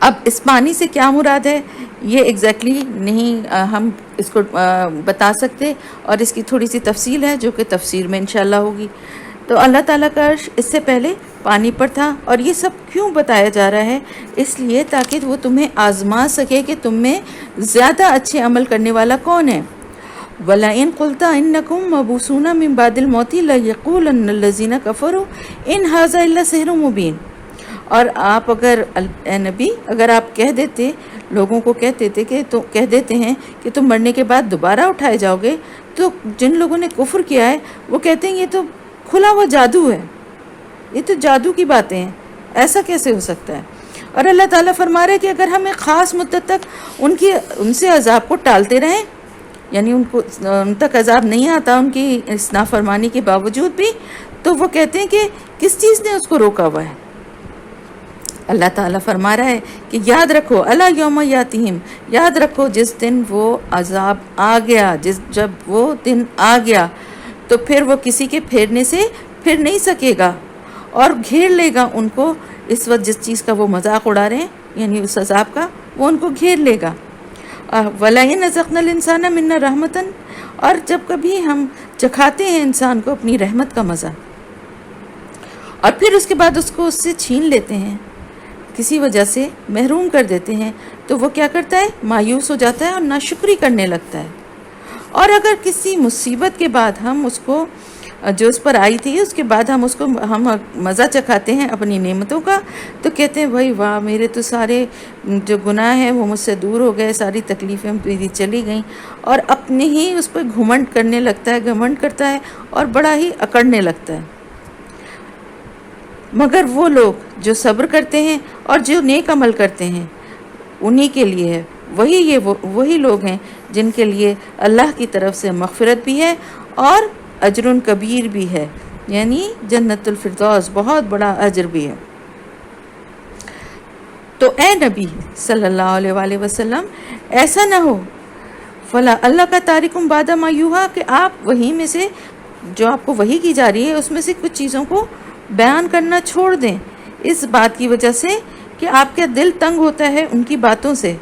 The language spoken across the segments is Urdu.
اب اس پانی سے کیا مراد ہے یہ ایگزیکٹلی نہیں ہم اس کو بتا سکتے، اور اس کی تھوڑی سی تفصیل ہے جو کہ تفسیر میں انشاءاللہ ہوگی۔ تو اللہ تعالیٰ کا عرش اس سے پہلے پانی پر تھا، اور یہ سب کیوں بتایا جا رہا ہے؟ اس لیے تاکہ وہ تمہیں آزما سکے کہ تم میں زیادہ اچھے عمل کرنے والا کون ہے۔ وَلَئِن قُلْتَ إِنَّكُمْ مَبْعُوثُونَ مِن بَعْدِ الْمَوْتِ لَيَقُولَنَّ الَّذِينَ كَفَرُوا إِنْ هَذَا إِلَّا سِحْرٌ مُبِينٌ۔ اور آپ اگر اے نبی اگر آپ کہہ دیتے، لوگوں کو کہہ دیتے ہیں کہ تم مرنے کے بعد دوبارہ اٹھائے جاؤ گے، تو جن لوگوں نے کفر کیا ہے وہ کہتے ہیں یہ تو کھلا ہوا جادو ہے، یہ تو جادو کی باتیں ہیں، ایسا کیسے ہو سکتا ہے؟ اور اللہ تعالیٰ فرما رہے کہ اگر ہم ایک خاص مدت تک ان سے عذاب کو ٹالتے رہیں، یعنی ان تک عذاب نہیں آتا ان کی اس نافرمانی کے باوجود بھی، تو وہ کہتے ہیں کہ کس چیز نے اس کو روکا ہوا ہے؟ اللہ تعالیٰ فرما رہا ہے کہ یاد رکھو الا یوم یاتہم، یاد رکھو جس دن وہ عذاب آ گیا، جب وہ دن آ گیا تو پھر وہ کسی کے پھیرنے سے پھر نہیں سکے گا، اور گھیر لے گا ان کو اس وقت جس چیز کا وہ مذاق اڑا رہے ہیں، یعنی اس عذاب کا، وہ ان کو گھیر لے گا۔ وَلَئِنْ أَذَقْنَا الْإِنسَانَ مِنَّا رَحْمَةً، اور جب کبھی ہم چکھاتے ہیں انسان کو اپنی رحمت کا مزہ، اور پھر اس کے بعد اس کو اس سے چھین لیتے ہیں، کسی وجہ سے محروم کر دیتے ہیں، تو وہ کیا کرتا ہے؟ مایوس ہو جاتا ہے اور ناشکری کرنے لگتا ہے۔ اور اگر کسی مصیبت کے بعد ہم اس کو جو اس پر آئی تھی اس کے بعد ہم مزہ چکھاتے ہیں اپنی نعمتوں کا، تو کہتے ہیں بھائی واہ، میرے تو سارے جو گناہ ہیں وہ مجھ سے دور ہو گئے، ساری تکلیفیں میری چلی گئیں، اور اپنے ہی اس پہ گھمنڈ کرنے لگتا ہے، گھمنڈ کرتا ہے اور بڑا ہی اکڑنے لگتا ہے۔ مگر وہ لوگ جو صبر کرتے ہیں اور جو نیک عمل کرتے ہیں انہی کے لیے ہے، وہی لوگ ہیں جن کے لیے اللہ کی طرف سے مغفرت بھی ہے اور اجر کبیر بھی ہے، یعنی جنت الفردوس، بہت بڑا اجر بھی ہے۔ تو اے نبی صلی اللہ علیہ وآلہ وسلم، ایسا نہ ہو فلا اللہ کا تارکم بعد ما یوحا، کہ آپ وہی میں سے جو آپ کو وحی کی جا رہی ہے اس میں سے کچھ چیزوں کو بیان کرنا چھوڑ دیں، اس بات کی وجہ سے کہ آپ کا دل تنگ ہوتا ہے ان کی باتوں سے،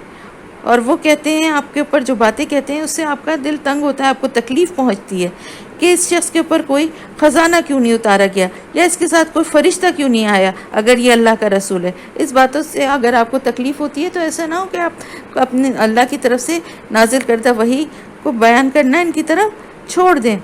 اور وہ کہتے ہیں آپ کے اوپر جو باتیں کہتے ہیں اس سے آپ کا دل تنگ ہوتا ہے، آپ کو تکلیف پہنچتی ہے کہ اس شخص کے اوپر کوئی خزانہ کیوں نہیں اتارا گیا، یا اس کے ساتھ کوئی فرشتہ کیوں نہیں آیا اگر یہ اللہ کا رسول ہے۔ اس باتوں سے اگر آپ کو تکلیف ہوتی ہے تو ایسا نہ ہو کہ آپ اپنے اللہ کی طرف سے نازل کردہ وحی کو بیان کرنا ان کی طرف چھوڑ دیں۔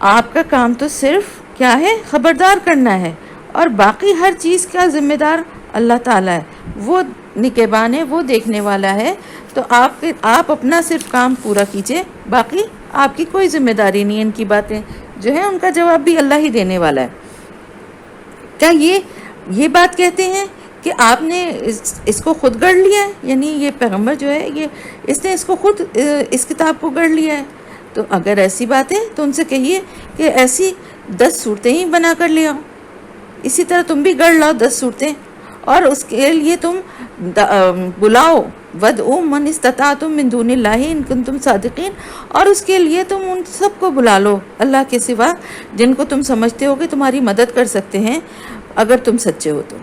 آپ کا کام تو صرف کیا ہے؟ خبردار کرنا ہے، اور باقی ہر چیز کا ذمہ دار اللہ تعالیٰ ہے، وہ نگہبان ہے، وہ دیکھنے والا ہے۔ تو آپ اپنا صرف کام پورا کیجئے، باقی آپ کی کوئی ذمہ داری نہیں ہے، ان کی باتیں جو ہیں ان کا جواب بھی اللہ ہی دینے والا ہے۔ کیا یہ بات کہتے ہیں کہ آپ نے اس کو خود گڑھ لیا ہے، یعنی یہ پیغمبر جو ہے اس نے اس کو خود اس کتاب کو گڑھ لیا ہے؟ تو اگر ایسی بات ہے تو ان سے کہیے کہ ایسی 10 صورتیں ہی بنا کر لے آؤ، اسی طرح تم بھی گڑھ لاؤ 10 صورتیں، اور اس کے لیے تم بلاؤ وَدْعُوا مَنِ اسْتَطَعْتُم مِّن دُونِ اللَّهِ إِن كُنتُم صَادِقِينَ، اور اس کے لیے تم ان سب کو بلا لو اللہ کے سوا جن کو تم سمجھتے ہو کہ تمہاری مدد کر سکتے ہیں اگر تم سچے ہو تو۔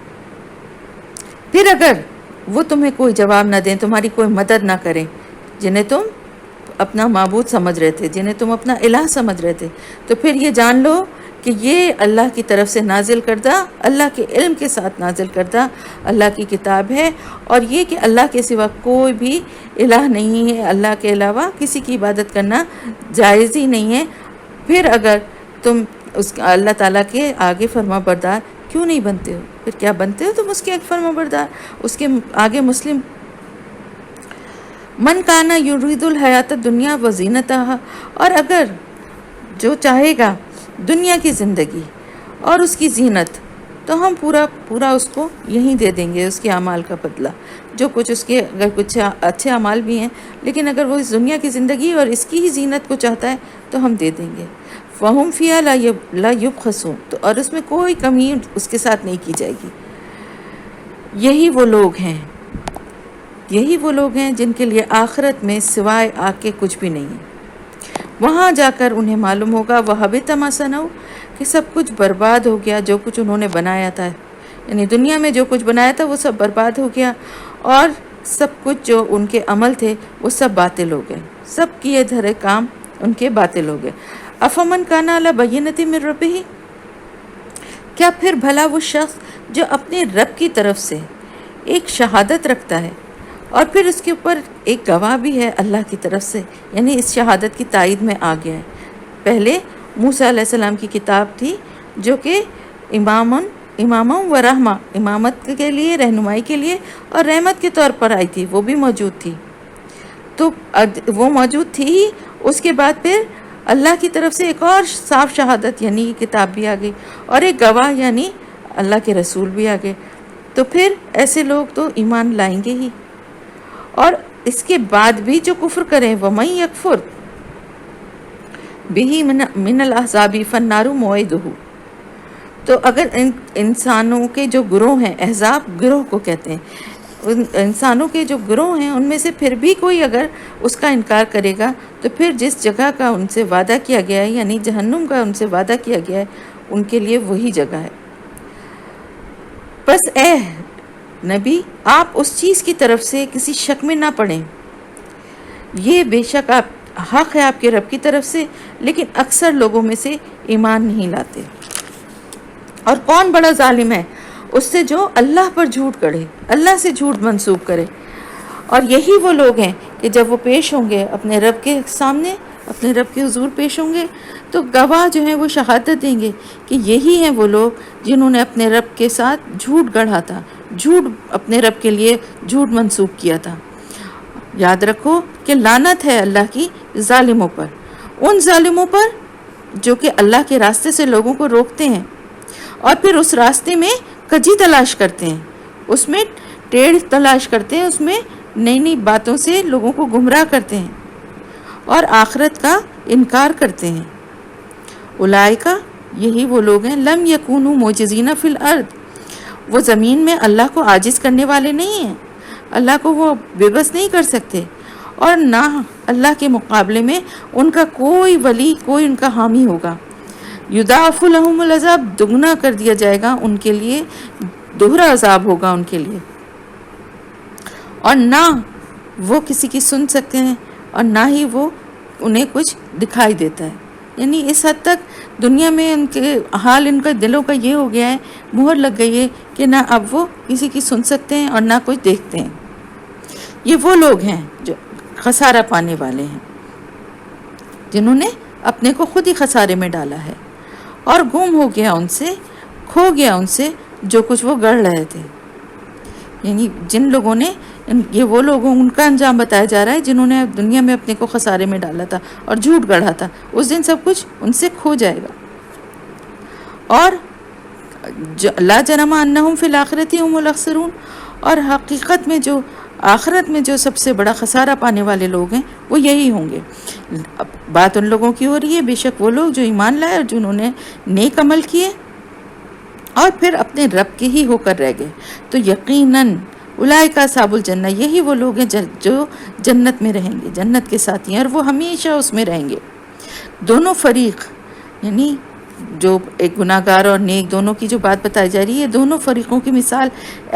پھر اگر وہ تمہیں کوئی جواب نہ دیں، تمہاری کوئی مدد نہ کریں، جنہیں تم اپنا معبود سمجھ رہے تھے، جنہیں تم اپنا الہ سمجھ رہے تھے، تو پھر یہ جان لو کہ یہ اللہ کی طرف سے نازل کردہ، اللہ کے علم کے ساتھ نازل کردہ اللہ کی کتاب ہے، اور یہ کہ اللہ کے سوا کوئی بھی الہ نہیں ہے، اللہ کے علاوہ کسی کی عبادت کرنا جائز ہی نہیں ہے۔ پھر اگر تم اللہ تعالیٰ کے آگے فرما بردار کیوں نہیں بنتے ہو؟ پھر کیا بنتے ہو تم اس کے فرما بردار، اس کے آگے مسلم؟ من کانا یرید الحیات الدنیا وزینتہا، اور اگر جو چاہے گا دنیا کی زندگی اور اس کی زینت، تو ہم پورا اس کو یہیں دے دیں گے، اس کے اعمال کا بدلہ، جو کچھ اس کے اگر کچھ اچھے اعمال بھی ہیں، لیکن اگر وہ اس دنیا کی زندگی اور اس کی ہی زینت کو چاہتا ہے تو ہم دے دیں گے۔ فَهُمْ فِيهَا لَا يُبْخَسُونَ، تو اور اس میں کوئی کمی اس کے ساتھ نہیں کی جائے گی۔ یہی وہ لوگ ہیں جن کے لیے آخرت میں سوائے آگ کے کچھ بھی نہیں ہے، وہاں جا کر انہیں معلوم ہوگا وَحَبِطَ مَا صَنَعُوا، کہ سب کچھ برباد ہو گیا جو کچھ انہوں نے بنایا تھا، یعنی دنیا میں جو کچھ بنایا تھا وہ سب برباد ہو گیا، اور سب کچھ جو ان کے عمل تھے وہ سب باطل ہو گئے، سب کیے دھرے کام ان کے باطل ہو گئے۔ افمن کان علی بینۃ من ربہ، کیا پھر بھلا وہ شخص جو اپنے رب کی طرف سے ایک شہادت رکھتا ہے اور پھر اس کے اوپر ایک گواہ بھی ہے اللہ کی طرف سے، یعنی اس شہادت کی تائید میں آ گیا ہے۔ پہلے موسیٰ علیہ السلام کی کتاب تھی جو کہ امامہ و رحمہ، امامت کے لیے، رہنمائی کے لیے اور رحمت کے طور پر آئی تھی، وہ بھی موجود تھی، تو وہ موجود تھی ہی، اس کے بعد پھر اللہ کی طرف سے ایک اور صاف شہادت یعنی یہ کتاب بھی آ گئی، اور ایک گواہ یعنی اللہ کے رسول بھی آ گئے، تو پھر ایسے لوگ تو ایمان لائیں گے ہی۔ اور اس کے بعد بھی جو کفر کریں، وَمَن يَكْفُرْ بِهِ مِنَ الْأَحْزَابِ فَالنَّارُ مَوْعِدُهُ، تو اگر انسانوں کے جو گروہ ہیں، احزاب گروہ کو کہتے ہیں، ان انسانوں کے جو گروہ ہیں ان میں سے پھر بھی کوئی اگر اس کا انکار کرے گا تو پھر جس جگہ کا ان سے وعدہ کیا گیا ہے، یعنی جہنم کا ان سے وعدہ کیا گیا ہے، ان کے لیے وہی جگہ ہے۔ بس اے نبی، آپ اس چیز کی طرف سے کسی شک میں نہ پڑیں، یہ بے شک آپ حق ہے آپ کے رب کی طرف سے، لیکن اکثر لوگوں میں سے ایمان نہیں لاتے۔ اور کون بڑا ظالم ہے اس سے جو اللہ پر جھوٹ گڑھے، اللہ سے جھوٹ منسوب کرے۔ اور یہی وہ لوگ ہیں کہ جب وہ پیش ہوں گے اپنے رب کے سامنے، اپنے رب کے حضور پیش ہوں گے، تو گواہ جو ہیں وہ شہادت دیں گے کہ یہی ہیں وہ لوگ جنہوں نے اپنے رب کے ساتھ جھوٹ گڑھا تھا، جھوٹ اپنے رب کے لیے جھوٹ منسوب کیا تھا۔ یاد رکھو کہ لعنت ہے اللہ کی ظالموں پر، ان ظالموں پر جو کہ اللہ کے راستے سے لوگوں کو روکتے ہیں اور پھر اس راستے میں کجی تلاش کرتے ہیں، اس میں ٹیڑھ تلاش کرتے ہیں، اس میں نئی نئی باتوں سے لوگوں کو گمراہ کرتے ہیں اور آخرت کا انکار کرتے ہیں۔ اولئکا، یہی وہ لوگ ہیں، لم یکونوا معجزین فی الارض، وہ زمین میں اللہ کو عاجز کرنے والے نہیں ہیں، اللہ کو وہ بے بس نہیں کر سکتے، اور نہ اللہ کے مقابلے میں ان کا کوئی ولی، کوئی ان کا حامی ہوگا۔ یضاعف لہم العذاب، دگنا کر دیا جائے گا ان کے لیے، دوہرا عذاب ہوگا ان کے لیے، اور نہ وہ کسی کی سن سکتے ہیں اور نہ ہی وہ انہیں کچھ دکھائی دیتا ہے۔ یعنی اس حد تک دنیا میں ان کے حال، ان کا دلوں کا یہ ہو گیا ہے، مہر لگ گئی ہے کہ نہ اب وہ کسی کی سن سکتے ہیں اور نہ کچھ دیکھتے ہیں۔ یہ وہ لوگ ہیں جو خسارہ پانے والے ہیں، جنہوں نے اپنے کو خود ہی خسارے میں ڈالا ہے اور گم ہو گیا ان سے، کھو گیا ان سے جو کچھ وہ گڑھ رہے تھے۔ یعنی جن لوگوں نے، یہ وہ لوگ ان کا انجام بتایا جا رہا ہے جنہوں نے دنیا میں اپنے کو خسارے میں ڈالا تھا اور جھوٹ گڑھا تھا، اس دن سب کچھ ان سے کھو جائے گا۔ اور لا جرم انہم فی الآخرۃ هم الاخسرون، اور حقیقت میں جو آخرت میں جو سب سے بڑا خسارہ پانے والے لوگ ہیں وہ یہی ہوں گے۔ بات ان لوگوں کی ہو رہی ہے، بے شک وہ لوگ جو ایمان لائے اور جنہوں نے نیک عمل کیے اور پھر اپنے رب کے ہی ہو کر رہ گئے، تو یقیناً اولئک اصحاب الجنہ، یہی وہ لوگ ہیں جو جنت میں رہیں گے، جنت کے ساتھی ہیں، اور وہ ہمیشہ اس میں رہیں گے۔ دونوں فریق، یعنی جو ایک گناہ گار اور نیک، دونوں کی جو بات بتائی جا رہی ہے، دونوں فریقوں کی مثال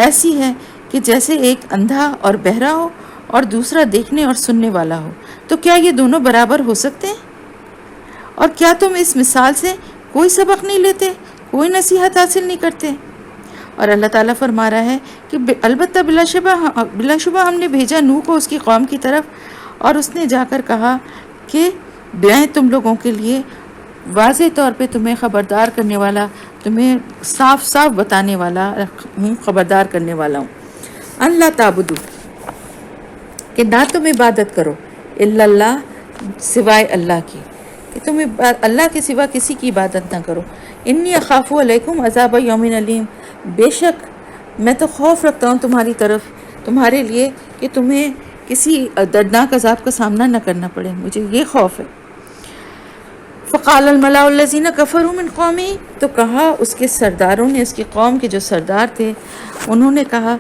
ایسی ہے کہ جیسے ایک اندھا اور بہرا ہو اور دوسرا دیکھنے اور سننے والا ہو، تو کیا یہ دونوں برابر ہو سکتے ہیں؟ اور کیا تم اس مثال سے کوئی سبق نہیں لیتے، کوئی نصیحت حاصل نہیں کرتے؟ اور اللہ تعالیٰ فرما رہا ہے کہ البتہ بلا شبہ ہم نے بھیجا نوح کو اس کی قوم کی طرف، اور اس نے جا کر کہا کہ میں تم لوگوں کے لیے واضح طور پہ تمہیں خبردار کرنے والا، تمہیں صاف صاف بتانے والا ہوں، خبردار کرنے والا ہوں۔ اللہ تعبدو، کہ نہ تم عبادت کرو، الا اللہ، سوائے اللہ کی، کہ تم اللہ کے سوا کسی کی عبادت نہ کرو۔ انی اخاف علیکم عذاب یوم علیم، بے شک میں تو خوف رکھتا ہوں تمہاری طرف، تمہارے لیے، کہ تمہیں کسی دردناک عذاب کا سامنا نہ کرنا پڑے، مجھے یہ خوف ہے۔ فقال الملأ الذین کفروا من قومہ، تو کہا اس کے سرداروں نے، اس کی قوم کے جو سردار تھے، انہوں نے کہا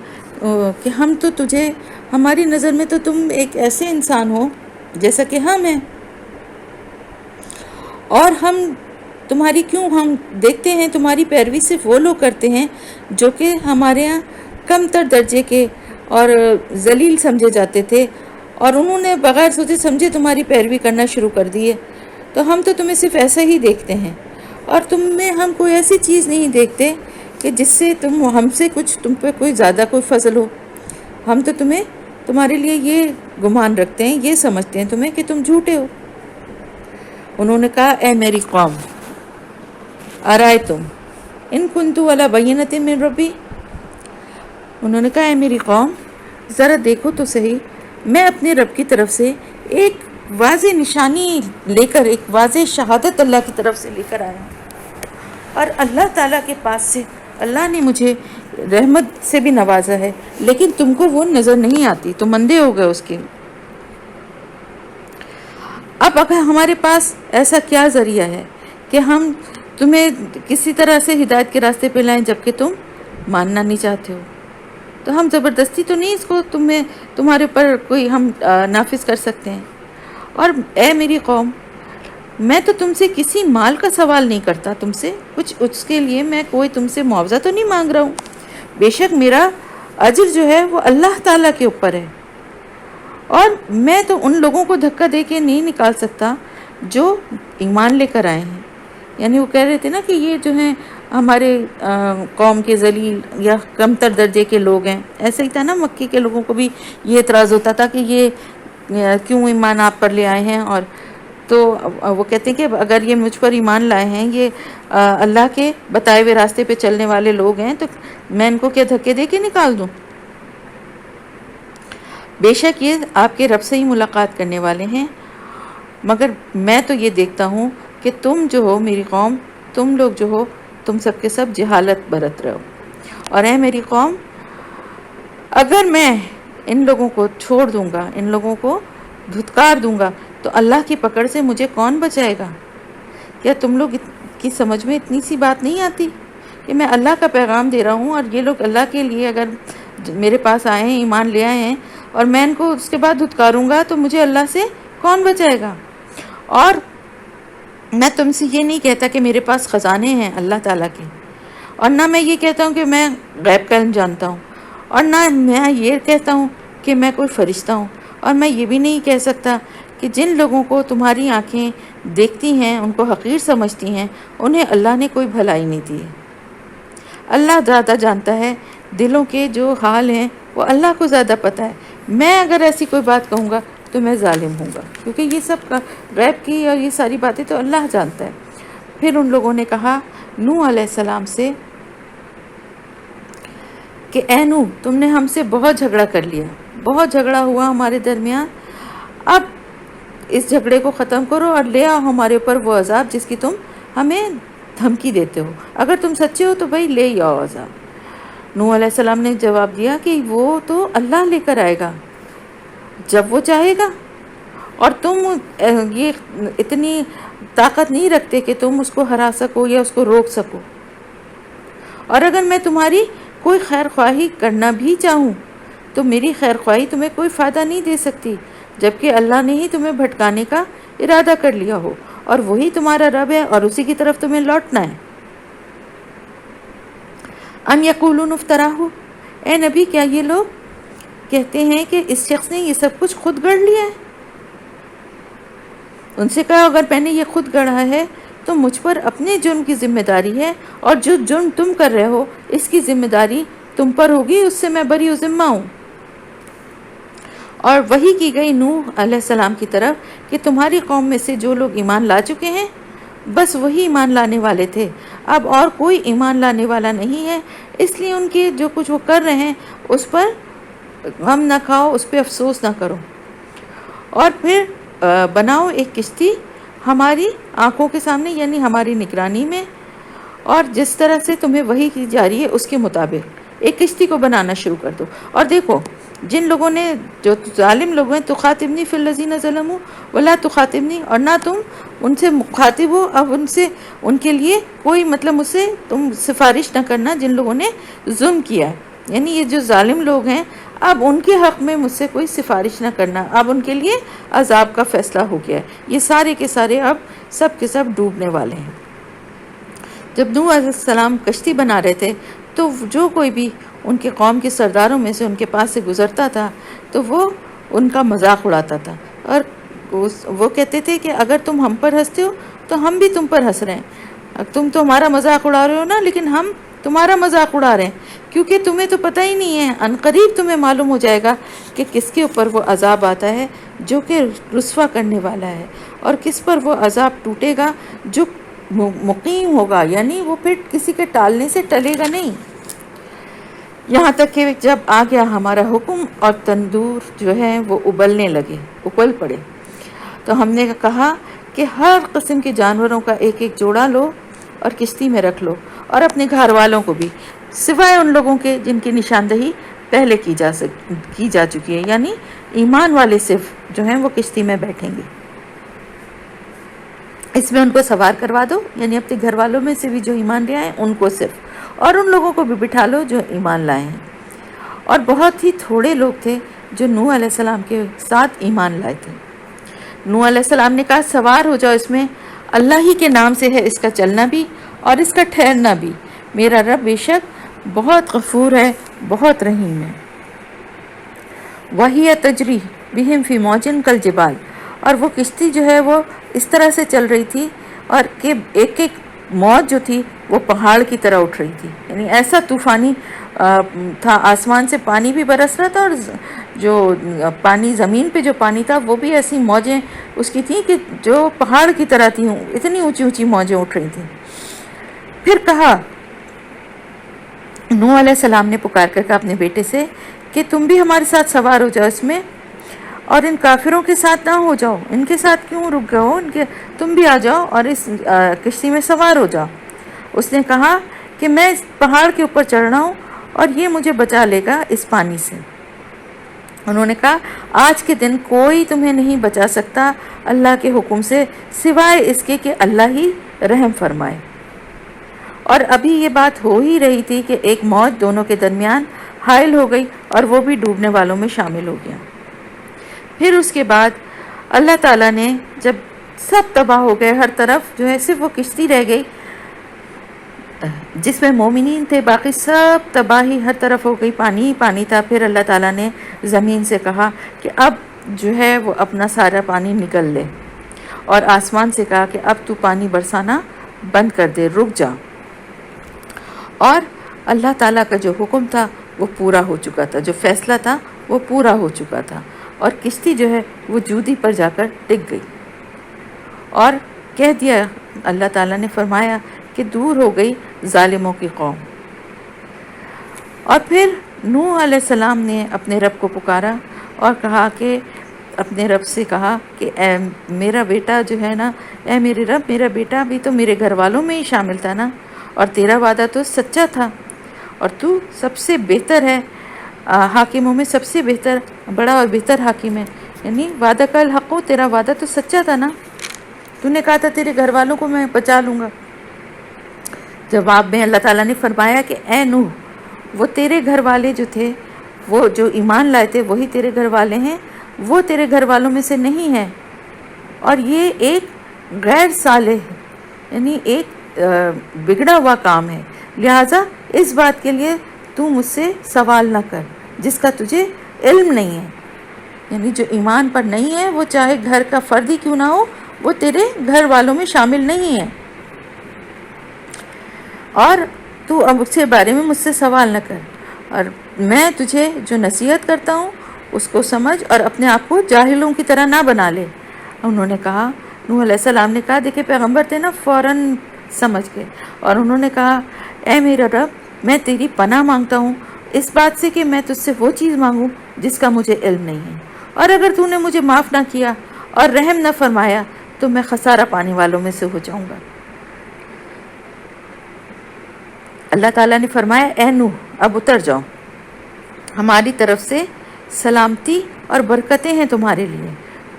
کہ ہم تو تجھے، ہماری نظر میں تو تم ایک ایسے انسان ہو جیسا کہ ہم ہیں، اور ہم تمہاری کیوں ہم دیکھتے ہیں تمہاری پیروی صرف وہ لوگ کرتے ہیں جو کہ ہمارے ہاں کم تر درجے کے اور ذلیل سمجھے جاتے تھے، اور انہوں نے بغیر سوچے سمجھے تمہاری پیروی کرنا شروع کر دی ہے۔ تو ہم تو تمہیں صرف ایسا ہی دیکھتے ہیں، اور تم میں ہم کوئی ایسی چیز نہیں دیکھتے کہ جس سے ہم سے تم پہ کوئی زیادہ کوئی فضل ہو۔ ہم تو تمہارے لیے یہ گمان رکھتے ہیں، یہ سمجھتے ہیں تمہیں کہ تم جھوٹے ہو۔ انہوں نے کہا اے میری قوم ارائیتم ان کنتو علی بینۃ من ربی، انہوں نے کہا اے میری قوم ذرا دیکھو تو صحیح، میں اپنے رب کی طرف سے ایک واضح نشانی لے کر، ایک واضح شہادت اللہ کی طرف سے لے کر آیا ہوں، اور اللہ تعالیٰ کے پاس سے اللہ نے مجھے رحمت سے بھی نوازا ہے، لیکن تم کو وہ نظر نہیں آتی، تم اندھے ہو گئے اس کے۔ اب اگر ہمارے پاس ایسا کیا ذریعہ ہے کہ ہم تمہیں کسی طرح سے ہدایت کے راستے پہ لائیں جبکہ تم ماننا نہیں چاہتے ہو؟ تو ہم زبردستی تو نہیں اس کو تمہارے اوپر کوئی ہم نافذ کر سکتے ہیں۔ اور اے میری قوم، میں تو تم سے کسی مال کا سوال نہیں کرتا، تم سے کچھ اس کے لیے میں کوئی تم سے معاوضہ تو نہیں مانگ رہا ہوں، بے شک میرا اجر جو ہے وہ اللہ تعالیٰ کے اوپر ہے، اور میں تو ان لوگوں کو دھکا دے کے نہیں نکال سکتا جو ایمان لے کر آئے ہیں۔ یعنی وہ کہہ رہے تھے نا کہ یہ جو ہیں ہمارے قوم کے ذلیل یا کم تر درجے کے لوگ ہیں، ایسا ہی تھا نا، مکی کے لوگوں کو بھی یہ اعتراض ہوتا تھا کہ یہ کیوں ایمان آپ پر لے آئے ہیں، اور تو وہ کہتے ہیں کہ اگر یہ مجھ پر ایمان لائے ہیں، یہ اللہ کے بتائے ہوئے راستے پہ چلنے والے لوگ ہیں، تو میں ان کو کیا دھکے دے کے نکال دوں؟ بے شک یہ آپ کے رب سے ہی ملاقات کرنے والے ہیں، مگر میں تو یہ دیکھتا ہوں کہ تم جو ہو میری قوم، تم لوگ جو ہو، تم سب کے سب جہالت برت رہے ہو۔ اور اے میری قوم، اگر میں ان لوگوں کو چھوڑ دوں گا، ان لوگوں کو دھتکار دوں گا، تو اللہ کی پکڑ سے مجھے کون بچائے گا؟ کیا تم لوگ کی سمجھ میں اتنی سی بات نہیں آتی کہ میں اللہ کا پیغام دے رہا ہوں، اور یہ لوگ اللہ کے لیے اگر میرے پاس آئے ہیں، ایمان لے آئے ہیں، اور میں ان کو اس کے بعد دھتکاروں گا تو مجھے اللہ سے کون بچائے گا؟ اور میں تم سے یہ نہیں کہتا کہ میرے پاس خزانے ہیں اللہ تعالیٰ کے، اور نہ میں یہ کہتا ہوں کہ میں غیب کا علم جانتا ہوں، اور نہ میں یہ کہتا ہوں کہ میں کوئی فرشتہ ہوں، اور میں یہ بھی نہیں کہہ سکتا کہ جن لوگوں کو تمہاری آنکھیں دیکھتی ہیں، ان کو حقیر سمجھتی ہیں، انہیں اللہ نے کوئی بھلائی نہیں دی ہے۔ اللہ زیادہ جانتا ہے دلوں کے جو حال ہیں، وہ اللہ کو زیادہ پتہ ہے۔ میں اگر ایسی کوئی بات کہوں گا تو میں ظالم ہوں گا، کیونکہ یہ سب غیب کی اور یہ ساری باتیں تو اللہ جانتا ہے۔ پھر ان لوگوں نے کہا نوح علیہ السلام سے کہ اے نوح، تم نے ہم سے بہت جھگڑا کر لیا، بہت جھگڑا ہوا ہمارے درمیان، اب اس جھگڑے کو ختم کرو اور لے آؤ ہمارے اوپر وہ عذاب جس کی تم ہمیں دھمکی دیتے ہو۔ اگر تم سچے ہو تو بھائی لے ہی آؤ عذاب۔ نوح علیہ السلام نے جواب دیا کہ وہ تو اللہ لے کر آئے گا جب وہ چاہے گا، اور تم یہ اتنی طاقت نہیں رکھتے کہ تم اس کو ہرا سکو یا اس کو روک سکو، اور اگر میں تمہاری کوئی خیر خواہی کرنا بھی چاہوں تو میری خیر خواہی تمہیں کوئی فائدہ نہیں دے سکتی، جبکہ اللہ نے ہی تمہیں بھٹکانے کا ارادہ کر لیا ہو، اور وہی تمہارا رب ہے، اور اسی کی طرف تمہیں لوٹنا ہے۔ ام یقولون افتراہ، اے نبی کیا یہ لوگ کہتے ہیں کہ اس شخص نے یہ سب کچھ خود گڑھ لیا ہے؟ ان سے کہا اگر میں نے یہ خود گڑھا ہے تو مجھ پر اپنے جرم کی ذمہ داری ہے، اور جو جرم تم کر رہے ہو اس کی ذمہ داری تم پر ہوگی، اس سے میں بری و ذمہ ہوں۔ اور وحی کی گئی نوح علیہ السلام کی طرف کہ تمہاری قوم میں سے جو لوگ ایمان لا چکے ہیں بس وہی ایمان لانے والے تھے، اب اور کوئی ایمان لانے والا نہیں ہے، اس لیے ان کے جو کچھ وہ کر رہے ہیں اس پر غم نہ کھاؤ، اس پہ افسوس نہ کرو، اور پھر بناؤ ایک کشتی ہماری آنکھوں کے سامنے، یعنی ہماری نگرانی میں، اور جس طرح سے تمہیں وحی کی جا رہی ہے اس کے مطابق ایک کشتی کو بنانا شروع کر دو۔ اور دیکھو جن لوگوں نے، جو ظالم لوگ ہیں، تخاطبنی فی الذین ظلموا ولا تخاطبنی، اور نہ تم ان سے مخاطب ہو، اب ان سے ان کے لیے کوئی مطلب مجھ سے تم سفارش نہ کرنا جن لوگوں نے ظلم کیا ہے، یعنی یہ جو ظالم لوگ ہیں اب ان کے حق میں مجھ سے کوئی سفارش نہ کرنا، اب ان کے لیے عذاب کا فیصلہ ہو گیا ہے، یہ سارے کے سارے اب سب کے سب ڈوبنے والے ہیں۔ جب نوح علیہ السلام کشتی بنا رہے تھے تو جو کوئی بھی ان کے قوم کے سرداروں میں سے ان کے پاس سے گزرتا تھا تو وہ ان کا مذاق اڑاتا تھا، اور وہ کہتے تھے کہ اگر تم ہم پر ہنستے ہو تو ہم بھی تم پر ہنس رہے ہیں، تم تو ہمارا مذاق اڑا رہے ہو نا، لیکن ہم تمہارا مذاق اڑا رہے ہیں، کیونکہ تمہیں تو پتہ ہی نہیں ہے، عنقریب تمہیں معلوم ہو جائے گا کہ کس کے اوپر وہ عذاب آتا ہے جو کہ رسوا کرنے والا ہے، اور کس پر وہ عذاب ٹوٹے گا جو مقیم ہوگا، یعنی وہ پھر کسی کے ٹالنے سے ٹلے گا نہیں۔ یہاں تک کہ جب آ گیا ہمارا حکم اور تندور جو ہے وہ ابلنے لگے، ابل پڑے، تو ہم نے کہا کہ ہر قسم کے جانوروں کا ایک ایک جوڑا لو اور کشتی میں رکھ لو، اور اپنے گھر والوں کو بھی، سوائے ان لوگوں کے جن کی نشاندہی پہلے کی جا چکی ہے، یعنی ایمان والے صرف جو ہیں وہ کشتی میں بیٹھیں گے، اس میں ان کو سوار کروا دو، یعنی اپنے گھر والوں میں سے بھی جو ایمان لے آئے ان کو صرف، اور ان لوگوں کو بھی بٹھا لو جو ایمان لائے ہیں۔ اور بہت ہی تھوڑے لوگ تھے جو نوح علیہ السلام کے ساتھ ایمان لائے تھے۔ نوح علیہ السلام نے کہا سوار ہو جاؤ اس میں، اللہ ہی کے نام سے ہے اس کا چلنا بھی اور اس کا ٹھہرنا بھی، میرا رب بے شک بہت غفور ہے، بہت رحیم ہے۔ وَهِيَ تَجْرِي بِهِمْ فِي مَوْجٍ كَالْجِبَالِ، اور وہ کشتی جو ہے وہ اس طرح سے چل رہی تھی اور کہ ایک ایک موج جو تھی وہ پہاڑ کی طرح اٹھ رہی تھی، یعنی ایسا طوفانی تھا، آسمان سے پانی بھی برس رہا تھا، اور جو پانی زمین پہ جو پانی تھا وہ بھی ایسی موجیں اس کی تھیں کہ جو پہاڑ کی طرح تھیں، اتنی اونچی اونچی موجیں اٹھ رہی تھیں۔ پھر کہا نوح علیہ السلام نے پکار کر کہا اپنے بیٹے سے کہ تم بھی ہمارے ساتھ سوار ہو جاؤ اس میں، اور ان کافروں کے ساتھ نہ ہو جاؤ، ان کے ساتھ کیوں رک گئے ہو، تم بھی آ جاؤ اور اس کشتی میں سوار ہو جاؤ۔ اس نے کہا کہ میں اس پہاڑ کے اوپر چڑھ رہا ہوں اور یہ مجھے بچا لے گا اس پانی سے۔ انہوں نے کہا آج کے دن کوئی تمہیں نہیں بچا سکتا اللہ کے حکم سے سوائے اس کے کہ اللہ ہی رحم فرمائے۔ اور ابھی یہ بات ہو ہی رہی تھی کہ ایک موج دونوں کے درمیان حائل ہو گئی اور وہ بھی ڈوبنے والوں میں شامل ہو گیا۔ پھر اس کے بعد اللہ تعالیٰ نے جب سب تباہ ہو گئے، ہر طرف جو ہے صرف وہ کشتی رہ گئی جس میں مومنین تھے، باقی سب تباہی ہر طرف ہو گئی، پانی ہی پانی تھا۔ پھر اللہ تعالیٰ نے زمین سے کہا کہ اب جو ہے وہ اپنا سارا پانی نکل لے، اور آسمان سے کہا کہ اب تو پانی برسانا بند کر دے، رک جا۔ اور اللہ تعالیٰ کا جو حکم تھا وہ پورا ہو چکا تھا، جو فیصلہ تھا وہ پورا ہو چکا تھا، اور کشتی جو ہے وہ جودی پر جا کر ٹک گئی، اور کہہ دیا، اللہ تعالیٰ نے فرمایا کہ دور ہو گئی ظالموں کی قوم۔ اور پھر نوح علیہ السلام نے اپنے رب کو پکارا اور کہا کہ اپنے رب سے کہا کہ اے میرا بیٹا جو ہے نا، اے میرے رب، میرا بیٹا بھی تو میرے گھر والوں میں ہی شامل تھا نا، اور تیرا وعدہ تو سچا تھا، اور تو سب سے بہتر ہے، حاکموں میں سب سے بہتر، بڑا اور بہتر حاکم ہے، یعنی وعدہ کا الحق ہو، تیرا وعدہ تو سچا تھا نا، تو نے کہا تھا تیرے گھر والوں کو میں بچا لوں گا۔ جواب میں اللہ تعالیٰ نے فرمایا کہ اے نوح، وہ تیرے گھر والے جو تھے، وہ جو ایمان لائے تھے وہی تیرے گھر والے ہیں، وہ تیرے گھر والوں میں سے نہیں ہیں، اور یہ ایک غیر صالح یعنی ایک بگڑا ہوا کام ہے، لہٰذا اس بات کے لیے تو مجھ سے سوال نہ کر جس کا تجھے علم نہیں ہے، یعنی جو ایمان پر نہیں ہے وہ چاہے گھر کا فرد ہی کیوں نہ ہو، وہ تیرے گھر والوں میں شامل نہیں ہے، اور تو اب اس کے بارے میں مجھ سے سوال نہ کر، اور میں تجھے جو نصیحت کرتا ہوں اس کو سمجھ اور اپنے آپ کو جاہلوں کی طرح نہ بنا لے۔ انہوں نے کہا، نوح علیہ السلام نے کہا، دیکھیں پیغمبر تھے نا، فوراً سمجھ گئے، اور انہوں نے کہا اے میرا رب، میں تیری پناہ مانگتا ہوں اس بات سے کہ میں تجھ سے وہ چیز مانگوں جس کا مجھے علم نہیں ہے، اور اگر تو نے مجھے معاف نہ کیا اور رحم نہ فرمایا تو میں خسارہ پانے والوں میں سے ہو جاؤں گا۔ اللہ تعالیٰ نے فرمایا اے نوح اب اتر جاؤ، ہماری طرف سے سلامتی اور برکتیں ہیں تمہارے لیے،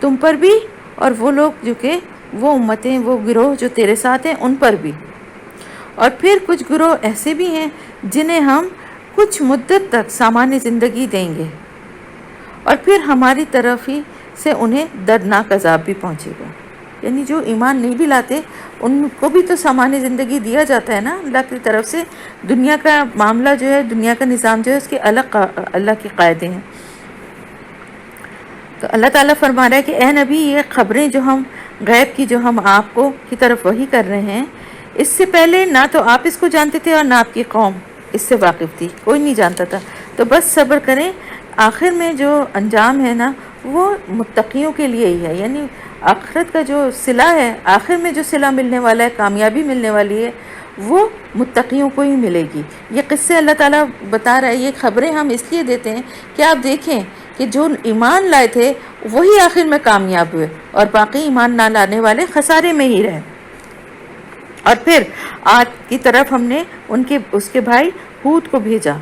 تم پر بھی اور وہ لوگ جو کہ وہ امتیں، وہ گروہ جو تیرے ساتھ ہیں ان پر بھی، اور پھر کچھ گروہ ایسے بھی ہیں جنہیں ہم کچھ مدت تک سامان زندگی دیں گے، اور پھر ہماری طرف ہی سے انہیں دردناک عذاب بھی پہنچے گا۔ یعنی جو ایمان نہیں بھی لاتے ان کو بھی تو سامان زندگی دیا جاتا ہے نا اللہ کی طرف سے. دنیا کا معاملہ جو ہے، دنیا کا نظام جو ہے، اس کے الگ اللہ کے قاعدے ہیں. تو اللہ تعالیٰ فرما رہا ہے کہ اے نبی، یہ خبریں جو ہم غیب کی جو ہم آپ کو کی طرف وحی کر رہے ہیں، اس سے پہلے نہ تو آپ اس کو جانتے تھے اور نہ آپ کی قوم اس سے واقف تھی، کوئی نہیں جانتا تھا. تو بس صبر کریں، آخر میں جو انجام ہے نا وہ متقیوں کے لیے ہی ہے. یعنی آخرت کا جو صلہ ہے، آخر میں جو صلہ ملنے والا ہے، کامیابی ملنے والی ہے، وہ متقیوں کو ہی ملے گی. یہ قصے اللہ تعالیٰ بتا رہا ہے، یہ خبریں ہم اس لیے دیتے ہیں کہ آپ دیکھیں کہ جو ایمان لائے تھے وہی آخر میں کامیاب ہوئے اور باقی ایمان نہ لانے والے خسارے میں ہی رہے. اور پھر عاد کی طرف ہم نے اس کے بھائی ہود کو بھیجا،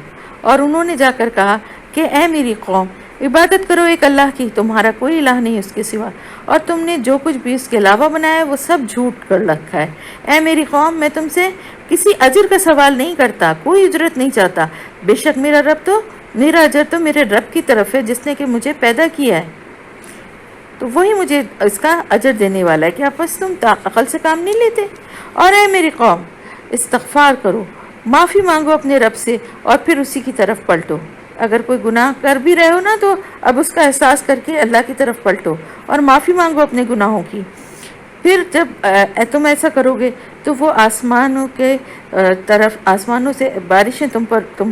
اور انہوں نے جا کر کہا کہ اے میری قوم، عبادت کرو ایک اللہ کی، تمہارا کوئی الہ نہیں اس کے سوا، اور تم نے جو کچھ بھی اس کے علاوہ بنایا ہے وہ سب جھوٹ کر رکھا ہے. اے میری قوم، میں تم سے کسی اجر کا سوال نہیں کرتا، کوئی اجرت نہیں چاہتا. بے شک میرا اجر تو میرے رب کی طرف ہے جس نے کہ مجھے پیدا کیا ہے، تو وہی مجھے اس کا اجر دینے والا ہے. کہ آپ بس تم عقل سے کام نہیں لیتے. اور اے میری قوم، استغفار کرو، معافی مانگو اپنے رب سے، اور پھر اسی کی طرف پلٹو. اگر کوئی گناہ کر بھی رہے ہو نا تو اب اس کا احساس کر کے اللہ کی طرف پلٹو اور معافی مانگو اپنے گناہوں کی. پھر جب تم ایسا کرو گے تو وہ آسمانوں سے بارشیں تم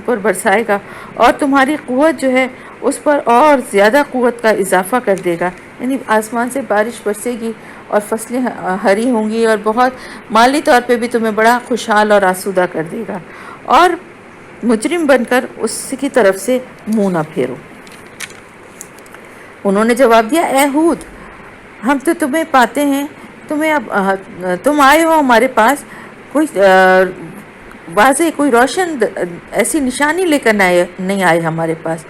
پر برسائے گا، اور تمہاری قوت جو ہے اس پر اور زیادہ قوت کا اضافہ کر دے گا. یعنی آسمان سے بارش برسے گی اور فصلیں ہری ہوں گی، اور بہت مالی طور پہ بھی تمہیں بڑا خوشحال اور آسودہ کر دے گا. اور مجرم بن کر اس کی طرف سے منہ نہ پھیرو. انہوں نے جواب دیا، اے ہود، ہم تو تمہیں پاتے ہیں، تم آئے ہو ہمارے پاس کوئی واضح، کوئی روشن ایسی نشانی لے کر نہیں آئے ہمارے پاس،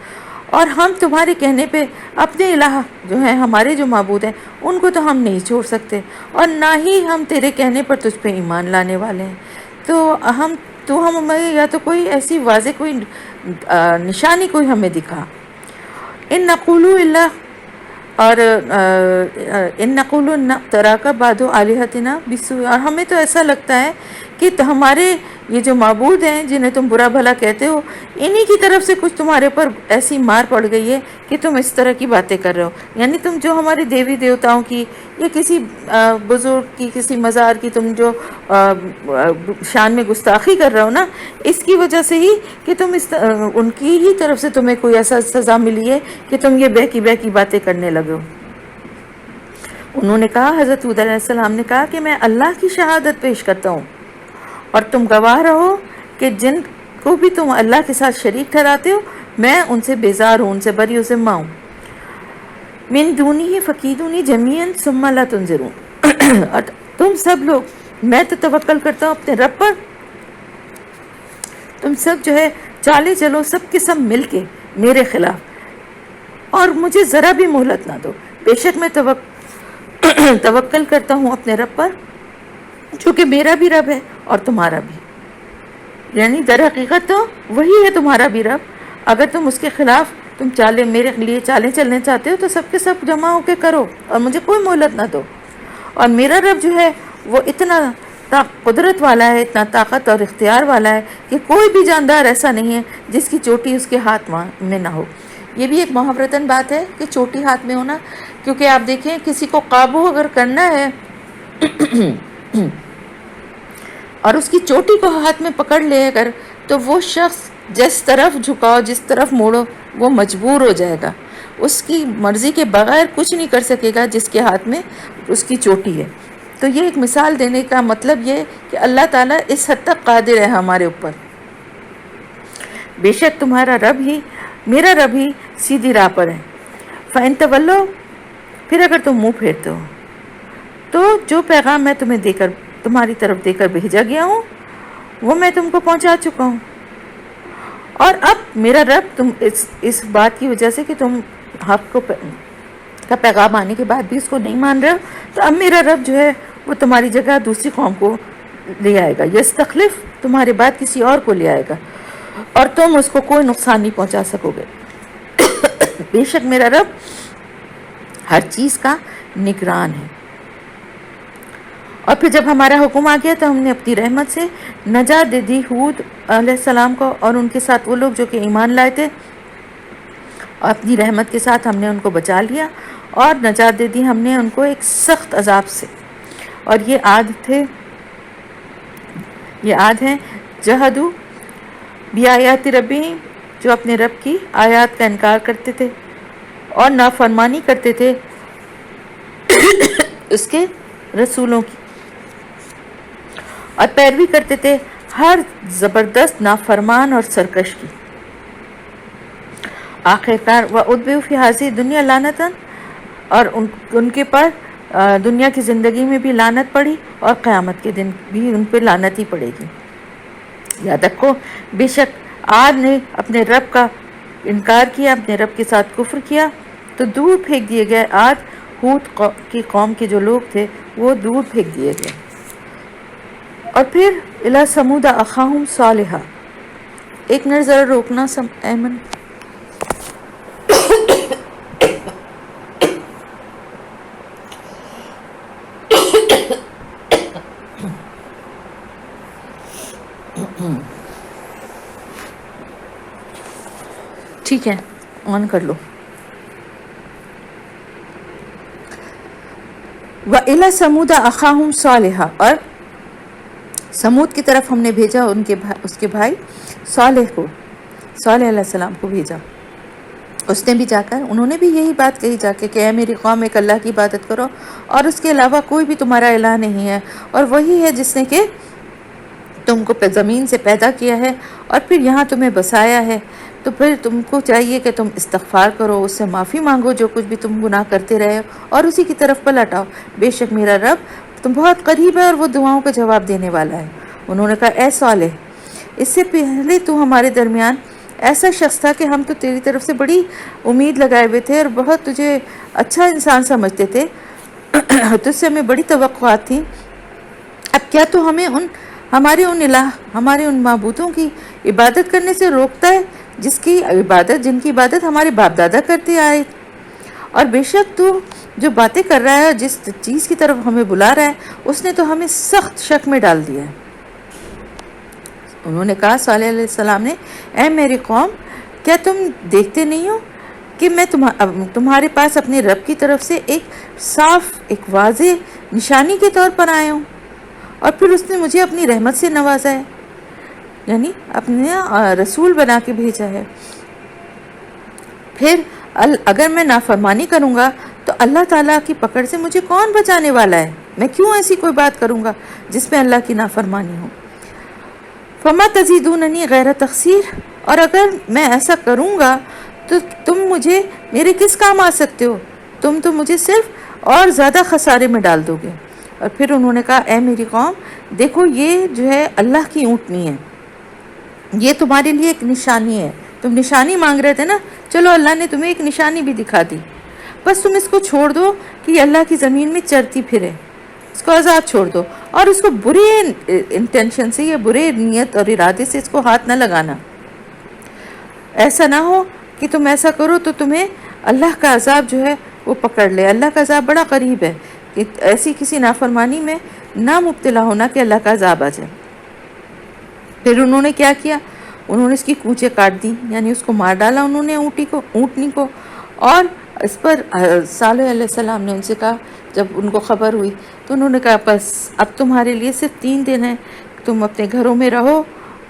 اور ہم تمہارے کہنے پہ اپنے الہ جو ہیں، ہمارے جو معبود ہیں، ان کو تو ہم نہیں چھوڑ سکتے، اور نہ ہی ہم تیرے کہنے پر تجھ پہ ایمان لانے والے ہیں. تو ہمیں یا تو کوئی ایسی واضح کوئی نشانی کوئی ہمیں دکھا. ان نقول الا اور ان نقول تراک بعد آلہتنا بالسوء، اور ہمیں تو ایسا لگتا ہے کہ ہمارے یہ جو معبود ہیں جنہیں تم برا بھلا کہتے ہو، انہی کی طرف سے کچھ تمہارے پر ایسی مار پڑ گئی ہے کہ تم اس طرح کی باتیں کر رہے ہو. یعنی تم جو ہمارے دیوی دیوتاؤں کی یا کسی بزرگ کی، کسی مزار کی تم جو شان میں گستاخی کر رہے ہو نا، اس کی وجہ سے ہی کہ تم ان کی ہی طرف سے تمہیں کوئی ایسا سزا ملی ہے کہ تم یہ بہکی باتیں کرنے لگے ہو. انہوں نے کہا، حضرت ہود علیہ السلام نے کہا کہ میں اللہ کی شہادت پیش کرتا ہوں اور تم گواہ رہو کہ جن کو بھی تم اللہ کے ساتھ شریک ٹھہراتے ہو، میں ان سے بیزار ہوں، ان سے بری و ذمہ ہوں. من دونہ فکیدونی جمیعا ثم لا تنظرون، اور تم سب لوگ، میں تو توکل کرتا ہوں اپنے رب پر، تم سب جو ہے چالے چلو سب کے سب مل کے میرے خلاف، اور مجھے ذرا بھی مہلت نہ دو. بے شک میں توکل کرتا ہوں اپنے رب پر، جو کہ میرا بھی رب ہے اور تمہارا بھی. یعنی در حقیقت تو وہی ہے تمہارا بھی رب. اگر تم اس کے خلاف تم میرے لیے چالیں چلنے چاہتے ہو تو سب کے سب جمع ہو کے کرو اور مجھے کوئی مہلت نہ دو. اور میرا رب جو ہے وہ اتنا قدرت والا ہے، اتنا طاقت اور اختیار والا ہے کہ کوئی بھی جاندار ایسا نہیں ہے جس کی چوٹی اس کے ہاتھ میں نہ ہو. یہ بھی ایک محاورتاً بات ہے کہ چوٹی ہاتھ میں ہونا، کیونکہ آپ دیکھیں کسی کو قابو اگر کرنا ہے اور اس کی چوٹی کو ہاتھ میں پکڑ لے اگر، تو وہ شخص جس طرف جھکاؤ، جس طرف موڑو، وہ مجبور ہو جائے گا. اس کی مرضی کے بغیر کچھ نہیں کر سکے گا جس کے ہاتھ میں اس کی چوٹی ہے. تو یہ ایک مثال دینے کا مطلب یہ کہ اللہ تعالیٰ اس حد تک قادر ہے ہمارے اوپر. بے شک تمہارا رب ہی، میرا رب ہی سیدھی راہ پر ہے. فَإِن تَوَلَّوْا، پھر اگر تم منہ پھیرتے ہو تو جو پیغام میں تمہاری طرف دے کر بھیجا گیا ہوں وہ میں تم کو پہنچا چکا ہوں. اور اب میرا رب تم اس بات کی وجہ سے کہ تم حق کا پیغام آنے کے بعد بھی اس کو نہیں مان رہے ہو، تو اب میرا رب جو ہے وہ تمہاری جگہ دوسری قوم کو لے آئے گا. یستخلف، تمہارے بعد کسی اور کو لے آئے گا، اور تم اس کو کوئی نقصان نہیں پہنچا سکو گے. بے شک میرا رب ہر چیز کا نگران ہے. اور پھر جب ہمارا حکم آ گیا تو ہم نے اپنی رحمت سے نجات دے دی ہود علیہ السلام کو اور ان کے ساتھ وہ لوگ جو کہ ایمان لائے تھے، اور اپنی رحمت کے ساتھ ہم نے ان کو بچا لیا اور نجات دے دی ہم نے ان کو ایک سخت عذاب سے۔ اور یہ عاد ہیں جہدو بیایات ربہم، جو اپنے رب کی آیات کا انکار کرتے تھے اور نافرمانی کرتے تھے اس کے رسولوں کی، اور پیروی کرتے تھے ہر زبردست نافرمان اور سرکش کی۔ آخرکار وَأُتْبِعُوا فِي هَٰذِهِ الدُّنْيَا لَعْنَةً، اور ان کے پر دنیا کی زندگی میں بھی لعنت پڑی اور قیامت کے دن بھی ان پہ لعنت ہی پڑے گی۔ یاد رکھو، بے شک عاد نے اپنے رب کا انکار کیا، اپنے رب کے ساتھ کفر کیا تو دور پھینک دیے گئے۔ عاد ہود کی قوم کے جو لوگ تھے وہ دور پھینک دیے گئے۔ اور پھر الی ثمود اخاہم صالحا، ایک منٹ ذرا روکنا ایمن۔ ٹھیک ہے، آن کر لو۔ وَإِلَى ثَمُودَ أَخَاهُمْ صَالِحًا، اور سمود کی طرف ہم نے بھیجا اس کے بھائی صالح کو، صالح علیہ السلام کو بھیجا۔ اس نے بھی جا کر انہوں نے بھی یہی بات کہی جا کے کہ اے میری قوم، ایک اللہ کی عبادت کرو اور اس کے علاوہ کوئی بھی تمہارا الہ نہیں ہے، اور وہی ہے جس نے کہ تم کو زمین سے پیدا کیا ہے اور پھر یہاں تمہیں بسایا ہے، تو پھر تم کو چاہیے کہ تم استغفار کرو، اس سے معافی مانگو جو کچھ بھی تم گناہ کرتے رہے ہو، اور اسی کی طرف پلٹ آؤ، بے شک میرا رب تم بہت قریب ہے اور وہ دعاؤں کا جواب دینے والا ہے۔ انہوں نے کہا اے صالح، اس سے پہلے تو ہمارے درمیان ایسا شخص تھا کہ ہم تو تیری طرف سے بڑی امید لگائے ہوئے تھے اور بہت تجھے اچھا انسان سمجھتے تھے، تجھ سے ہمیں بڑی توقعات تھیں، اب کیا تو ہمیں ہمارے ان معبودوں کی عبادت کرنے سے روکتا ہے جن کی عبادت ہمارے باپ دادا کرتے آئے؟ اور بے شک تو جو باتیں کر رہا ہے، جس چیز کی طرف ہمیں بلا رہا ہے، اس نے تو ہمیں سخت شک میں ڈال دیا ہے۔ انہوں نے کہا صالح علیہ السلام نے، اے میری قوم، کیا تم دیکھتے نہیں ہو کہ میں تمہارے پاس اپنے رب کی طرف سے ایک صاف، ایک واضح نشانی کے طور پر آیا ہوں، اور پھر اس نے مجھے اپنی رحمت سے نوازا ہے، یعنی اپنے رسول بنا کے بھیجا ہے۔ پھر اگر میں نافرمانی کروں گا تو اللہ تعالیٰ کی پکڑ سے مجھے کون بچانے والا ہے؟ میں کیوں ایسی کوئی بات کروں گا جس میں اللہ کی نافرمانی ہو؟ فما تزیدوننی غیر تخسیر، اور اگر میں ایسا کروں گا تو تم میرے کس کام آ سکتے ہو؟ تم تو مجھے صرف اور زیادہ خسارے میں ڈال دو گے۔ اور پھر انہوں نے کہا اے میری قوم، دیکھو یہ جو ہے اللہ کی اونٹنی ہے، یہ تمہارے لیے ایک نشانی ہے، تم نشانی مانگ رہے تھے نا، چلو اللہ نے تمہیں ایک نشانی بھی دکھا دی، بس تم اس کو چھوڑ دو کہ یہ اللہ کی زمین میں چرتی پھرے، اس کو آزاد چھوڑ دو، اور اس کو برے انٹینشن سے یا برے نیت اور ارادے سے اس کو ہاتھ نہ لگانا۔ ایسا نہ ہو کہ تم ایسا کرو تو تمہیں اللہ کا عذاب جو ہے وہ پکڑ لے، اللہ کا عذاب بڑا قریب ہے، کہ ایسی کسی نافرمانی میں نہ مبتلا ہونا کہ اللہ کا عذاب آ جائے۔ پھر انہوں نے کیا کیا؟ انہوں نے اس کی کونچیں کاٹ دی، یعنی اس کو مار ڈالا انہوں نے اونٹنی کو، اور اس پر صالح علیہ السلام نے ان سے کہا، جب ان کو خبر ہوئی تو انہوں نے کہا بس اب تمہارے لیے صرف 3 دن ہیں، تم اپنے گھروں میں رہو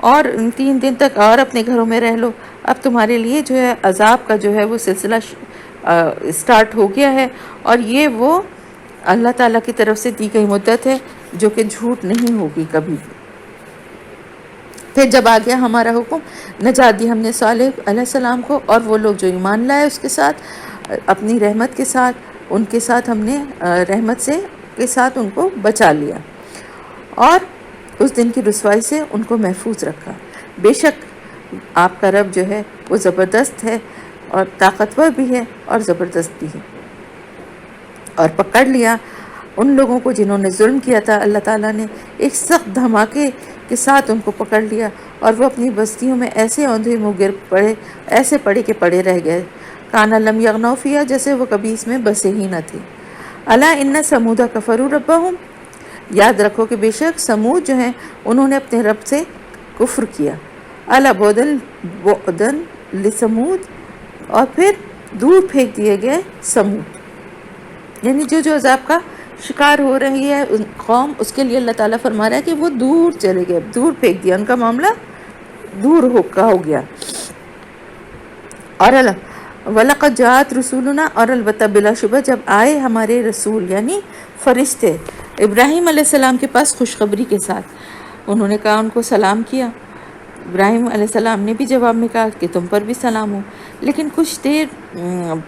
اور 3 دن تک اور اپنے گھروں میں رہ لو، اب تمہارے لیے جو ہے عذاب کا جو ہے وہ سلسلہ سٹارٹ ہو گیا ہے، اور یہ وہ اللہ تعالیٰ کی طرف سے دی گئی مدت ہے جو کہ جھوٹ نہیں ہوگی کبھی بھی۔ پھر جب آ گیا ہمارا حکم، نجات دی ہم نے صالح علیہ السلام کو اور وہ لوگ جو ایمان لائے اس کے ساتھ، اپنی رحمت کے ساتھ ان کے ساتھ ہم نے رحمت کے ساتھ ان کو بچا لیا، اور اس دن کی رسوائی سے ان کو محفوظ رکھا۔ بے شک آپ کا رب جو ہے وہ زبردست ہے اور طاقتور بھی ہے اور زبردست بھی ہے۔ اور پکڑ لیا ان لوگوں کو جنہوں نے ظلم کیا تھا، اللہ تعالیٰ نے ایک سخت دھماکے کے ساتھ ان کو پکڑ لیا، اور وہ اپنی بستیوں میں ایسے اوندھے منہ گر پڑے، ایسے پڑے کہ پڑے رہ گئے، کانا لم یغنوا فیہا، جیسے وہ کبھی اس میں بسے ہی نہ تھے۔ الا ان ثمود کفروا ربہم، یاد رکھو کہ بے شک سمود جو ہیں انہوں نے اپنے رب سے کفر کیا. الا بعدن لسمود، اور پھر دور پھینک دیے گئے سمود. یعنی جو عذاب کا شکار ہو رہی ہے قوم، اس کے لیے اللہ تعالیٰ فرما رہا ہے کہ وہ دور چلے گئے، دور پھینک دیا، ان کا معاملہ دور ہو گیا. اور وَلَقَدْ جَاءَتْ رُسُولُنَا، اور البتہ بلا شبہ جب آئے ہمارے رسول یعنی فرشتے ابراہیم علیہ السلام کے پاس خوشخبری کے ساتھ، انہوں نے کہا، ان کو سلام کیا. ابراہیم علیہ السلام نے بھی جواب میں کہا کہ تم پر بھی سلام ہو. لیکن کچھ دیر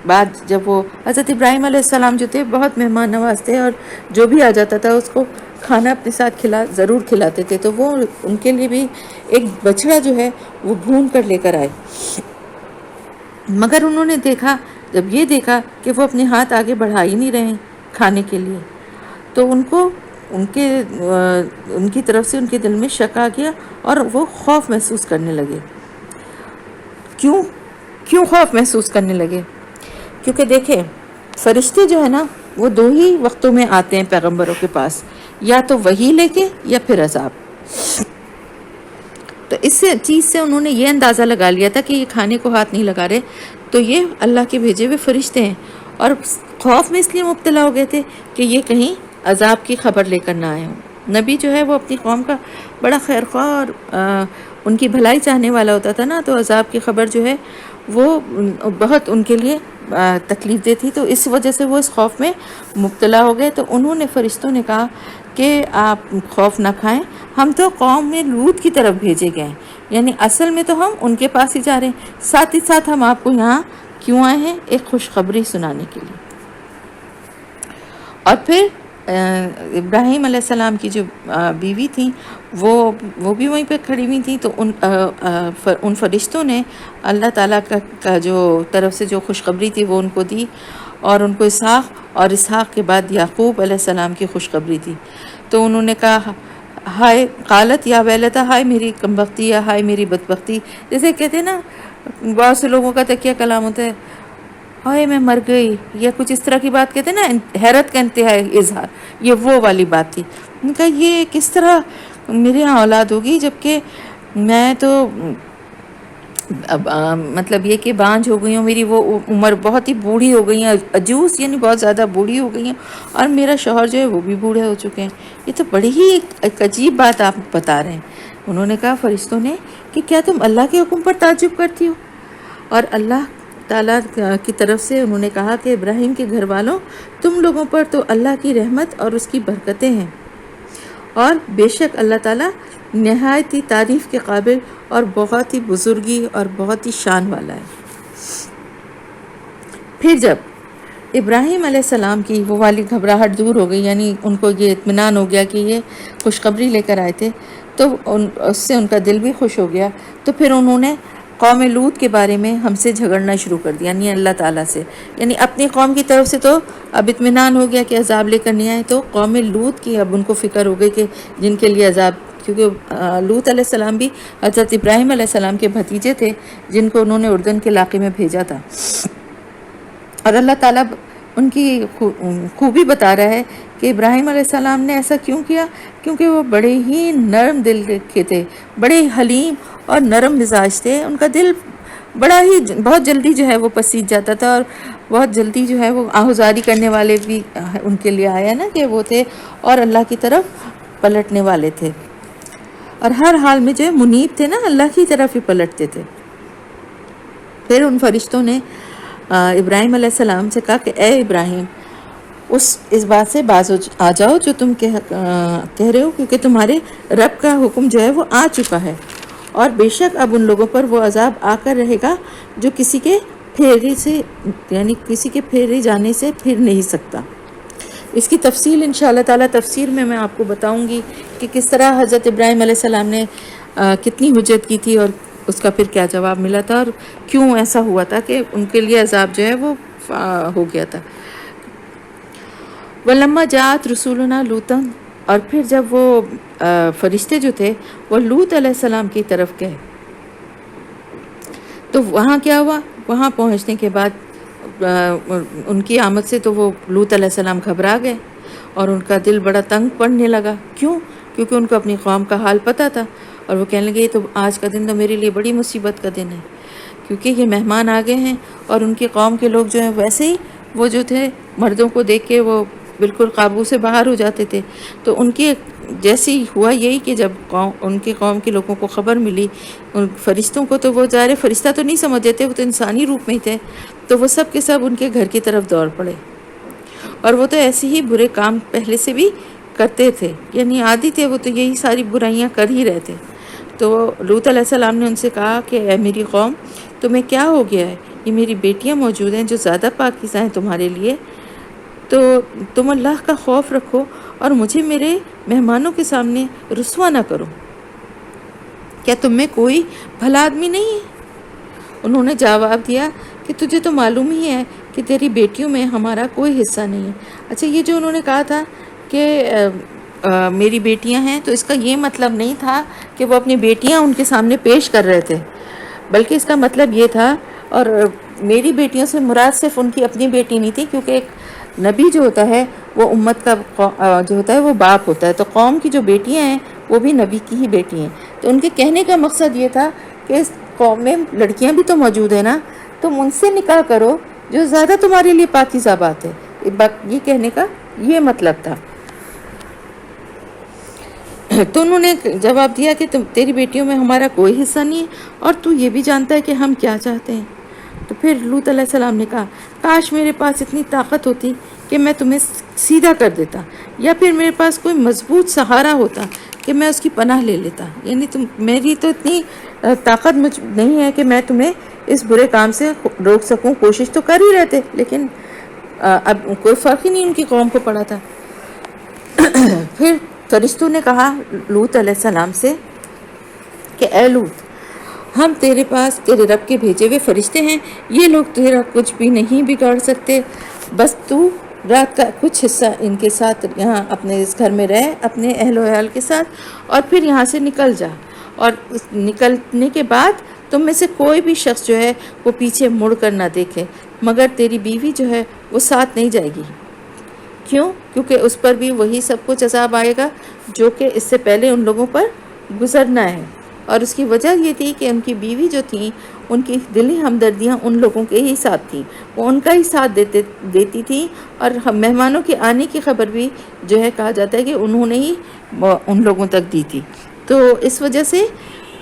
بعد جب وہ حضرت ابراہیم علیہ السلام جو تھے بہت مہمان نواز تھے، اور جو بھی آ جاتا تھا اس کو کھانا اپنے ساتھ ضرور کھلاتے تھے، تو وہ ان کے لیے بھی ایک بچڑا جو ہے وہ بھون کر لے کر آئے. مگر انہوں نے جب یہ دیکھا کہ وہ اپنے ہاتھ آگے بڑھا ہی نہیں رہے کھانے کے لیے، تو ان کی طرف سے ان کے دل میں شک آ گیا اور وہ خوف محسوس کرنے لگے. کیوں خوف محسوس کرنے لگے؟ کیونکہ دیکھیں فرشتے جو ہے نا وہ دو ہی وقتوں میں آتے ہیں پیغمبروں کے پاس، یا تو وحی لے کے یا پھر عذاب. تو اس چیز سے انہوں نے یہ اندازہ لگا لیا تھا کہ یہ کھانے کو ہاتھ نہیں لگا رہے تو یہ اللہ کے بھیجے ہوئے فرشتے ہیں، اور خوف میں اس لیے مبتلا ہو گئے تھے کہ یہ کہیں عذاب کی خبر لے کر نہ آئے ہوں. نبی جو ہے وہ اپنی قوم کا بڑا خیر خواہ اور ان کی بھلائی چاہنے والا ہوتا تھا نا، تو عذاب کی خبر جو ہے وہ بہت ان کے لیے تکلیف دہ تھی. تو اس وجہ سے وہ اس خوف میں مبتلا ہو گئے. تو انہوں نے فرشتوں نے کہا کہ آپ خوف نہ کھائیں، ہم تو قوم میں لوط کی طرف بھیجے گئے ہیں، یعنی اصل میں تو ہم ان کے پاس ہی جا رہے ہیں، ساتھ ہی ساتھ ہم آپ کو یہاں کیوں آئے ہیں؟ ایک خوشخبری سنانے کے لیے. اور پھر ابراہیم علیہ السلام کی جو بیوی تھیں وہ بھی وہیں پہ کھڑی ہوئی تھیں. تو ان فرشتوں نے اللہ تعالیٰ کا جو طرف سے جو خوشخبری تھی وہ ان کو دی، اور ان کو اسحاق، اور اسحاق کے بعد یعقوب علیہ السلام کی خوشخبری تھی. تو انہوں نے کہا ہائے، قالت یا ویلتا، ہائے میری کمبختی، یا ہائے میری بدبختی. جیسے کہتے ہیں نا بہت سے لوگوں کا تکیہ کلام ہوتا ہے، ہائے میں مر گئی، یا کچھ اس طرح کی بات کہتے ہیں نا، حیرت کا انتہائی اظہار، یہ وہ والی بات تھی. ان کا یہ کس طرح میرے یہاں اولاد ہوگی جبکہ میں تو مطلب یہ کہ بانجھ ہو گئی ہوں، میری وہ عمر بہت ہی بوڑھی ہو گئی ہیں، عجوز یعنی بہت زیادہ بوڑھی ہو گئی ہیں، اور میرا شوہر جو ہے وہ بھی بوڑھے ہو چکے ہیں. یہ تو بڑی ہی ایک عجیب بات آپ بتا رہے ہیں. انہوں نے کہا فرشتوں نے کہ کیا تم اللہ کے حکم پر تعجب کرتی ہو؟ اور اللہ تعالیٰ کی طرف سے انہوں نے کہا کہ ابراہیم کے گھر والوں، تم لوگوں پر تو اللہ کی رحمت اور اس کی برکتیں ہیں، اور بے شک اللہ تعالیٰ نہایت ہی تعریف کے قابل اور بہت ہی بزرگی اور بہت ہی شان والا ہے. پھر جب ابراہیم علیہ السلام کی وہ والی گھبراہٹ دور ہو گئی، یعنی ان کو یہ اطمینان ہو گیا کہ یہ خوشخبری لے کر آئے تھے، تو اس سے ان کا دل بھی خوش ہو گیا. تو پھر انہوں نے قوم لوط کے بارے میں ہم سے جھگڑنا شروع کر دیا، یعنی اللہ تعالیٰ سے. یعنی اپنی قوم کی طرف سے تو اب اطمینان ہو گیا کہ عذاب لے کر نہیں آئے، تو قوم لوط کی اب ان کو فکر ہو گئی کہ جن کے لیے عذاب، کیونکہ لوط علیہ السلام بھی حضرت ابراہیم علیہ السلام کے بھتیجے تھے جن کو انہوں نے اردن کے علاقے میں بھیجا تھا. اور اللہ تعالیٰ ان کی خوبی بتا رہا ہے کہ ابراہیم علیہ السلام نے ایسا کیوں کیا، کیونکہ وہ بڑے ہی نرم دل کے تھے، بڑے حلیم اور نرم مزاج تھے. ان کا دل بہت جلدی جو ہے وہ پسیج جاتا تھا، اور بہت جلدی جو ہے وہ آہوزاری کرنے والے بھی ان کے لیے آیا نا کہ وہ تھے، اور اللہ کی طرف پلٹنے والے تھے، اور ہر حال میں جو ہے منیب تھے نا، اللہ کی طرف ہی پلٹتے تھے. پھر ان فرشتوں نے ابراہیم علیہ السلام سے کہا کہ اے ابراہیم، اس بات سے باز آ جاؤ جو تم کہہ رہے ہو، کیونکہ تمہارے رب کا حکم جو ہے وہ آ چکا ہے، اور بے شک اب ان لوگوں پر وہ عذاب آ کر رہے گا جو کسی کے پھیرے جانے سے پھر نہیں سکتا. اس کی تفصیل انشاءاللہ تعالیٰ تفسیر میں آپ کو بتاؤں گی کہ کس طرح حضرت ابراہیم علیہ السلام نے کتنی حجت کی تھی، اور اس کا پھر کیا جواب ملا تھا، اور کیوں ایسا ہوا تھا کہ ان کے لیے عذاب جو ہے وہ ہو گیا تھا. وَلَمَّا جَاءَتْ رُسُولُنَا لُوطًا، اور پھر جب وہ فرشتے جو تھے وہ لوط علیہ السلام کی طرف گئے، تو وہاں کیا ہوا، وہاں پہنچنے کے بعد ان کی آمد سے تو وہ لوط علیہ السلام گھبرا گئے، اور ان کا دل بڑا تنگ پڑنے لگا. کیوں؟ کیونکہ ان کو اپنی قوم کا حال پتہ تھا، اور وہ کہنے لگے یہ تو آج کا دن تو میرے لیے بڑی مصیبت کا دن ہے، کیونکہ یہ مہمان آ گئے ہیں. اور ان کے قوم کے لوگ جو ہیں ویسے ہی وہ جو تھے مردوں کو دیکھ کے وہ بالکل قابو سے باہر ہو جاتے تھے. تو ان کے جیسے ہی ہوا یہی کہ جب ان کے قوم کے لوگوں کو خبر ملی، ان فرشتوں کو تو وہ ظاہر فرشتہ تو نہیں سمجھ تھے، وہ تو انسانی روپ میں ہی تھے، تو وہ سب کے سب ان کے گھر کی طرف دوڑ پڑے. اور وہ تو ایسے ہی برے کام پہلے سے بھی کرتے تھے، یعنی عادی تھے، وہ تو یہی ساری برائیاں کر ہی رہے تھے. تو لوط علیہ السلام نے ان سے کہا کہ اے میری قوم، تمہیں کیا ہو گیا ہے؟ یہ میری بیٹیاں موجود ہیں جو زیادہ پاکیزہ ہیں تمہارے لیے، تو تم اللہ کا خوف رکھو اور مجھے میرے مہمانوں کے سامنے رسوا نہ کرو. کیا تم میں کوئی بھلا آدمی نہیں ہے؟ انہوں نے جواب دیا کہ تجھے تو معلوم ہی ہے کہ تیری بیٹیوں میں ہمارا کوئی حصہ نہیں ہے. اچھا، یہ جو انہوں نے کہا تھا کہ میری بیٹیاں ہیں، تو اس کا یہ مطلب نہیں تھا کہ وہ اپنی بیٹیاں ان کے سامنے پیش کر رہے تھے، بلکہ اس کا مطلب یہ تھا، اور میری بیٹیوں سے مراد صرف ان کی اپنی بیٹی نہیں تھی، کیونکہ ایک نبی جو ہوتا ہے وہ امت کا جو ہوتا ہے وہ باپ ہوتا ہے، تو قوم کی جو بیٹیاں ہیں وہ بھی نبی کی ہی بیٹی ہیں. تو ان کے کہنے کا مقصد یہ تھا کہ اس قوم میں لڑکیاں بھی تو موجود ہیں نا، تم ان سے نکاح کرو جو زیادہ تمہارے لیے پاکیزہ بات ہے. یہ کہنے کا یہ مطلب تھا. تو انہوں نے جواب دیا کہ تیری بیٹیوں میں ہمارا کوئی حصہ نہیں ہے، اور تو یہ بھی جانتا ہے کہ ہم کیا چاہتے ہیں. تو پھر لوط علیہ السلام نے کہا کاش میرے پاس اتنی طاقت ہوتی کہ میں تمہیں سیدھا کر دیتا، یا پھر میرے پاس کوئی مضبوط سہارا ہوتا کہ میں اس کی پناہ لے لیتا. یعنی میری تو اتنی طاقت مجھ نہیں ہے کہ میں تمہیں اس برے کام سے روک سکوں. کوشش تو کر ہی رہتے، لیکن اب کوئی فرق ہی نہیں ان کی قوم کو پڑا تھا. پھر فرشتوں نے کہا لوط علیہ السلام سے کہ اے لوط، ہم تیرے پاس تیرے رب کے بھیجے ہوئے فرشتے ہیں، یہ لوگ تیرا کچھ بھی نہیں بگاڑ سکتے، بس تو رات کا کچھ حصہ ان کے ساتھ یہاں اپنے اس گھر میں رہ اپنے اہل و عیال کے ساتھ، اور پھر یہاں سے نکل جا. اور نکلنے کے بعد تم میں سے کوئی بھی شخص جو ہے وہ پیچھے مڑ کر نہ دیکھے، مگر تیری بیوی جو ہے وہ ساتھ نہیں جائے گی. کیوں؟ کیونکہ اس پر بھی وہی سب کچھ عذاب آئے گا جو کہ اس سے پہلے ان لوگوں پر گزرنا ہے. اور اس کی وجہ یہ تھی کہ ان کی بیوی جو تھیں ان کی دلی ہمدردیاں ان لوگوں کے ہی ساتھ تھیں، وہ ان کا ہی ساتھ دیتی تھیں. اور مہمانوں کے آنے کی خبر بھی جو ہے کہا جاتا ہے کہ انہوں نے ہی ان لوگوں تک دی تھی. تو اس وجہ سے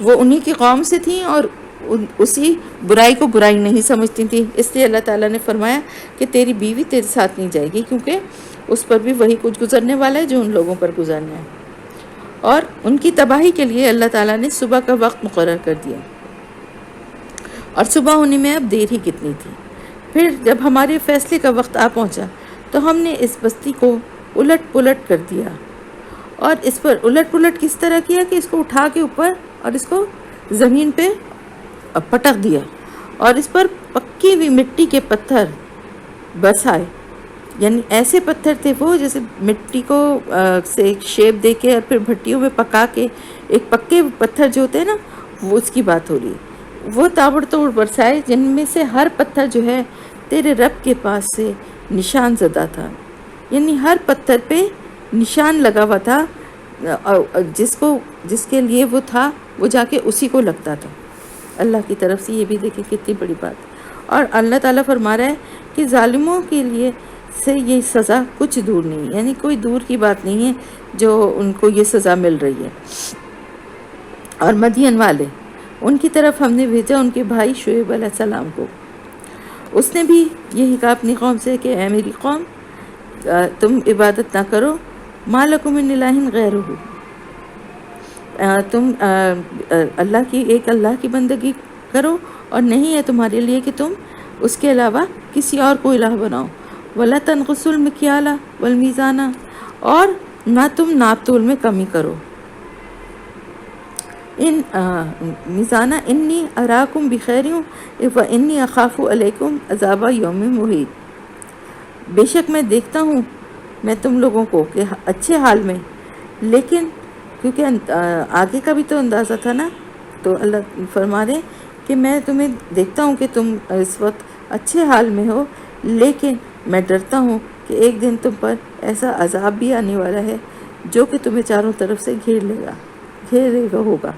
وہ انہی کی قوم سے تھیں اور اسی برائی کو برائی نہیں سمجھتی تھیں. اس لیے اللہ تعالیٰ نے فرمایا کہ تیری بیوی تیرے ساتھ نہیں جائے گی، کیونکہ اس پر بھی وہی کچھ گزرنے والا ہے جو ان لوگوں پر گزرنا ہے. اور ان کی تباہی کے لیے اللہ تعالیٰ نے صبح کا وقت مقرر کر دیا، اور صبح ہونے میں اب دیر ہی کتنی تھی. پھر جب ہمارے فیصلے کا وقت آ پہنچا تو ہم نے اس بستی کو الٹ پلٹ کر دیا. اور اس پر الٹ پلٹ کس طرح کیا کہ اس کو اٹھا کے اوپر اور اس کو زمین پہ پٹک دیا، اور اس پر پکی ہوئی مٹی کے پتھر برسائے. یعنی ایسے پتھر تھے وہ جیسے مٹی کو سے ایک شیپ دے کے اور پھر بھٹیوں میں پکا کے ایک پکے پتھر جو ہوتے ہیں نا، وہ اس کی بات ہو رہی ہے. وہ تابڑ توڑ برسائے جن میں سے ہر پتھر جو ہے تیرے رب کے پاس سے نشان زدہ تھا. یعنی ہر پتھر پہ نشان لگا ہوا تھا، جس کے لیے وہ تھا وہ جا کے اسی کو لگتا تھا اللہ کی طرف سے. یہ بھی دیکھیں کتنی بڑی بات. اور اللہ تعالیٰ فرما رہا ہے کہ ظالموں کے لیے سے یہ سزا کچھ دور نہیں، یعنی کوئی دور کی بات نہیں ہے جو ان کو یہ سزا مل رہی ہے. اور مدین والے، ان کی طرف ہم نے بھیجا ان کے بھائی شعیب علیہ السلام کو. اس نے بھی یہی کہا اپنی قوم سے کہ اے میری قوم، تم عبادت نہ کرو، ما لکم من الہ غیرہ، تم اللہ کی بندگی کرو، اور نہیں ہے تمہارے لیے کہ تم اس کے علاوہ کسی اور کو الہ بناؤ. وَلَا تَنْقُصُوا الْمِكْيَالَ وَالْمِيزَانَ، اور نہ تم ناپ تول میں کمی کرو. میزانہ انی اراکم بخیر وانی اخاف علیکم عذاب یوم محیط. بے شک میں دیکھتا ہوں میں تم لوگوں کو کہ اچھے حال میں، لیکن کیونکہ آگے کا بھی تو اندازہ تھا نا، تو اللہ فرما رہے کہ میں تمہیں دیکھتا ہوں کہ تم اس وقت اچھے حال میں ہو، لیکن میں ڈرتا ہوں کہ ایک دن تم پر ایسا عذاب بھی آنے والا ہے جو کہ تمہیں چاروں طرف سے گھیرے گا ہوگا۔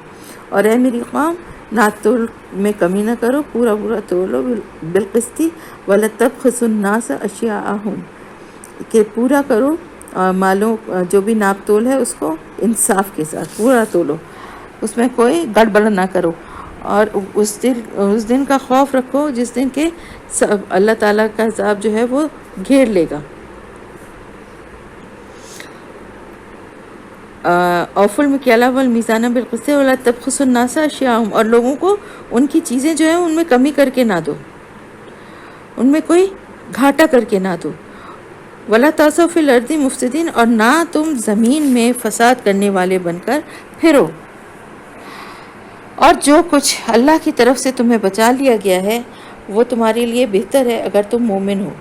اور اے میری قوم، نعت تول میں کمی نہ کرو، پورا تولو بالقسطی ولا تبخسوا الناس اشیاءہم، کہ پورا کرو مالوں جو بھی ناپ تول ہے اس کو انصاف کے ساتھ پورا تولو، اس میں کوئی گڑبڑ نہ کرو۔ اور اس دن کا خوف رکھو جس دن کے اللہ تعالیٰ کا عذاب جو ہے وہ گھیر لے گا۔ اوفوا المیکیل والمیزان بالقسط ولا تبخسوا الناس اشیاءہم، اور لوگوں کو ان کی چیزیں جو ہیں ان میں کمی کر کے نہ دو، ان میں کوئی گھاٹا کر کے نہ دو۔ ولا تعثوا فی الارض مفسدین، اور نہ تم زمین میں فساد کرنے والے بن کر پھرو۔ اور جو کچھ اللہ کی طرف سے تمہیں بچا لیا گیا ہے وہ تمہارے لیے بہتر ہے اگر تم مومن ہو،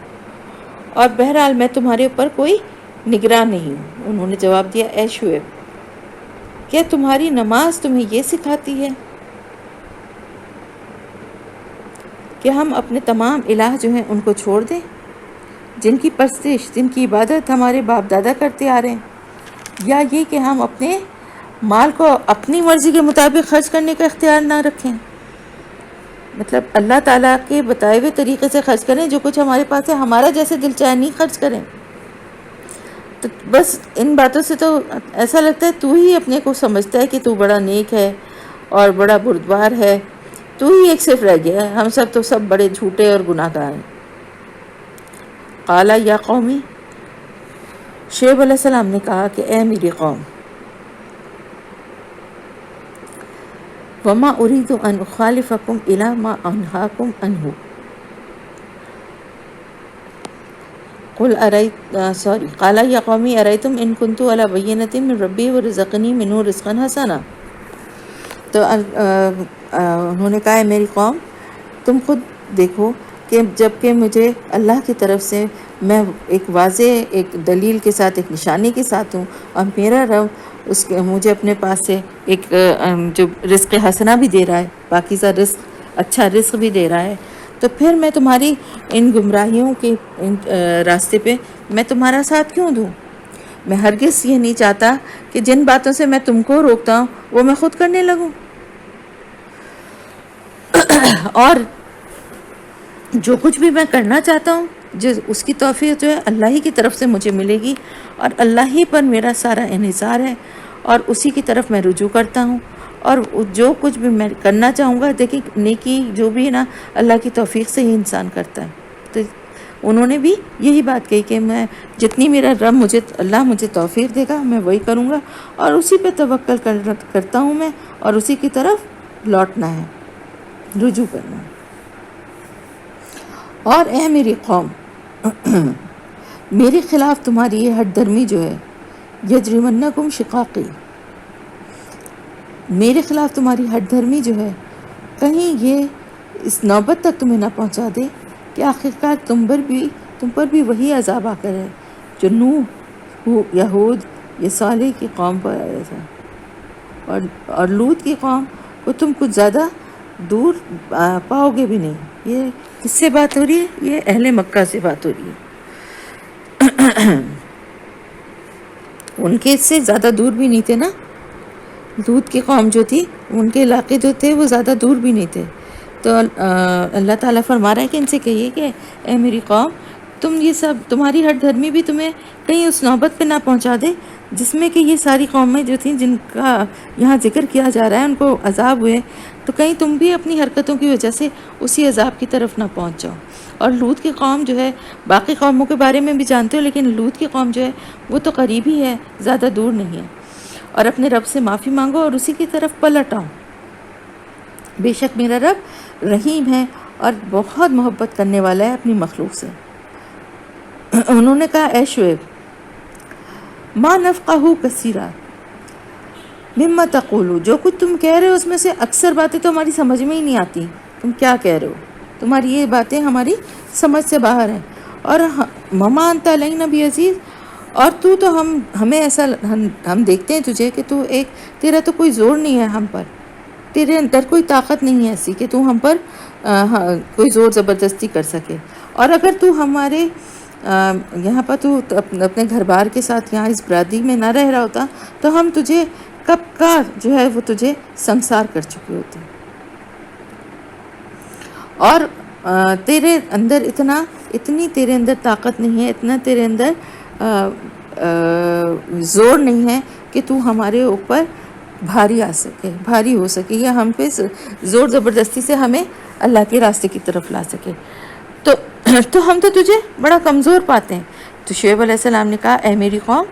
اور بہرحال میں تمہارے اوپر کوئی نگراں نہیں ہوں۔ انہوں نے جواب دیا، اے شعیب، کیا تمہاری نماز تمہیں یہ سکھاتی ہے کہ ہم اپنے تمام الہ جو ہیں ان کو چھوڑ دیں، جن کی پرستش، جن کی عبادت ہمارے باپ دادا کرتے آ رہے ہیں، یا یہ کہ ہم اپنے مال کو اپنی مرضی کے مطابق خرچ کرنے کا اختیار نہ رکھیں؟ مطلب اللہ تعالیٰ کے بتائے ہوئے طریقے سے خرچ کریں، جو کچھ ہمارے پاس ہے ہمارا جیسے دل چاہے نہیں خرچ کریں۔ تو بس ان باتوں سے تو ایسا لگتا ہے تو ہی اپنے کو سمجھتا ہے کہ تو بڑا نیک ہے اور بڑا بردبار ہے، تو ہی ایک صرف رہ گیا ہے، ہم سب تو سب بڑے جھوٹے اور گناہ گار ہیں۔ قال یا قومی، شعیب علیہ السلام نے کہا کہ اے میری قوم، وما اريد ان اخالفكم الى ما انهاكم عنه قال یا قومی ارأیتم ان كنت على بینۃ من ربی ورزقنی منه رزقا حسنا۔ تو انہوں نے کہا ہے میری قوم، تم خود دیکھو کہ جب کہ مجھے اللہ کی طرف سے میں ایک واضح ایک دلیل کے ساتھ، ایک نشانی کے ساتھ ہوں، اور میرا رب اس کے مجھے اپنے پاس سے ایک جو رزق حسنہ بھی دے رہا ہے، پاکیزہ رزق، اچھا رزق بھی دے رہا ہے، تو پھر میں تمہاری ان گمراہیوں کے راستے پہ میں تمہارا ساتھ کیوں دوں؟ میں ہرگز یہ نہیں چاہتا کہ جن باتوں سے میں تم کو روکتا ہوں وہ میں خود کرنے لگوں، اور جو کچھ بھی میں کرنا چاہتا ہوں اس کی توفیق جو ہے اللہ ہی کی طرف سے مجھے ملے گی، اور اللہ ہی پر میرا سارا انحصار ہے، اور اسی کی طرف میں رجوع کرتا ہوں، اور جو کچھ بھی میں کرنا چاہوں گا، دیکھیں نیکی جو بھی ہے نا اللہ کی توفیق سے ہی انسان کرتا ہے۔ تو انہوں نے بھی یہی بات کہی کہ میں جتنی میرا رب اللہ مجھے توفیق دے گا میں وہی کروں گا، اور اسی پہ توکل کرتا ہوں میں، اور اسی کی طرف لوٹنا ہے، رجوع کرنا ہے۔ اور اے میری قوم، میرے خلاف تمہاری یہ ہٹ درمی جو ہے، یجرمنکم شقاقی، میرے خلاف تمہاری ہٹ دھرمی جو ہے کہیں یہ اس نوبت تک تمہیں نہ پہنچا دے کہ آخرکار تم پر بھی وہی عذاب آ کر ہے جو نوح یا ہود یا صالح کی قوم پر آیا تھا، اور لوط کی قوم کو تم کچھ زیادہ دور پاؤ گے بھی نہیں۔ یہ کس سے بات ہو رہی ہے؟ یہ اہل مکہ سے بات ہو رہی ہے، ان کے سے زیادہ دور بھی نہیں تھے نا، لوط کی قوم جو تھی ان کے علاقے جو تھے وہ زیادہ دور بھی نہیں تھے۔ تو اللہ تعالیٰ فرما رہا ہے کہ ان سے کہیے کہ اے میری قوم، تم یہ سب تمہاری ہٹ دھرمی بھی تمہیں کہیں اس نوبت پہ نہ پہنچا دے جس میں کہ یہ ساری قومیں جو تھیں جن کا یہاں ذکر کیا جا رہا ہے ان کو عذاب ہوئے، تو کہیں تم بھی اپنی حرکتوں کی وجہ سے اسی عذاب کی طرف نہ پہنچ جاؤ۔ اور لوط کی قوم جو ہے، باقی قوموں کے بارے میں بھی جانتے ہو، لیکن لوط کی قوم جو ہے وہ تو قریب ہی ہے، زیادہ دور نہیں ہے۔ اور اپنے رب سے معافی مانگو اور اسی کی طرف پلٹ آؤ، بے شک میرا رب رحیم ہے اور بہت محبت کرنے والا ہے اپنی مخلوق سے۔ انہوں نے کہا اے شعیب، ما نفقہ کثیرا مما تقولو، جو کچھ تم کہہ رہے ہو اس میں سے اکثر باتیں تو ہماری سمجھ میں ہی نہیں آتی، تم کیا کہہ رہے ہو، تمہاری یہ باتیں ہماری سمجھ سے باہر ہیں، اور مما انت علینا بعزیز، اور تو ہمیں ایسا ہم دیکھتے ہیں تجھے کہ تو تیرا تو کوئی زور نہیں ہے ہم پر، تیرے اندر کوئی طاقت نہیں ہے ایسی کہ تو ہم پر کوئی زور زبردستی کر سکے، اور اگر تو ہمارے یہاں پر تو اپنے گھر بار کے ساتھ یہاں اس برادری میں نہ رہ رہا ہوتا تو ہم تجھے کب کا جو ہے وہ تجھے سنسار کر چکے ہوتے. اور تیرے اندر اتنی تیرے اندر طاقت نہیں ہے، اتنا تیرے اندر زور نہیں ہے کہ تو ہمارے اوپر بھاری ہو سکے یا ہم پہ زور زبردستی سے ہمیں اللہ کے راستے کی طرف لا سکے. تو ہم تو تجھے بڑا کمزور پاتے ہیں. تو شعیب علیہ السلام نے کہا اے میری قوم،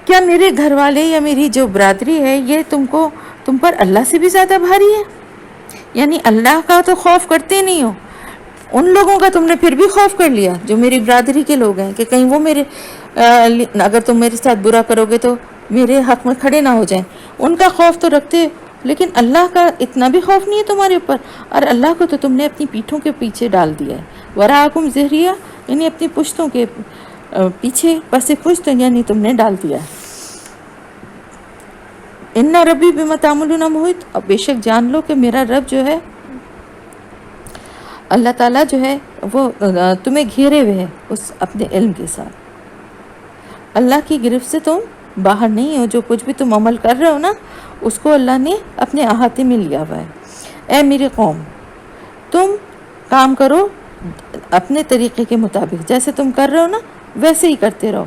کیا میرے گھر والے یا میری جو برادری ہے یہ تم پر اللہ سے بھی زیادہ بھاری ہے؟ یعنی اللہ کا تو خوف کرتے نہیں ہو، ان لوگوں کا تم نے پھر بھی خوف کر لیا جو میری برادری کے لوگ ہیں، کہ کہیں وہ اگر تم میرے ساتھ برا کرو گے تو میرے حق میں کھڑے نہ ہو جائیں. ان کا خوف تو رکھتے، لیکن اللہ کا اتنا بھی خوف نہیں ہے تمہارے اوپر. اور اللہ کو تو تم نے اپنی پیٹھوں کے پیچھے ڈال دیا ہے. وراءکم ظہریہ، یعنی اپنی پشتوں کے پیچھے، پس پشت یعنی تم نے ڈال دیا. ان ربی بما تعملون محیط، اب بے شک جان لو کہ میرا رب جو ہے اللہ تعالیٰ جو ہے وہ تمہیں گھیرے ہوئے ہے اس اپنے علم کے ساتھ. اللہ کی گرفت سے تم باہر نہیں ہو. جو کچھ بھی تم عمل کر رہے ہو نا، اس کو اللہ نے اپنے احاطے میں لیا ہوا ہے. اے میری قوم، تم کام کرو اپنے طریقے کے مطابق، جیسے تم کر رہے ہو نا ویسے ہی کرتے رہو،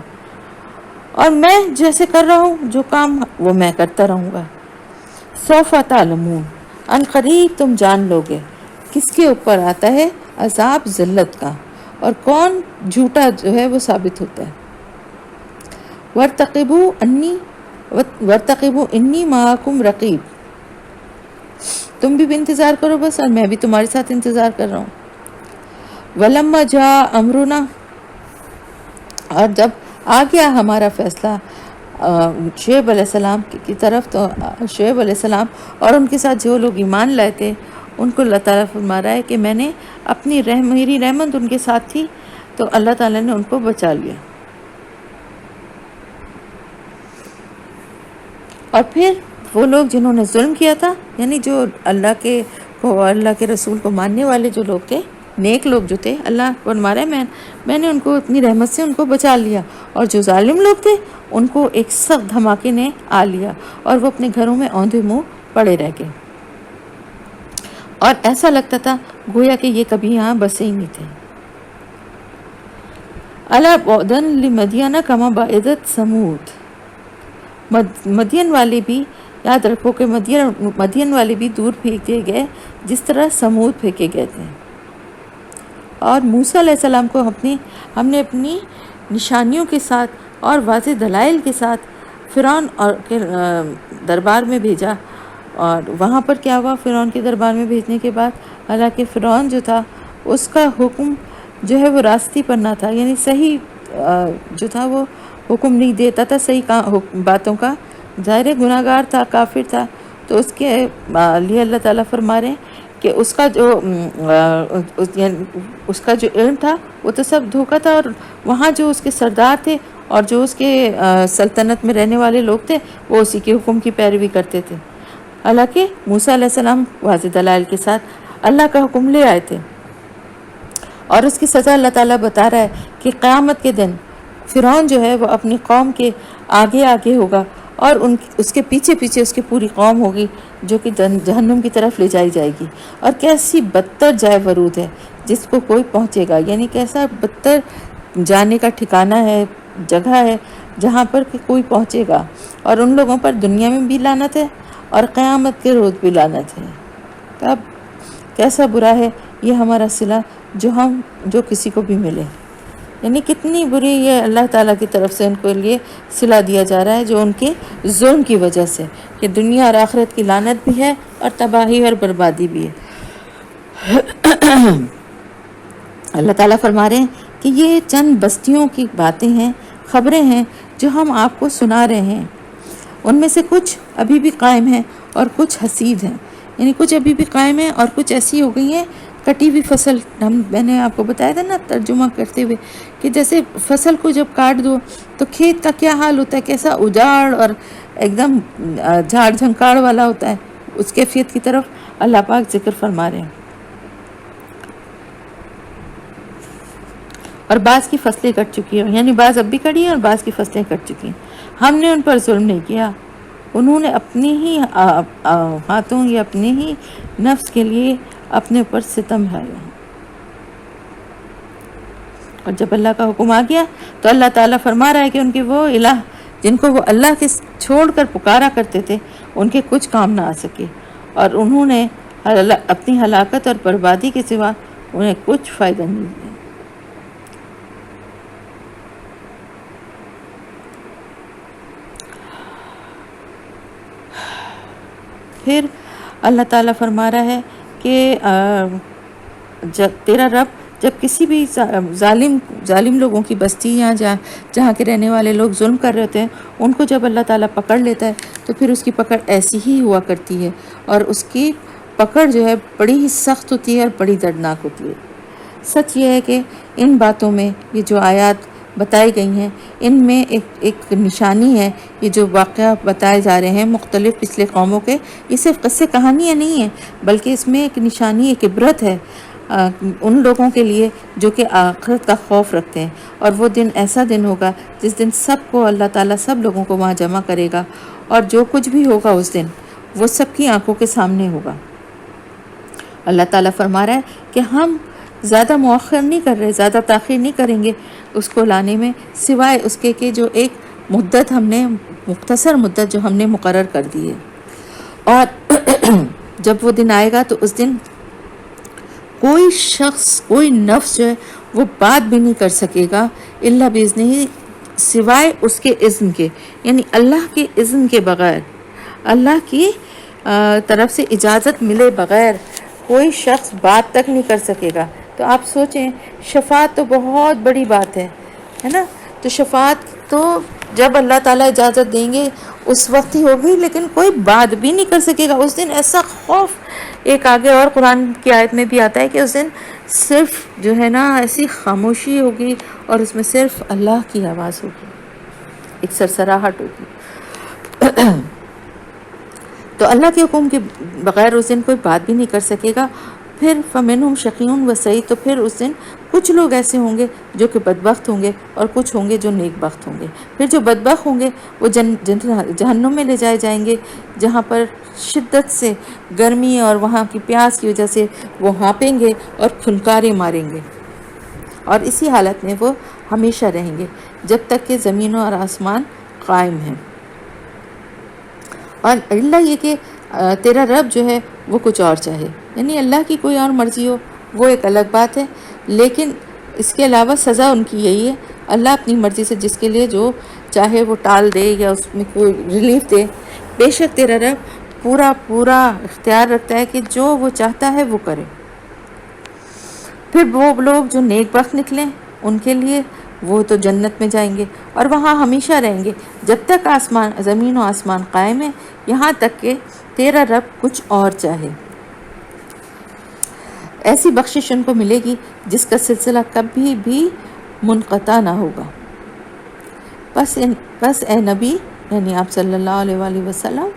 اور میں جیسے کر رہا ہوں جو کام وہ میں کرتا رہوں گا. سوف تعلمون، ان قریب تم جان لوگے کس کے اوپر آتا ہے عذاب ذلت کا، اور کون جھوٹا جو ہے وہ ثابت ہوتا ہے. وَارْتَقِبُوا اِنِّی مَعَکُمْ رَقِیب، تم بھی انتظار کرو بس، اور میں بھی تمہارے ساتھ انتظار کر رہا ہوں. وَلَمَّا جَاءَ أَمْرُنَا، اور جب آ گیا ہمارا فیصلہ شعیب علیہ السلام کی طرف، تو شعیب علیہ السلام اور ان کے ساتھ جو لوگ ایمان لائے تھے ان کو اللہ تعالیٰ فرما رہا ہے کہ میں نے میری رحمت ان کے ساتھ تھی تو اللہ تعالیٰ نے ان کو بچا لیا. اور پھر وہ لوگ جنہوں نے ظلم کیا تھا، یعنی جو اللہ کے رسول کو ماننے والے جو لوگ تھے، نیک لوگ جو تھے، اللہ فرما رہا ہے میں نے ان کو اپنی رحمت سے ان کو بچا لیا. اور جو ظالم لوگ تھے ان کو ایک سخت دھماکے نے آ لیا اور وہ اپنے گھروں میں اوندھے منہ پڑے رہ گئے، اور ایسا لگتا تھا گویا کہ یہ کبھی یہاں بسے ہی نہیں تھے. الا بعدا لمدین کما بعدت ثمود، مدین والے بھی یاد رکھو کہ مدین والے بھی دور پھینکے گئے جس طرح سمود پھینکے گئے تھے. اور موسیٰ علیہ السلام کو ہم نے اپنی نشانیوں کے ساتھ اور واضح دلائل کے ساتھ فرعون اور کے دربار میں بھیجا. اور وہاں پر کیا ہوا، فرعون کے دربار میں بھیجنے کے بعد حالانکہ فرعون جو تھا اس کا حکم جو ہے وہ راستی پر نہ تھا، یعنی صحیح جو تھا وہ حکم نہیں دیتا تھا صحیح باتوں کا، ظاہر گناہگار تھا، کافر تھا. تو اس کے لیے اللہ تعالیٰ فرما رہے ہیں کہ اس کا جو علم تھا وہ تو سب دھوکہ تھا، اور وہاں جو اس کے سردار تھے اور جو اس کے سلطنت میں رہنے والے لوگ تھے وہ اسی کے حکم کی پیروی کرتے تھے. حالانکہ موسیٰ علیہ السلام واضح دلائل کے ساتھ اللہ کا حکم لے آئے تھے. اور اس کی سزا اللہ تعالیٰ بتا رہا ہے کہ قیامت کے دن فرعون جو ہے وہ اپنی قوم کے آگے آگے ہوگا، اور اس کے پیچھے پیچھے اس کی پوری قوم ہوگی جو کہ جہنم کی طرف لے جائی جائے گی. اور کیسی بدتر جائے ورود ہے جس کو کوئی پہنچے گا، یعنی کیسا بدتر جانے کا ٹھکانہ ہے، جگہ ہے جہاں پر کہ کوئی پہنچے گا. اور ان لوگوں پر دنیا میں بھی لعنت ہے اور قیامت کے روز بھی لعنت ہے. اب کیسا برا ہے یہ ہمارا صلہ جو کسی کو بھی ملے، یعنی کتنی بری یہ اللہ تعالیٰ کی طرف سے ان کو لیے صلہ دیا جا رہا ہے جو ان کے ظلم کی وجہ سے، کہ دنیا اور آخرت کی لعنت بھی ہے اور تباہی اور بربادی بھی ہے. اللہ تعالیٰ فرما رہے ہیں کہ یہ چند بستیوں کی باتیں ہیں، خبریں ہیں جو ہم آپ کو سنا رہے ہیں. ان میں سے کچھ ابھی بھی قائم ہیں اور کچھ حسید ہیں، یعنی کچھ ابھی بھی قائم ہیں اور کچھ ایسی ہو گئی ہیں کٹی ہوئی فصل. میں نے آپ کو بتایا تھا نا ترجمہ کرتے ہوئے کہ جیسے فصل کو جب کاٹ دو تو کھیت کا کیا حال ہوتا ہے، کیسا اجاڑ اور ایک دم جھاڑ جھنکاڑ والا ہوتا ہے، اس کیفیت کی طرف اللہ پاک ذکر فرما رہے ہیں. اور بعض کی فصلیں کٹ چکی ہیں، یعنی بعض اب بھی کڑی ہیں اور بعض کی فصلیں کٹ چکی ہیں۔ ہم نے ان پر ظلم نہیں کیا، انہوں نے اپنی ہی ہاتھوں یا اپنے ہی نفس کے لیے اپنے اوپر ستم ڈھایا۔ اور جب اللہ کا حکم آ گیا تو اللہ تعالیٰ فرما رہا ہے کہ ان کے وہ الہ جن کو وہ اللہ کے چھوڑ کر پکارا کرتے تھے ان کے کچھ کام نہ آ سکے، اور انہوں نے اپنی ہلاکت اور بربادی کے سوا انہیں کچھ فائدہ نہیں دیا۔ پھر اللہ تعالیٰ فرما رہا ہے کہ جب تیرا رب جب کسی بھی ظالم لوگوں کی بستی یا جہاں کے رہنے والے لوگ ظلم کر رہے ہوتے ہیں ان کو جب اللہ تعالیٰ پکڑ لیتا ہے تو پھر اس کی پکڑ ایسی ہی ہوا کرتی ہے، اور اس کی پکڑ جو ہے بڑی ہی سخت ہوتی ہے اور بڑی دردناک ہوتی ہے۔ سچ یہ ہے کہ ان باتوں میں یہ جو آیات بتائی گئی ہیں ان میں ایک نشانی ہے، یہ جو واقعہ بتائے جا رہے ہیں مختلف پچھلے قوموں کے، یہ صرف قصے کہانیاں نہیں ہیں بلکہ اس میں ایک نشانی، ایک عبرت ہے ان لوگوں کے لیے جو کہ آخرت کا خوف رکھتے ہیں۔ اور وہ دن ایسا دن ہوگا جس دن سب کو اللہ تعالیٰ سب لوگوں کو وہاں جمع کرے گا، اور جو کچھ بھی ہوگا اس دن وہ سب کی آنکھوں کے سامنے ہوگا۔ اللہ تعالیٰ فرما رہا ہے کہ ہم زیادہ مؤخر نہیں کر رہے، زیادہ تاخیر نہیں کریں گے اس کو لانے میں، سوائے اس کے کہ جو ایک مدت ہم نے، مختصر مدت جو ہم نے مقرر کر دی ہے۔ اور جب وہ دن آئے گا تو اس دن کوئی شخص، کوئی نفس جو ہے وہ بات بھی نہیں کر سکے گا الا باذنہ، سوائے اس کے اذن کے، یعنی اللہ کے اذن کے بغیر، اللہ کی طرف سے اجازت ملے بغیر کوئی شخص بات تک نہیں کر سکے گا۔ تو آپ سوچیں، شفاعت تو بہت بڑی بات ہے نا، تو شفاعت تو جب اللہ تعالیٰ اجازت دیں گے اس وقت ہی ہوگی، لیکن کوئی بات بھی نہیں کر سکے گا اس دن۔ ایسا خوف ایک آگے اور قرآن کی آیت میں بھی آتا ہے کہ اس دن صرف جو ہے نا ایسی خاموشی ہوگی اور اس میں صرف اللہ کی آواز ہوگی، ایک سرسراہٹ ہوگی۔ تو اللہ کے حکم کے بغیر اس دن کوئی بات بھی نہیں کر سکے گا۔ پھر فَمِنْهُمْ شَقِيٌّ وَسَعِيدٌ، تو پھر اس دن کچھ لوگ ایسے ہوں گے جو کہ بدبخت ہوں گے اور کچھ ہوں گے جو نیک بخت ہوں گے۔ پھر جو بدبخت ہوں گے وہ جہنم میں لے جائے جائیں گے، جہاں پر شدت سے گرمی اور وہاں کی پیاس کی وجہ سے وہ ہانپیں گے اور کھنکارے ماریں گے، اور اسی حالت میں وہ ہمیشہ رہیں گے جب تک کہ زمین اور آسمان قائم ہیں۔ اور اللہ یہ کہ تیرا رب جو ہے وہ کچھ اور چاہے، یعنی اللہ کی کوئی اور مرضی ہو وہ ایک الگ بات ہے، لیکن اس کے علاوہ سزا ان کی یہی ہے۔ اللہ اپنی مرضی سے جس کے لیے جو چاہے وہ ٹال دے یا اس میں کوئی ریلیف دے۔ بے شک تیرا رب پورا اختیار رکھتا ہے کہ جو وہ چاہتا ہے وہ کرے۔ پھر وہ لوگ جو نیک بخت نکلیں ان کے لیے وہ تو جنت میں جائیں گے اور وہاں ہمیشہ رہیں گے جب تک زمین و آسمان قائم ہے، یہاں تک کہ تیرا رب کچھ اور چاہے۔ ایسی بخشش ان کو ملے گی جس کا سلسلہ کبھی بھی منقطع نہ ہوگا۔ بس اے نبی، یعنی آپ صلی اللہ علیہ وآلہ وسلم،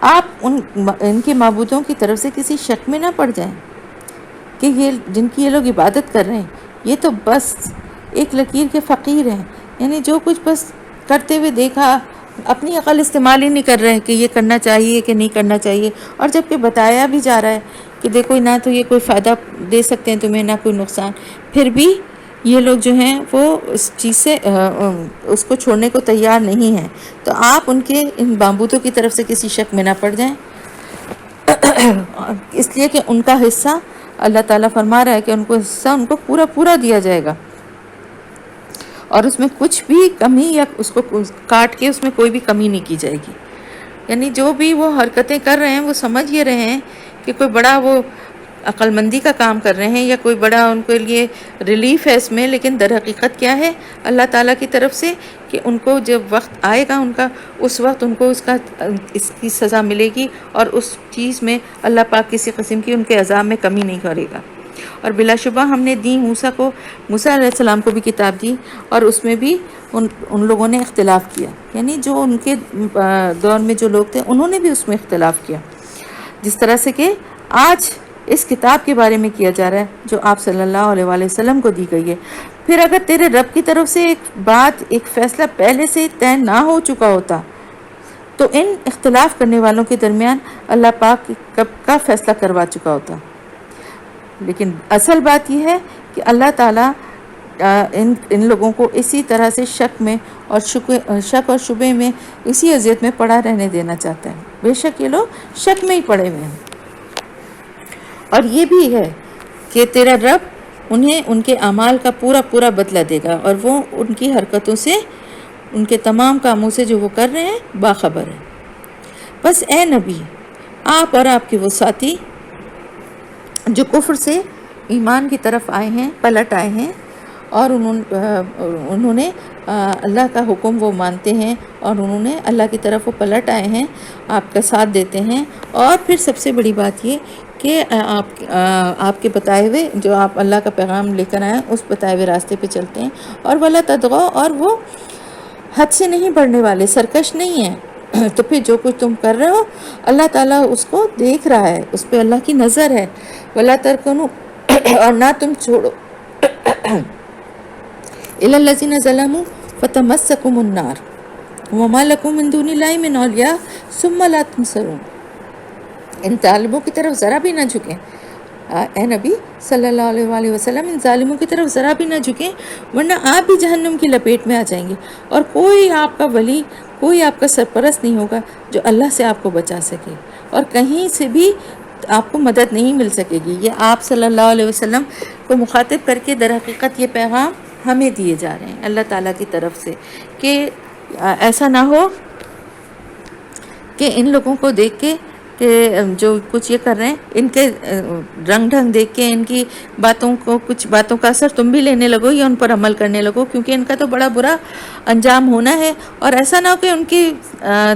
آپ ان کے معبودوں کی طرف سے کسی شک میں نہ پڑ جائیں کہ یہ جن کی یہ لوگ عبادت کر رہے ہیں یہ تو بس ایک لکیر کے فقیر ہیں، یعنی جو کچھ بس کرتے ہوئے دیکھا، اپنی عقل استعمال ہی نہیں کر رہے کہ یہ کرنا چاہیے کہ نہیں کرنا چاہیے، اور جب کہ بتایا بھی جا رہا ہے کہ دیکھو نہ تو یہ کوئی فائدہ دے سکتے ہیں تمہیں نہ کوئی نقصان، پھر بھی یہ لوگ جو ہیں وہ اس چیز سے اس کو چھوڑنے کو تیار نہیں ہیں۔ تو آپ ان کے ان معبودوں کی طرف سے کسی شک میں نہ پڑ جائیں، اس لیے کہ ان کا حصہ اللہ تعالیٰ فرما رہا ہے کہ ان کو حصہ ان کو پورا دیا جائے گا، اور اس میں کچھ بھی کمی یا اس کو کاٹ کے اس میں کوئی بھی کمی نہیں کی جائے گی۔ یعنی جو بھی وہ حرکتیں کر رہے ہیں وہ سمجھ یہ رہے ہیں کہ کوئی بڑا وہ عقل مندی کا کام کر رہے ہیں یا کوئی بڑا ان کے لیے ریلیف ہے اس میں، لیکن در حقیقت کیا ہے اللہ تعالیٰ کی طرف سے کہ ان کو جب وقت آئے گا ان کا، اس وقت ان کو اس کی سزا ملے گی، اور اس چیز میں اللہ پاک کسی قسم کی ان کے عذاب میں کمی نہیں کرے گا۔ اور بلا شبہ ہم نے دی موسیٰ علیہ السلام کو بھی کتاب دی، اور اس میں بھی ان لوگوں نے اختلاف کیا، یعنی جو ان کے دور میں جو لوگ تھے انہوں نے بھی اس میں اختلاف کیا، جس طرح سے کہ آج اس کتاب کے بارے میں کیا جا رہا ہے جو آپ صلی اللہ علیہ وآلہ وسلم کو دی گئی ہے۔ پھر اگر تیرے رب کی طرف سے ایک بات، ایک فیصلہ پہلے سے طے نہ ہو چکا ہوتا تو ان اختلاف کرنے والوں کے درمیان اللہ پاک کب کا فیصلہ کروا چکا ہوتا۔ لیکن اصل بات یہ ہے کہ اللہ تعالیٰ ان لوگوں کو اسی طرح سے شک اور شبے میں، اسی اذیت میں پڑا رہنے دینا چاہتا ہے۔ بے شک یہ لوگ شک میں ہی پڑے ہوئے ہیں۔ اور یہ بھی ہے کہ تیرا رب انہیں ان کے اعمال کا پورا بدلہ دے گا، اور وہ ان کی حرکتوں سے، ان کے تمام کاموں سے جو وہ کر رہے ہیں باخبر ہے۔ بس اے نبی، آپ اور آپ کے وہ ساتھی جو کفر سے ایمان کی طرف آئے ہیں، پلٹ آئے ہیں، اور انہوں نے اللہ کا حکم وہ مانتے ہیں، اور انہوں نے اللہ کی طرف وہ پلٹ آئے ہیں، آپ کا ساتھ دیتے ہیں، اور پھر سب سے بڑی بات یہ کہ آپ کے بتائے ہوئے، جو آپ اللہ کا پیغام لے کر آئے اس بتائے ہوئے راستے پہ چلتے ہیں، اور ولا تدغوا، اور وہ حد سے نہیں بڑھنے والے، سرکش نہیں ہیں۔ تو پھر جو کچھ تم کر رہے ہو اللہ تعالیٰ اس کو دیکھ رہا ہے، اس پہ اللہ کی نظر ہے۔ ولا ترکنوا، اور نہ تم چھوڑو، الی الذین ظلموا فتمسکم النار وما لکم من دون اللہ من اولیاء ثم لا تنصرون۔ ان ظالموں کی طرف ذرا بھی نہ جھکیں، اے نبی صلی اللہ علیہ وآلہ وسلم، ان ظالموں کی طرف ذرا بھی نہ جھکیں، ورنہ آپ بھی جہنم کی لپیٹ میں آ جائیں گے، اور کوئی آپ کا ولی، کوئی آپ کا سرپرست نہیں ہوگا جو اللہ سے آپ کو بچا سکے، اور کہیں سے بھی آپ کو مدد نہیں مل سکے گی۔ یہ آپ صلی اللہ علیہ وسلم کو مخاطب کر کے در حقیقت یہ پیغام ہمیں دیے جا رہے ہیں اللہ تعالیٰ کی طرف سے، کہ ایسا نہ ہو کہ ان لوگوں کو دیکھ کے، کہ جو کچھ یہ کر رہے ہیں، ان کے رنگ ڈھنگ دیکھ کے، ان کی باتوں کو، کچھ باتوں کا اثر تم بھی لینے لگو یا ان پر عمل کرنے لگو، کیونکہ ان کا تو بڑا برا انجام ہونا ہے، اور ایسا نہ ہو کہ ان کی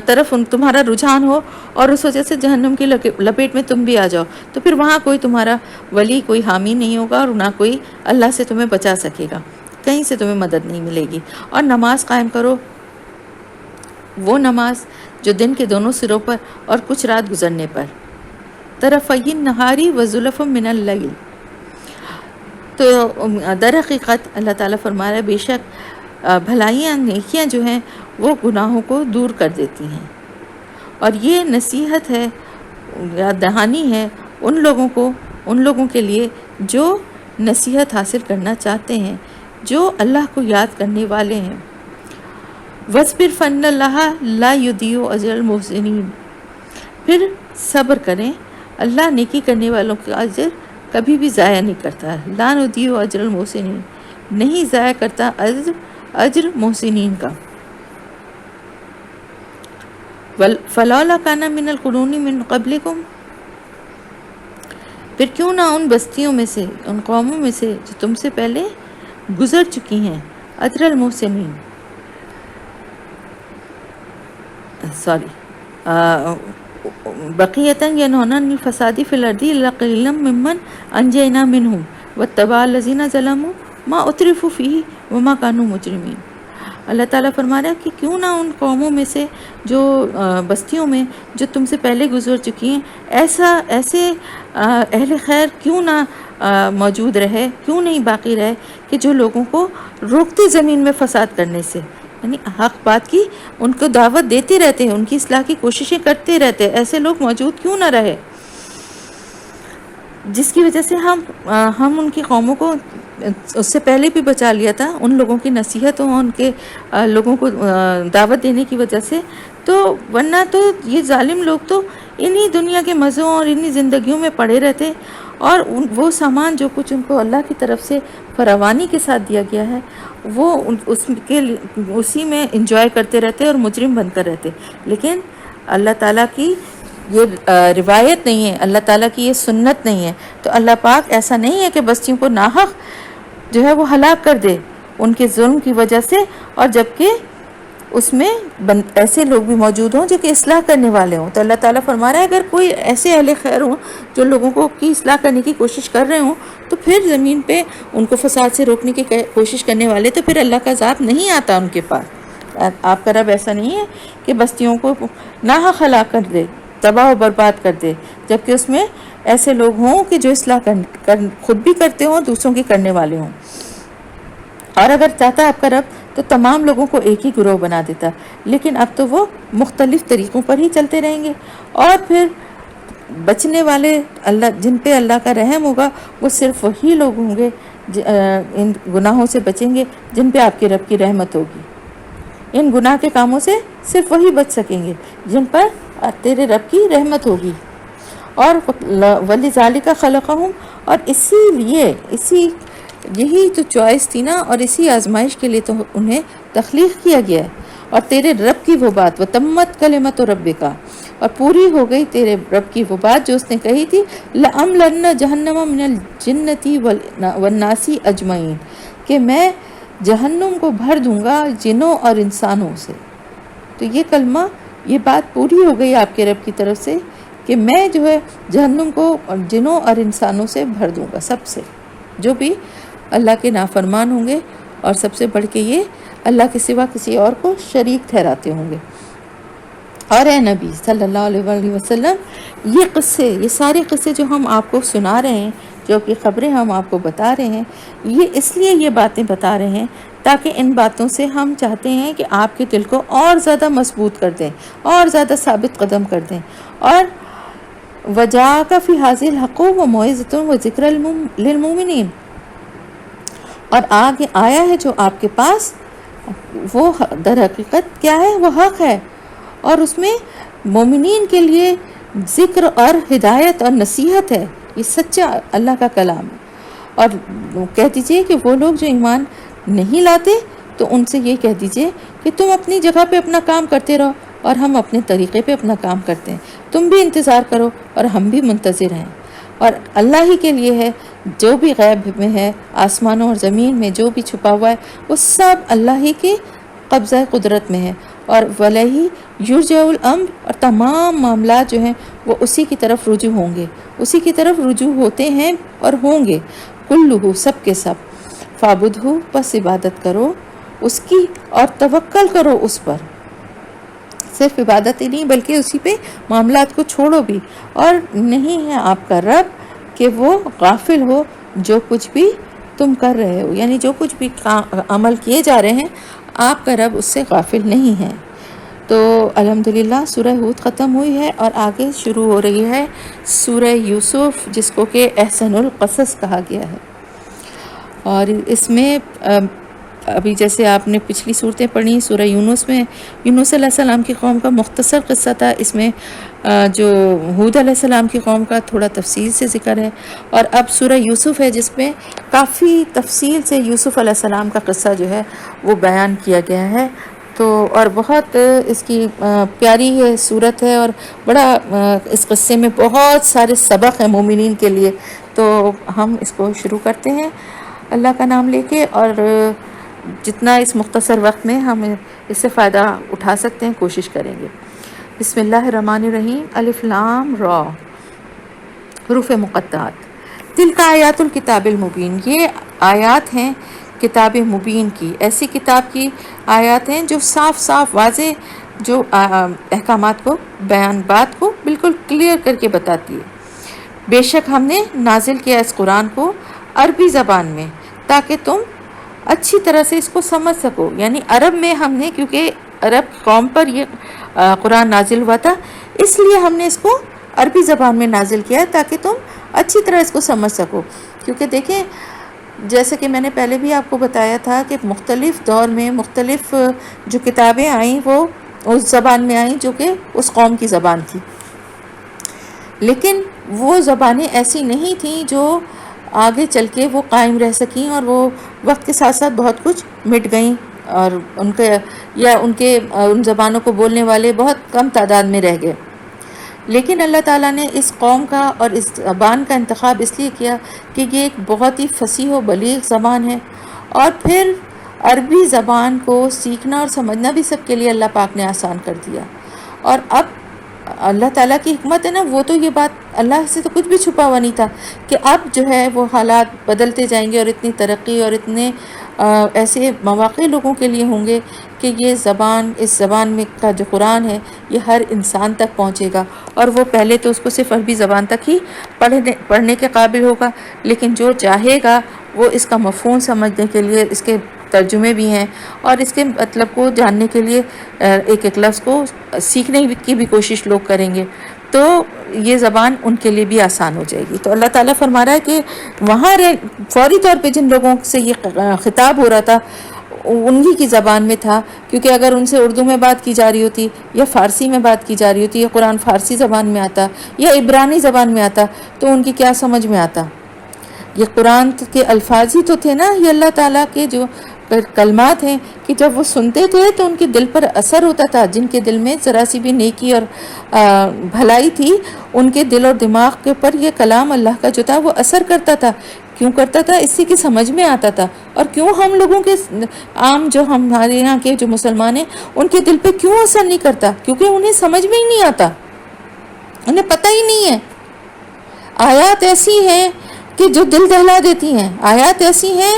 طرف تمہارا رجحان ہو اور اس وجہ سے جہنم کی لپیٹ میں تم بھی آ جاؤ، تو پھر وہاں کوئی تمہارا ولی، کوئی حامی نہیں ہوگا، اور نہ کوئی اللہ سے تمہیں بچا سکے گا، کہیں سے تمہیں مدد نہیں ملے گی۔ اور نماز قائم کرو، وہ نماز جو دن کے دونوں سروں پر اور کچھ رات گزرنے پر، طرفی النہاری وزلفا من اللیل۔ تو در حقیقت اللہ تعالیٰ فرما رہا ہے بے شک بھلائیاں، نیکیاں جو ہیں وہ گناہوں کو دور کر دیتی ہیں، اور یہ نصیحت ہے، یاد دہانی ہے ان لوگوں کے لیے جو نصیحت حاصل کرنا چاہتے ہیں، جو اللہ کو یاد کرنے والے ہیں۔ وَاصْبِرْ فَإِنَّ اللَّهَ لَا يُضِيعُ أَجْرَ الْمُحْسِنِينَ، پھر صبر کریں، اللہ نیکی کرنے والوں کا اجر کبھی بھی ضائع نہیں کرتا۔ لا نضيع اجر المحسنین، نہیں ضائع کرتا اجر محسنین کا۔ فلولا کان من القرون من قبلکم، پھر کیوں نہ ان بستیوں میں سے، ان قوموں میں سے جو تم سے پہلے گزر چکی ہیں، اجر المحسنین، بقیۃ ینہون عن الفساد فی الارض الا قلیلا ممن انجینا منہم واتبع الذین ظلموا ما اترفوا فیہ وما کانوا مجرمین۔ اللہ تعالیٰ فرما رہا ہے کہ کیوں نہ ان قوموں میں سے، جو بستیوں میں جو تم سے پہلے گزر چکی ہیں، ایسے اہل خیر کیوں نہ موجود رہے، کیوں نہیں باقی رہے، کہ جو لوگوں کو روکتے زمین میں فساد کرنے سے، یعنی حق بات کی ان کو دعوت دیتے رہتے ہیں، ان کی اصلاح کی کوششیں کرتے رہتے ہیں، ایسے لوگ موجود کیوں نہ رہے، جس کی وجہ سے ہم ان کی قوموں کو اس سے پہلے بھی بچا لیا تھا، ان لوگوں کی نصیحتوں، ان کے لوگوں کو دعوت دینے کی وجہ سے۔ تو ورنہ تو یہ ظالم لوگ تو انہی دنیا کے مزوں اور انہی زندگیوں میں پڑے رہتے، اور وہ سامان جو کچھ ان کو اللہ کی طرف سے فراوانی کے ساتھ دیا گیا ہے، وہ اسی میں انجوائے کرتے رہتے اور مجرم بن کر رہتے۔ لیکن اللہ تعالیٰ کی یہ روایت نہیں ہے، اللہ تعالیٰ کی یہ سنت نہیں ہے، تو اللہ پاک ایسا نہیں ہے کہ بستیوں کو ناحق جو ہے وہ ہلاک کر دے ان کے ظلم کی وجہ سے، اور جبکہ اس میں ایسے لوگ بھی موجود ہوں جو کہ اصلاح کرنے والے ہوں۔ تو اللہ تعالیٰ فرما رہا ہے اگر کوئی ایسے اہل خیر ہوں جو لوگوں کو کی اصلاح کرنے کی کوشش کر رہے ہوں، تو پھر زمین پہ ان کو فساد سے روکنے کی کوشش کرنے والے، تو پھر اللہ کا عذاب نہیں آتا ان کے پاس۔ آپ کا رب ایسا نہیں ہے کہ بستیوں کو ناحق ہلاک کر دے، تباہ و برباد کر دے، جبکہ اس میں ایسے لوگ ہوں کہ جو اصلاح خود بھی کرتے ہوں، دوسروں کی کرنے والے ہوں۔ اور اگر چاہتا آپ کا رب تو تمام لوگوں کو ایک ہی گروہ بنا دیتا، لیکن اب تو وہ مختلف طریقوں پر ہی چلتے رہیں گے، اور پھر بچنے والے اللہ جن پہ اللہ کا رحم ہوگا وہ صرف وہی لوگ ہوں گے ان گناہوں سے بچیں گے جن پہ آپ کے رب کی رحمت ہوگی۔ ان گناہ کے کاموں سے صرف وہی بچ سکیں گے جن پر تیرے رب کی رحمت ہوگی۔ اور وَلِذَالِكَ خَلَقَهُمْ، اور اسی لیے یہی تو چوائس تھی نا، اور اسی آزمائش کے لیے تو انہیں تخلیق کیا گیا ہے۔ اور تیرے رب کی وہ بات وَتَمَّتْ كَلِمَةُ رَبِّكَ، اور پوری ہو گئی تیرے رب کی وہ بات جو اس نے کہی تھی، لَأَمْلَأَنَّ جَهَنَّمَ مِنَ الْجِنَّةِ وَالنَّاسِ أَجْمَعِينَ، کہ میں جہنم کو بھر دوں گا جنوں اور انسانوں سے۔ تو یہ کلمہ، یہ بات پوری ہو گئی آپ کے رب کی طرف سے کہ میں جو ہے جہنم کو جنوں اور انسانوں سے بھر دوں گا، سب سے جو بھی اللہ کے نافرمان ہوں گے، اور سب سے بڑھ کے یہ اللہ کے سوا کسی اور کو شریک ٹھہراتے ہوں گے۔ اور اے نبی صلی اللہ علیہ وآلہ وسلم، یہ قصے، یہ سارے قصے جو ہم آپ کو سنا رہے ہیں، جو کہ خبریں ہم آپ کو بتا رہے ہیں، یہ اس لیے یہ باتیں بتا رہے ہیں تاکہ ان باتوں سے ہم چاہتے ہیں کہ آپ کے دل کو اور زیادہ مضبوط کر دیں، اور زیادہ ثابت قدم کر دیں۔ اور وَجَاءَكَ فِي هَٰذِهِ الْحَقُّ وَمَوْعِظَةٌ وَذِكْرًا لِلْمُؤْمِنِينَ، اور آگے آیا ہے جو آپ کے پاس، وہ در حقیقت کیا ہے؟ وہ حق ہے، اور اس میں مومنین کے لیے ذکر اور ہدایت اور نصیحت ہے۔ یہ سچا اللہ کا کلام ہے۔ اور کہہ دیجئے کہ وہ لوگ جو ایمان نہیں لاتے تو ان سے یہ کہہ دیجئے کہ تم اپنی جگہ پہ اپنا کام کرتے رہو اور ہم اپنے طریقے پہ اپنا کام کرتے ہیں، تم بھی انتظار کرو اور ہم بھی منتظر ہیں۔ اور اللہ ہی کے لیے ہے جو بھی غیب میں ہے، آسمانوں اور زمین میں جو بھی چھپا ہوا ہے، وہ سب اللہ ہی کے قبضہ قدرت میں ہے، اور وَإِلَيْهِ يُرْجَعُ الْأَمْرُ، اور تمام معاملات جو ہیں وہ اسی کی طرف رجوع ہوں گے، اسی کی طرف رجوع ہوتے ہیں اور ہوں گے، کلہ، سب کے سب، فَاعْبُدْهُ، پس عبادت کرو اس کی، اور توکل کرو اس پر، صرف عبادت ہی نہیں بلکہ اسی پہ معاملات کو چھوڑو بھی۔ اور نہیں ہے آپ کا رب کہ وہ غافل ہو جو کچھ بھی تم کر رہے ہو، یعنی جو کچھ بھی عمل کیے جا رہے ہیں آپ کا رب اس سے غافل نہیں ہے۔ تو الحمدللہ سورہ ہود ختم ہوئی ہے، اور آگے شروع ہو رہی ہے سورہ یوسف، جس کو کہ احسن القصص کہا گیا ہے۔ اور اس میں ابھی جیسے آپ نے پچھلی صورتیں پڑھی، سورہ یونس میں یونس علیہ السلام کی قوم کا مختصر قصہ تھا، اس میں جو ہود علیہ السلام کی قوم کا تھوڑا تفصیل سے ذکر ہے، اور اب سورہ یوسف ہے جس میں کافی تفصیل سے یوسف علیہ السلام کا قصہ جو ہے وہ بیان کیا گیا ہے۔ تو اور بہت اس کی پیاری ہے صورت ہے، اور بڑا اس قصے میں بہت سارے سبق ہیں مومنین کے لیے۔ تو ہم اس کو شروع کرتے ہیں اللہ کا نام لے کے، اور جتنا اس مختصر وقت میں ہم اس سے فائدہ اٹھا سکتے ہیں کوشش کریں گے۔ بسم اللہ الرحمن الرحیم، الف لام را، حروف مقطعات۔ تلک آیات الکتاب المبین، یہ آیات ہیں کتاب مبین کی، ایسی کتاب کی آیات ہیں جو صاف صاف واضح، جو احکامات کو، بیان بات کو بالکل کلیئر کر کے بتاتی ہے۔ بے شک ہم نے نازل کیا اس قرآن کو عربی زبان میں تاکہ تم اچھی طرح سے اس کو سمجھ سکو، یعنی عرب میں ہم نے، کیونکہ عرب قوم پر یہ قرآن نازل ہوا تھا، اس لیے ہم نے اس کو عربی زبان میں نازل کیا ہے تاکہ تم اچھی طرح اس کو سمجھ سکو۔ کیونکہ دیکھیں جیسے کہ میں نے پہلے بھی آپ کو بتایا تھا کہ مختلف دور میں مختلف جو کتابیں آئیں وہ اس زبان میں آئیں جو کہ اس قوم کی زبان تھی، لیکن وہ زبانیں ایسی نہیں تھیں جو آگے چل کے وہ قائم رہ سکیں، اور وہ وقت کے ساتھ ساتھ بہت کچھ مٹ گئیں، اور ان زبانوں کو بولنے والے بہت کم تعداد میں رہ گئے۔ لیکن اللہ تعالیٰ نے اس قوم کا اور اس زبان کا انتخاب اس لیے کیا کہ یہ ایک بہت ہی فصیح و بلیغ زبان ہے، اور پھر عربی زبان کو سیکھنا اور سمجھنا بھی سب کے لیے اللہ پاک نے آسان کر دیا۔ اور اب اللہ تعالیٰ کی حکمت ہے نا، وہ تو یہ بات اللہ سے تو کچھ بھی چھپا ہوا نہیں تھا کہ اب جو ہے وہ حالات بدلتے جائیں گے، اور اتنی ترقی اور اتنے ایسے مواقع لوگوں کے لیے ہوں گے کہ یہ زبان، اس زبان میں کا جو قرآن ہے یہ ہر انسان تک پہنچے گا، اور وہ پہلے تو اس کو صرف عربی زبان تک ہی پڑھنے کے قابل ہوگا، لیکن جو چاہے گا وہ اس کا مفہوم سمجھنے کے لیے، اس کے ترجمے بھی ہیں، اور اس کے مطلب کو جاننے کے لیے ایک ایک لفظ کو سیکھنے کی بھی کوشش لوگ کریں گے تو یہ زبان ان کے لیے بھی آسان ہو جائے گی۔ تو اللہ تعالیٰ فرما رہا ہے کہ وہاں فوری طور پہ جن لوگوں سے یہ خطاب ہو رہا تھا انہی کی زبان میں تھا، کیونکہ اگر ان سے اردو میں بات کی جا رہی ہوتی یا فارسی میں بات کی جا رہی ہوتی یا قرآن فارسی زبان میں آتا یا عبرانی زبان میں آتا تو ان کی کیا سمجھ میں آتا۔ یہ قرآن کے الفاظ ہی تو تھے نا، یہ اللہ تعالیٰ کے جو کلمات ہیں کہ جب وہ سنتے تھے تو ان کے دل پر اثر ہوتا تھا۔ جن کے دل میں ذرا سی بھی نیکی اور بھلائی تھی ان کے دل اور دماغ کے پر یہ کلام اللہ کا جو تھا وہ اثر کرتا تھا۔ کیوں کرتا تھا؟ اسی کی سمجھ میں آتا تھا۔ اور کیوں ہم لوگوں کے عام جو ہمارے یہاں کے جو مسلمان ہیں ان کے دل پہ کیوں اثر نہیں کرتا؟ کیونکہ انہیں سمجھ میں ہی نہیں آتا، انہیں پتہ ہی نہیں ہے۔ آیات ایسی ہیں کہ جو دل دہلا دیتی ہیں، آیات ایسی ہیں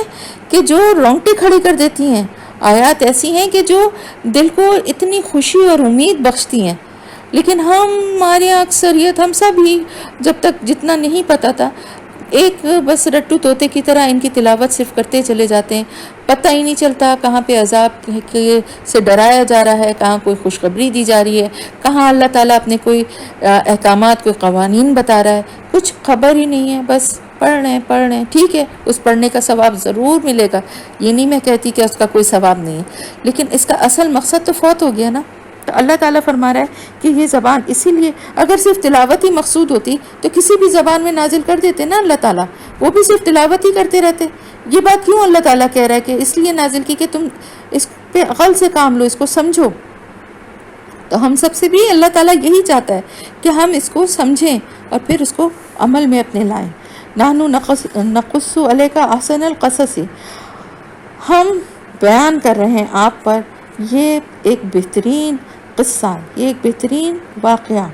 کہ جو رونگٹے کھڑے کر دیتی ہیں، آیات ایسی ہیں کہ جو دل کو اتنی خوشی اور امید بخشتی ہیں، لیکن ہمارے اکثریت ہم سب ہی جب تک جتنا نہیں پتہ تھا ایک بس رٹو طوطے کی طرح ان کی تلاوت صرف کرتے چلے جاتے ہیں، پتہ ہی نہیں چلتا کہاں پہ عذاب سے ڈرایا جا رہا ہے، کہاں کوئی خوشخبری دی جا رہی ہے، کہاں اللہ تعالیٰ اپنے کوئی احکامات کوئی قوانین بتا رہا ہے، کچھ خبر ہی نہیں ہے۔ بس پڑھ رہے ہیں، ٹھیک ہے، اس پڑھنے کا ثواب ضرور ملے گا، یہ نہیں میں کہتی کہ اس کا کوئی ثواب نہیں ہے، لیکن اس کا اصل مقصد تو فوت ہو گیا نا۔ تو اللہ تعالیٰ فرما رہا ہے کہ یہ زبان اسی لیے اگر صرف تلاوت ہی مقصود ہوتی تو کسی بھی زبان میں نازل کر دیتے نا اللہ تعالیٰ، وہ بھی صرف تلاوت ہی کرتے رہتے۔ یہ بات کیوں اللہ تعالیٰ کہہ رہا ہے کہ اس لیے نازل کی کہ تم اس پہ عقل سے کام لو، اس کو سمجھو۔ تو ہم سب سے بھی اللہ تعالیٰ یہی چاہتا ہے کہ ہم اس کو سمجھیں اور پھر اس کو عمل میں اپنے لائیں۔ نحن نقص علیک احسن القصص، ہم بیان کر رہے ہیں آپ پر یہ ایک بہترین قصہ، یہ ایک بہترین واقعہ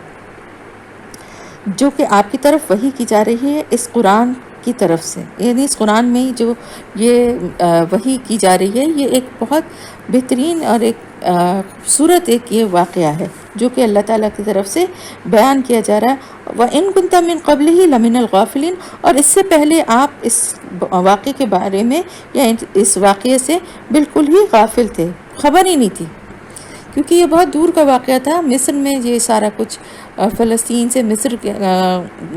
جو کہ آپ کی طرف وحی کی جا رہی ہے اس قرآن کی طرف سے، یعنی اس قرآن میں جو یہ وحی کی جا رہی ہے یہ ایک بہت بہترین اور ایک خوبصورت ایک یہ واقعہ ہے جو کہ اللہ تعالیٰ کی طرف سے بیان کیا جا رہا ہے۔ وَإِن كُنْتَ مِن قَبْلِهِ لَمِنَ الْغَافِلِينَ، اور اس سے پہلے آپ اس واقعے کے بارے میں یا اس واقعے سے بالکل ہی غافل تھے، خبر ہی نہیں تھی، کیونکہ یہ بہت دور کا واقعہ تھا۔ مصر میں یہ سارا کچھ فلسطین سے مصر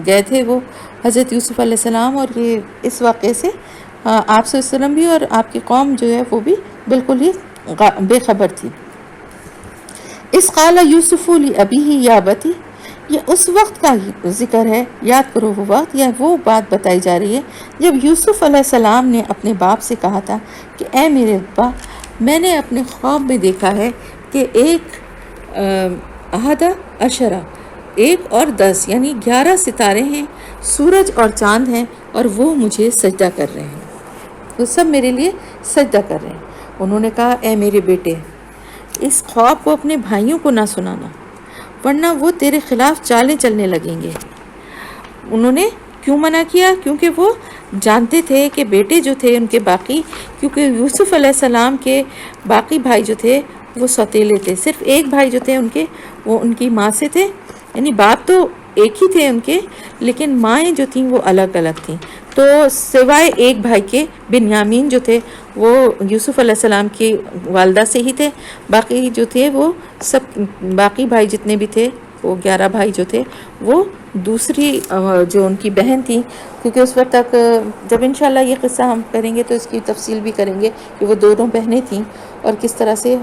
گئے تھے وہ حضرت یوسف علیہ السلام، اور یہ اس واقعے سے آپ صلی اللہ علیہ وسلم بھی اور آپ کی قوم جو ہے وہ بھی بالکل ہی بے خبر تھی۔ اس قال یوسف لأبیہ یا ابتی، یہ اس وقت کا ذکر ہے، یاد کرو وہ وقت یا وہ بات بتائی جا رہی ہے جب یوسف علیہ السلام نے اپنے باپ سے کہا تھا کہ اے میرے ابا، میں نے اپنے خواب میں دیکھا ہے کہ ایک 11 ایک اور 10 یعنی 11 ستارے ہیں، سورج اور چاند ہیں، اور وہ مجھے سجدہ کر رہے ہیں، وہ سب میرے لیے سجدہ کر رہے ہیں۔ انہوں نے کہا اے میرے بیٹے، اس خواب کو اپنے بھائیوں کو نہ سنانا ورنہ وہ تیرے خلاف چالیں چلنے لگیں گے۔ انہوں نے کیوں منع کیا؟ کیونکہ وہ جانتے تھے کہ بیٹے جو تھے ان کے باقی، کیونکہ یوسف علیہ السلام کے باقی بھائی جو تھے وہ سوتیلے تھے، صرف ایک بھائی جو تھے ان کے وہ ان کی ماں سے تھے، یعنی باپ تو ایک ہی تھے ان کے لیکن مائیں جو تھیں وہ الگ الگ تھیں۔ تو سوائے ایک بھائی کے بنیامین جو تھے وہ یوسف علیہ السلام کی والدہ سے ہی تھے، باقی جو تھے وہ سب باقی بھائی جتنے بھی تھے وہ 11 بھائی جو تھے وہ دوسری جو ان کی بہن تھی، کیونکہ اس وقت تک جب انشاءاللہ یہ قصہ ہم کریں گے تو اس کی تفصیل بھی کریں گے کہ وہ دونوں بہنیں تھیں اور کس طرح سے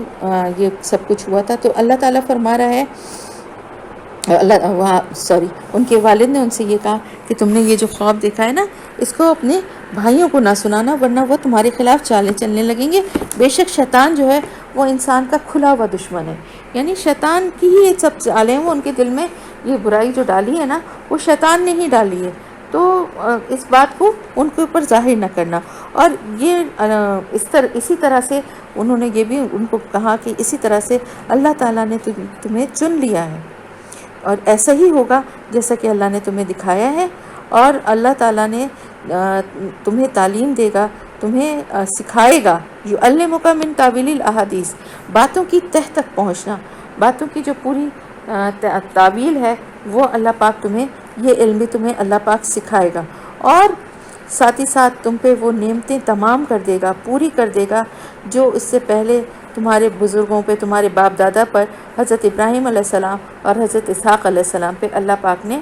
یہ سب کچھ ہوا تھا۔ تو اللہ تعالیٰ فرما رہا ہے ان کے والد نے ان سے یہ کہا کہ تم نے یہ جو خواب دیکھا ہے نا اس کو اپنے بھائیوں کو نہ سنانا ورنہ وہ تمہارے خلاف چالیں چلنے لگیں گے۔ بے شک شیطان جو ہے وہ انسان کا کھلا ہوا دشمن ہے، یعنی شیطان کی ہی یہ سب چالیں وہ ان کے دل میں یہ برائی جو ڈالی ہے نا وہ شیطان نے ہی ڈالی ہے، تو اس بات کو ان کے اوپر ظاہر نہ کرنا۔ اور یہ اسی طرح سے انہوں نے یہ بھی ان کو کہا کہ اسی طرح سے اللہ تعالیٰ نے تمہیں چن لیا ہے اور ایسا ہی ہوگا جیسا کہ اللہ نے تمہیں دکھایا ہے، اور اللہ تعالیٰ نے تمہیں تعلیم دے گا، تمہیں سکھائے گا، یعلمک من تاویل الاحادیث، باتوں کی تہ تک پہنچنا، باتوں کی جو پوری تعویل ہے وہ اللہ پاک تمہیں، یہ علم بھی تمہیں اللہ پاک سکھائے گا۔ اور ساتھ ہی ساتھ تم پہ وہ نعمتیں تمام کر دے گا، پوری کر دے گا جو اس سے پہلے تمہارے بزرگوں پہ، تمہارے باپ دادا پر، حضرت ابراہیم علیہ السلام اور حضرت اسحاق علیہ السلام پہ اللہ پاک نے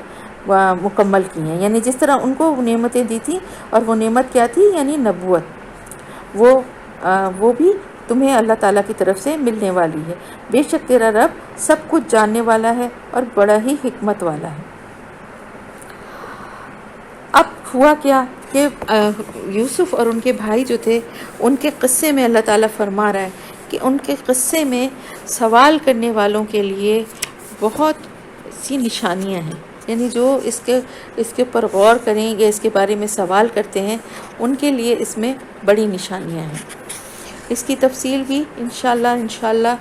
مکمل کی ہیں. یعنی جس طرح ان کو نعمتیں دی تھیں، اور وہ نعمت کیا تھی؟ یعنی نبوت. وہ بھی تمہیں اللہ تعالیٰ کی طرف سے ملنے والی ہے. بے شک تیرا رب سب کچھ جاننے والا ہے اور بڑا ہی حکمت والا ہے. اب ہوا کیا کہ یوسف اور ان کے بھائی جو تھے، ان کے قصے میں اللہ تعالیٰ فرما رہا ہے کہ ان کے قصے میں سوال کرنے والوں کے لیے بہت سی نشانیاں ہیں. یعنی جو اس کے اوپر غور کریں یا اس کے بارے میں سوال کرتے ہیں، ان کے لیے اس میں بڑی نشانیاں ہیں. اس کی تفصیل بھی انشاءاللہ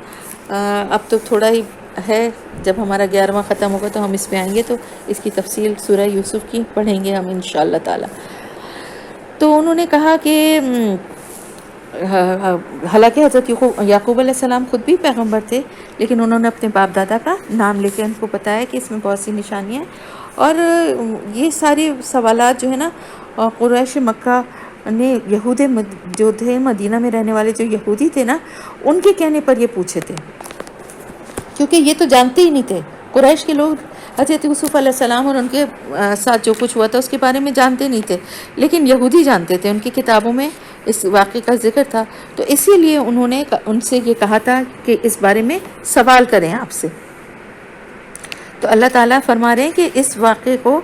اب تو تھوڑا ہی ہے، جب ہمارا 11واں ختم ہوگا تو ہم اس پہ آئیں گے، تو اس کی تفصیل سورہ یوسف کی پڑھیں گے ہم انشاءاللہ تعالی. تو انہوں نے کہا کہ حالانکہ حضرت یعقوب علیہ السلام خود بھی پیغمبر تھے، لیکن انہوں نے اپنے باپ دادا کا نام لے کے ان کو بتایا کہ اس میں بہت سی نشانیاں ہیں. اور یہ سارے سوالات جو ہے نا، قریش مکہ نے یہود جو تھے مدینہ میں رہنے والے جو یہودی تھے نا، ان کے کہنے پر یہ پوچھے تھے، کیونکہ یہ تو جانتے ہی نہیں تھے. قریش کے لوگ حضرت یوسف علیہ السلام اور ان کے ساتھ جو کچھ ہوا تھا اس کے بارے میں جانتے نہیں تھے، لیکن یہودی جانتے تھے، ان کی کتابوں میں اس واقعے کا ذکر تھا. تو اسی لیے انہوں نے ان سے یہ کہا تھا کہ اس بارے میں سوال کریں آپ سے. تو اللہ تعالیٰ فرما رہے ہیں کہ اس واقعے کو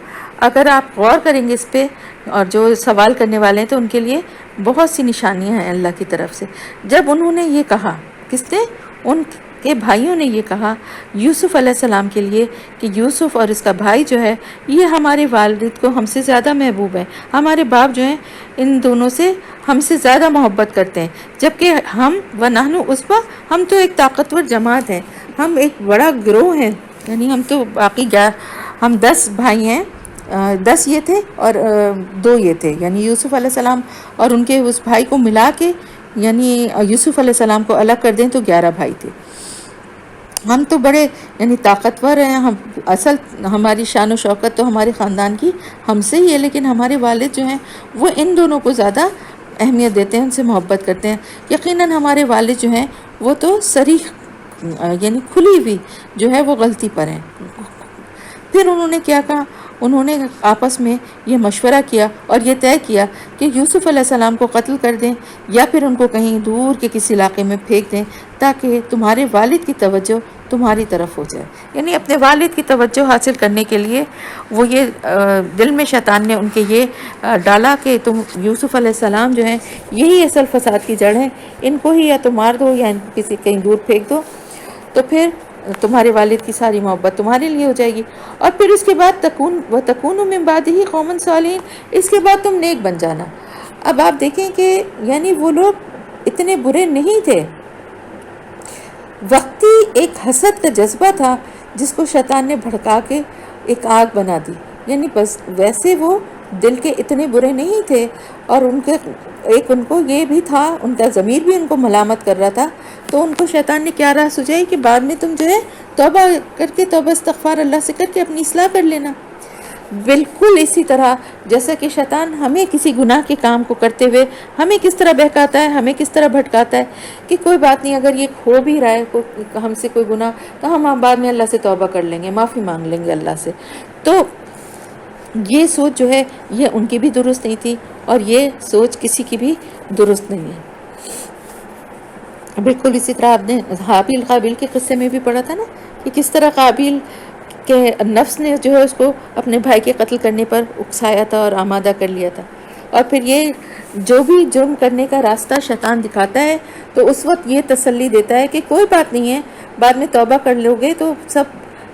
اگر آپ غور کریں گے اس پہ، اور جو سوال کرنے والے ہیں تو ان کے لیے بہت سی نشانیاں ہیں اللہ کی طرف سے. جب انہوں نے یہ کہا، کس نے؟ ان کے بھائیوں نے یہ کہا یوسف علیہ السلام کے لیے کہ یوسف اور اس کا بھائی جو ہے یہ ہمارے والد کو ہم سے زیادہ محبوب ہے، ہمارے باپ جو ہیں ان دونوں سے ہم سے زیادہ محبت کرتے ہیں، جبکہ ہم ونحن عصبہ، ہم تو ایک طاقتور جماعت ہیں، ہم ایک بڑا گروہ ہیں. یعنی ہم تو باقی ہم 10 بھائی ہیں، 10 یہ تھے اور 2 یہ تھے، یعنی یوسف علیہ السلام اور ان کے اس بھائی کو ملا کے، یعنی یوسف علیہ السلام کو الگ کر دیں تو 11 بھائی تھے. ہم تو بڑے یعنی طاقتور ہیں، ہم اصل ہماری شان و شوکت تو ہمارے خاندان کی ہم سے ہی ہے، لیکن ہمارے والد جو ہیں وہ ان دونوں کو زیادہ اہمیت دیتے ہیں، ان سے محبت کرتے ہیں. یقیناً ہمارے والد جو ہیں وہ تو صریح یعنی کھلی ہوئی جو ہے وہ غلطی پر ہیں. پھر انہوں نے کیا کہا؟ انہوں نے آپس میں یہ مشورہ کیا اور یہ طے کیا کہ یوسف علیہ السلام کو قتل کر دیں یا پھر ان کو کہیں دور کے کسی علاقے میں پھینک دیں، تاکہ تمہارے والد کی توجہ تمہاری طرف ہو جائے. یعنی اپنے والد کی توجہ حاصل کرنے کے لیے وہ یہ دل میں شیطان نے ان کے یہ ڈالا کہ تم یوسف علیہ السلام جو ہیں یہی اصل فساد کی جڑ ہیں، ان کو ہی یا تو مار دو یا کسی کہیں دور پھینک دو، تو پھر تمہارے والد کی ساری محبت تمہارے لیے ہو جائے گی. اور پھر اس کے بعد تکون من بعدہ قوما صالحین، اس کے بعد تم نیک بن جانا. اب آپ دیکھیں کہ یعنی وہ لوگ اتنے برے نہیں تھے، وقتی ایک حسد کا جذبہ تھا جس کو شیطان نے بھڑکا کے ایک آگ بنا دی. یعنی بس ویسے وہ دل کے اتنے برے نہیں تھے، اور ان کو یہ بھی تھا، ان کا ضمیر بھی ان کو ملامت کر رہا تھا. تو ان کو شیطان نے کیا راہ سجائی کہ بعد میں تم جو ہے توبہ کر کے، توبہ استغفار اللہ سے کر کے اپنی اصلاح کر لینا. بالکل اسی طرح جیسا کہ شیطان ہمیں کسی گناہ کے کام کو کرتے ہوئے ہمیں کس طرح بہکاتا ہے، ہمیں کس طرح بھٹکاتا ہے کہ کوئی بات نہیں، اگر یہ ہو بھی رہا ہے ہم سے کوئی گناہ، تو ہم بعد میں اللہ سے توبہ کر لیں گے، معافی مانگ لیں گے اللہ سے. تو یہ سوچ جو ہے یہ ان کی بھی درست نہیں تھی، اور یہ سوچ کسی کی بھی درست نہیں ہے. بالکل اسی طرح آپ نے حابیل قابیل کے قصے میں بھی پڑھا تھا نا، کہ کس طرح قابیل کہ نفس نے جو ہے اس کو اپنے بھائی کے قتل کرنے پر اکسایا تھا اور آمادہ کر لیا تھا. اور پھر یہ جو بھی جرم کرنے کا راستہ شیطان دکھاتا ہے تو اس وقت یہ تسلی دیتا ہے کہ کوئی بات نہیں ہے، بعد میں توبہ کر لو گے تو سب،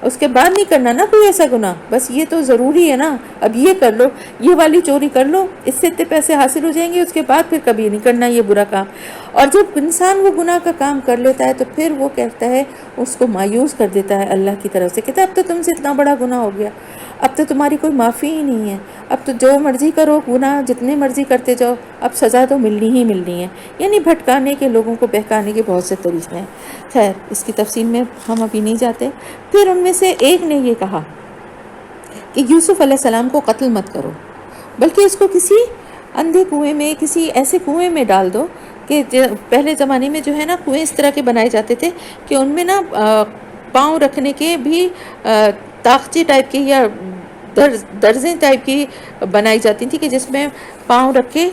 اس کے بعد نہیں کرنا نا کوئی ایسا گناہ، بس یہ تو ضروری ہے نا، اب یہ کر لو، یہ والی چوری کر لو، اس سے اتنے پیسے حاصل ہو جائیں گے، اس کے بعد پھر کبھی نہیں کرنا یہ برا کام. اور جب انسان وہ گناہ کا کام کر لیتا ہے تو پھر وہ کہتا ہے، اس کو مایوس کر دیتا ہے اللہ کی طرف سے، کہتا ہے اب تو تم سے اتنا بڑا گناہ ہو گیا، اب تو تمہاری کوئی معافی ہی نہیں ہے، اب تو جو مرضی کرو، گناہ جتنے مرضی کرتے جاؤ، اب سزا تو ملنی ہی ملنی ہے. یعنی بھٹکانے کے، لوگوں کو بہکانے کے بہت سے طریقے ہیں. خیر اس کی تفصیل میں ہم ابھی نہیں جاتے. پھر ان میں سے ایک نے یہ کہا کہ یوسف علیہ السلام کو قتل مت کرو، بلکہ اس کو کسی اندھے کنویں میں، کسی ایسے کنویں میں ڈال دو کہ پہلے زمانے میں جو ہے نا کنویں اس طرح کے بنائے جاتے تھے کہ ان میں نا پاؤں رکھنے کے بھی طاقچے ٹائپ کے یا درزیں ٹائپ کی بنائی جاتی تھی کہ جس میں پاؤں رکھ کے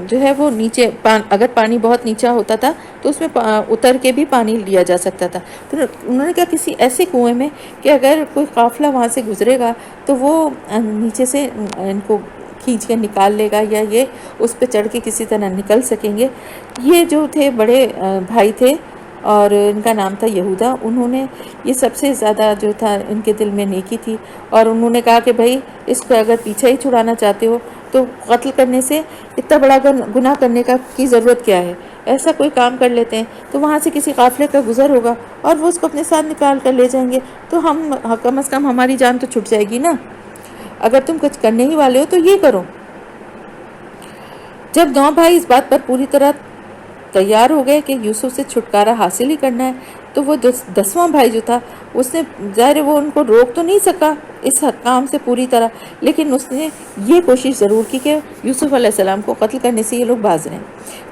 جو ہے وہ نیچے اگر پانی بہت نیچا ہوتا تھا تو اس میں اتر کے بھی پانی لیا جا سکتا تھا. تو انہوں نے کہا کسی ایسے کنویں میں کہ اگر کوئی قافلہ وہاں سے گزرے گا تو وہ نیچے سے ان کو کھینچ کے نکال لے گا یا یہ اس پہ چڑھ کے کسی طرح نکل سکیں گے. یہ جو تھے بڑے بھائی تھے اور ان کا نام تھا یہودا. انہوں نے یہ سب سے زیادہ جو تھا ان کے دل میں نیکی تھی اور انہوں نے کہا کہ بھائی اس کو اگر پیچھے ہی چھڑانا چاہتے ہو تو قتل کرنے سے اتنا بڑا گناہ کرنے کی ضرورت کیا ہے، ایسا کوئی کام کر لیتے ہیں تو وہاں سے کسی قافلے کا گزر ہوگا اور وہ اس کو اپنے ساتھ نکال کر لے جائیں گے تو ہم کم از کم ہماری جان تو چھٹ جائے گی نا. اگر تم کچھ کرنے ہی والے ہو تو یہ کرو. جب 9 بھائی اس بات پر پوری طرح تیار ہو گئے کہ یوسف سے چھٹکارا حاصل ہی کرنا ہے تو وہ 10واں بھائی جو تھا اس نے ظاہر وہ ان کو روک تو نہیں سکا اس کام سے پوری طرح، لیکن اس نے یہ کوشش ضرور کی کہ یوسف علیہ السلام کو قتل کرنے سے یہ لوگ باز رہیں.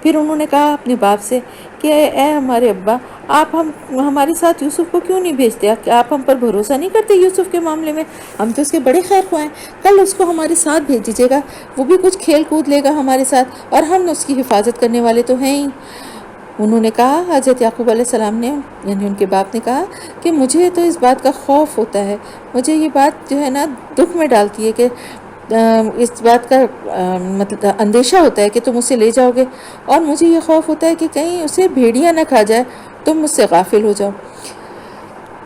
پھر انہوں نے کہا اپنے باپ سے کہ اے ہمارے ابا، آپ ہمارے ساتھ یوسف کو کیوں نہیں بھیجتے؟ آپ ہم پر بھروسہ نہیں کرتے یوسف کے معاملے میں؟ ہم تو اس کے بڑے خیر خواہ ہیں، کل اس کو ہمارے ساتھ بھیج دیجیے گا، وہ بھی کچھ کھیل کود لے گا ہمارے ساتھ اور ہم اس کی حفاظت کرنے والے تو ہیں ہی. انہوں نے کہا، حضرت یعقوب علیہ السلام نے یعنی ان کے باپ نے کہا کہ مجھے تو اس بات کا خوف ہوتا ہے، مجھے یہ بات جو ہے نا دکھ میں ڈالتی ہے کہ اس بات کا مطلب اندیشہ ہوتا ہے کہ تم اسے لے جاؤ گے اور مجھے یہ خوف ہوتا ہے کہ کہیں اسے بھیڑیا نہ کھا جائے، تم مجھ سے غافل ہو جاؤ.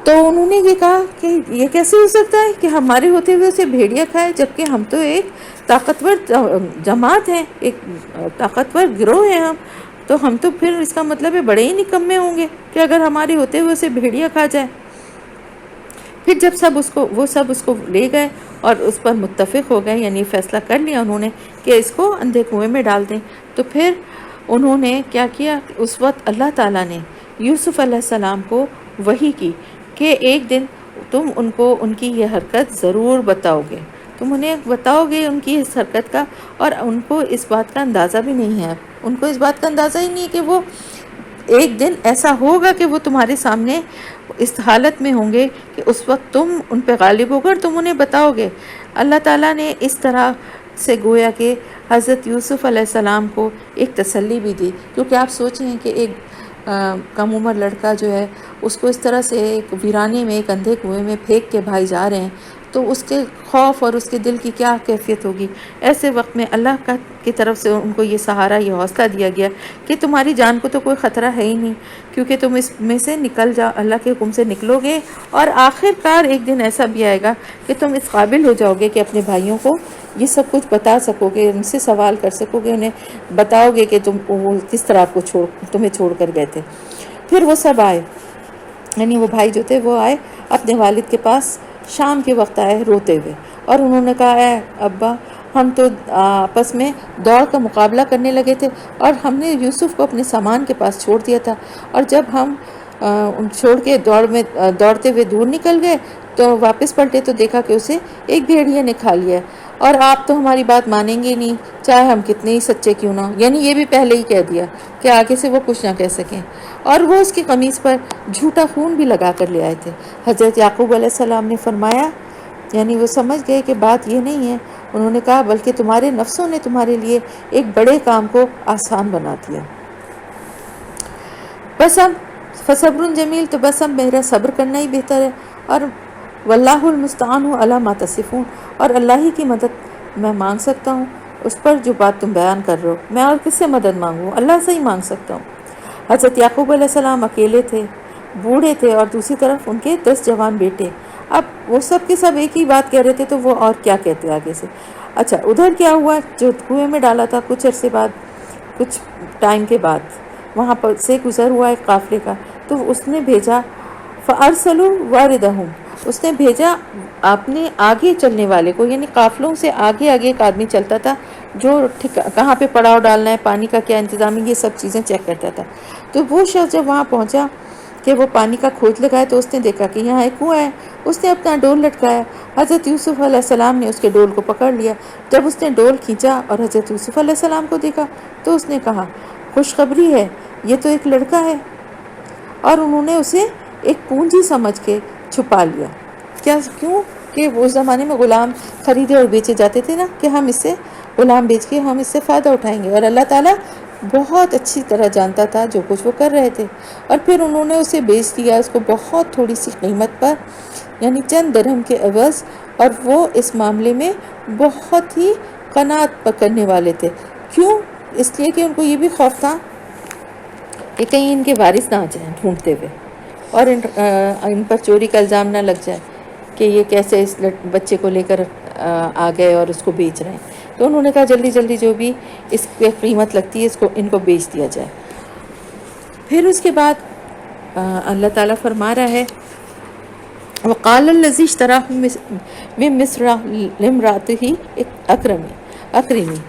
تو انہوں نے یہ کہا کہ یہ کیسے ہو سکتا ہے کہ ہمارے ہوتے ہوئے اسے بھیڑیا کھائے، جبکہ ہم تو ایک طاقتور جماعت ہیں، ایک طاقتور گروہ ہیں تو ہم تو پھر اس کا مطلب ہے بڑے ہی نکمے ہوں گے کہ اگر ہمارے ہوتے ہوئے اسے بھیڑیا کھا جائے. پھر جب وہ سب اس کو لے گئے اور اس پر متفق ہو گئے، یعنی فیصلہ کر لیا انہوں نے کہ اس کو اندھے کنویں میں ڈال دیں، تو پھر انہوں نے کیا کیا، اس وقت اللہ تعالیٰ نے یوسف علیہ السلام کو وحی کی کہ ایک دن تم ان کو ان کی یہ حرکت ضرور بتاؤ گے، تم انہیں بتاؤ گے ان کی اس حرکت کا، اور ان کو اس بات کا اندازہ بھی نہیں ہے، ان کو اس بات کا اندازہ ہی نہیں ہے کہ وہ ایک دن ایسا ہوگا کہ وہ تمہارے سامنے اس حالت میں ہوں گے کہ اس وقت تم ان پہ غالب ہو کر تم انہیں بتاؤ گے. اللہ تعالیٰ نے اس طرح سے گویا کہ حضرت یوسف علیہ السلام کو ایک تسلی بھی دی، کیونکہ آپ سوچیں کہ ایک کم عمر لڑکا جو ہے اس کو اس طرح سے ایک ویرانے میں ایک اندھے کنویں میں پھینک کے بھائی جا رہے ہیں تو اس کے خوف اور اس کے دل کی کیا کیفیت ہوگی. ایسے وقت میں اللہ کی طرف سے ان کو یہ سہارا، یہ حوصلہ دیا گیا کہ تمہاری جان کو تو کوئی خطرہ ہے ہی نہیں، کیونکہ تم اس میں سے نکل جاؤ، اللہ کے حکم سے نکلو گے اور آخر کار ایک دن ایسا بھی آئے گا کہ تم اس قابل ہو جاؤ گے کہ اپنے بھائیوں کو یہ سب کچھ بتا سکو گے، ان سے سوال کر سکو گے، انہیں بتاؤ گے کہ وہ کس طرح آپ کو تمہیں چھوڑ کر گئے تھے. پھر وہ سب آئے، یعنی وہ بھائی جو تھے وہ آئے اپنے والد کے پاس، شام کے وقت آئے روتے ہوئے، اور انہوں نے کہا اے ابا، ہم تو آپس میں دوڑ کا مقابلہ کرنے لگے تھے اور ہم نے یوسف کو اپنے سامان کے پاس چھوڑ دیا تھا، اور جب ہم چھوڑ کے دوڑتے ہوئے دور نکل گئے تو واپس پلٹے تو دیکھا کہ اسے ایک بھیڑیا نے کھا لیا ہے، اور آپ تو ہماری بات مانیں گے نہیں چاہے ہم کتنے ہی سچے کیوں نہ ہوں. یعنی یہ بھی پہلے ہی کہہ دیا کہ آگے سے وہ کچھ نہ کہہ سکیں، اور وہ اس کی قمیص پر جھوٹا خون بھی لگا کر لے آئے تھے. حضرت یعقوب علیہ السلام نے فرمایا، یعنی وہ سمجھ گئے کہ بات یہ نہیں ہے، انہوں نے کہا بلکہ تمہارے نفسوں نے تمہارے لیے ایک بڑے کام کو آسان بنا دیا. بس اب فصبر جمیل، تو بس اب میرا صبر کرنا ہی بہتر ہے، اور واللہ المستعان علی ما تصفون، اور اللہ ہی کی مدد میں مانگ سکتا ہوں اس پر جو بات تم بیان کر رہے ہو. میں اور کس سے مدد مانگوں؟ اللہ سے ہی مانگ سکتا ہوں. حضرت یعقوب علیہ السلام اکیلے تھے، بوڑھے تھے، اور دوسری طرف ان کے 10 جوان بیٹے. اب وہ سب کے سب ایک ہی بات کہہ رہے تھے تو وہ اور کیا کہتے آگے سے. اچھا، ادھر کیا ہوا، جو کنویں میں ڈالا تھا کچھ عرصے بعد، کچھ ٹائم کے بعد وہاں پر سے گزر ہوا ایک قافلے کا، تو اس نے بھیجا فَأَرْسَلُوا وَارِدَهُمْ، اس نے بھیجا اپنے آگے چلنے والے کو، یعنی قافلوں سے آگے آگے ایک آدمی چلتا تھا جو کہاں پہ پڑاؤ ڈالنا ہے، پانی کا کیا انتظام ہے، یہ سب چیزیں چیک کرتا تھا. تو وہ شخص جب وہاں پہنچا کہ وہ پانی کا کھوج لگائے تو اس نے دیکھا کہ یہاں ایک کنواں ہے. اس نے اپنا ڈول لٹکایا. حضرت یوسف علیہ السلام نے اس کے ڈول کو پکڑ لیا. جب اس نے ڈول کھینچا اور حضرت یوسف علیہ السلام کو دیکھا تو اس نے کہا خوشخبری ہے، یہ تو ایک لڑکا ہے. اور انہوں نے اسے ایک پونجی سمجھ کے چھپا لیا. کیوں کہ وہ اس زمانے میں غلام خریدے اور بیچے جاتے تھے نا، کہ ہم اس سے غلام بیچ کے ہم اس سے فائدہ اٹھائیں گے. اور اللہ تعالیٰ بہت اچھی طرح جانتا تھا جو کچھ وہ کر رہے تھے. اور پھر انہوں نے اسے بیچ دیا اس کو بہت تھوڑی سی قیمت پر، یعنی چند درہم کے عوض. اور وہ اس معاملے میں بہت ہی قناعت پکڑنے والے تھے. کیوں؟ اس لیے کہ ان کو یہ بھی خوف تھا کہ کہیں ان کے وارث نہ آ جائیں ڈھونڈتے ہوئے اور ان پر چوری کا الزام نہ لگ جائے کہ یہ کیسے اس بچے کو لے کر آ گئے اور اس کو بیچ رہے ہیں. تو انہوں نے کہا جلدی جلدی جو بھی اس پہ قیمت لگتی ہے ان کو بیچ دیا جائے. پھر اس کے بعد اللہ تعالیٰ فرما رہا ہے وَقَالَ الَّذِي اشْتَرَاهُ مِن مِّصْرَ لِامْرَأَتِهِ اکرمی.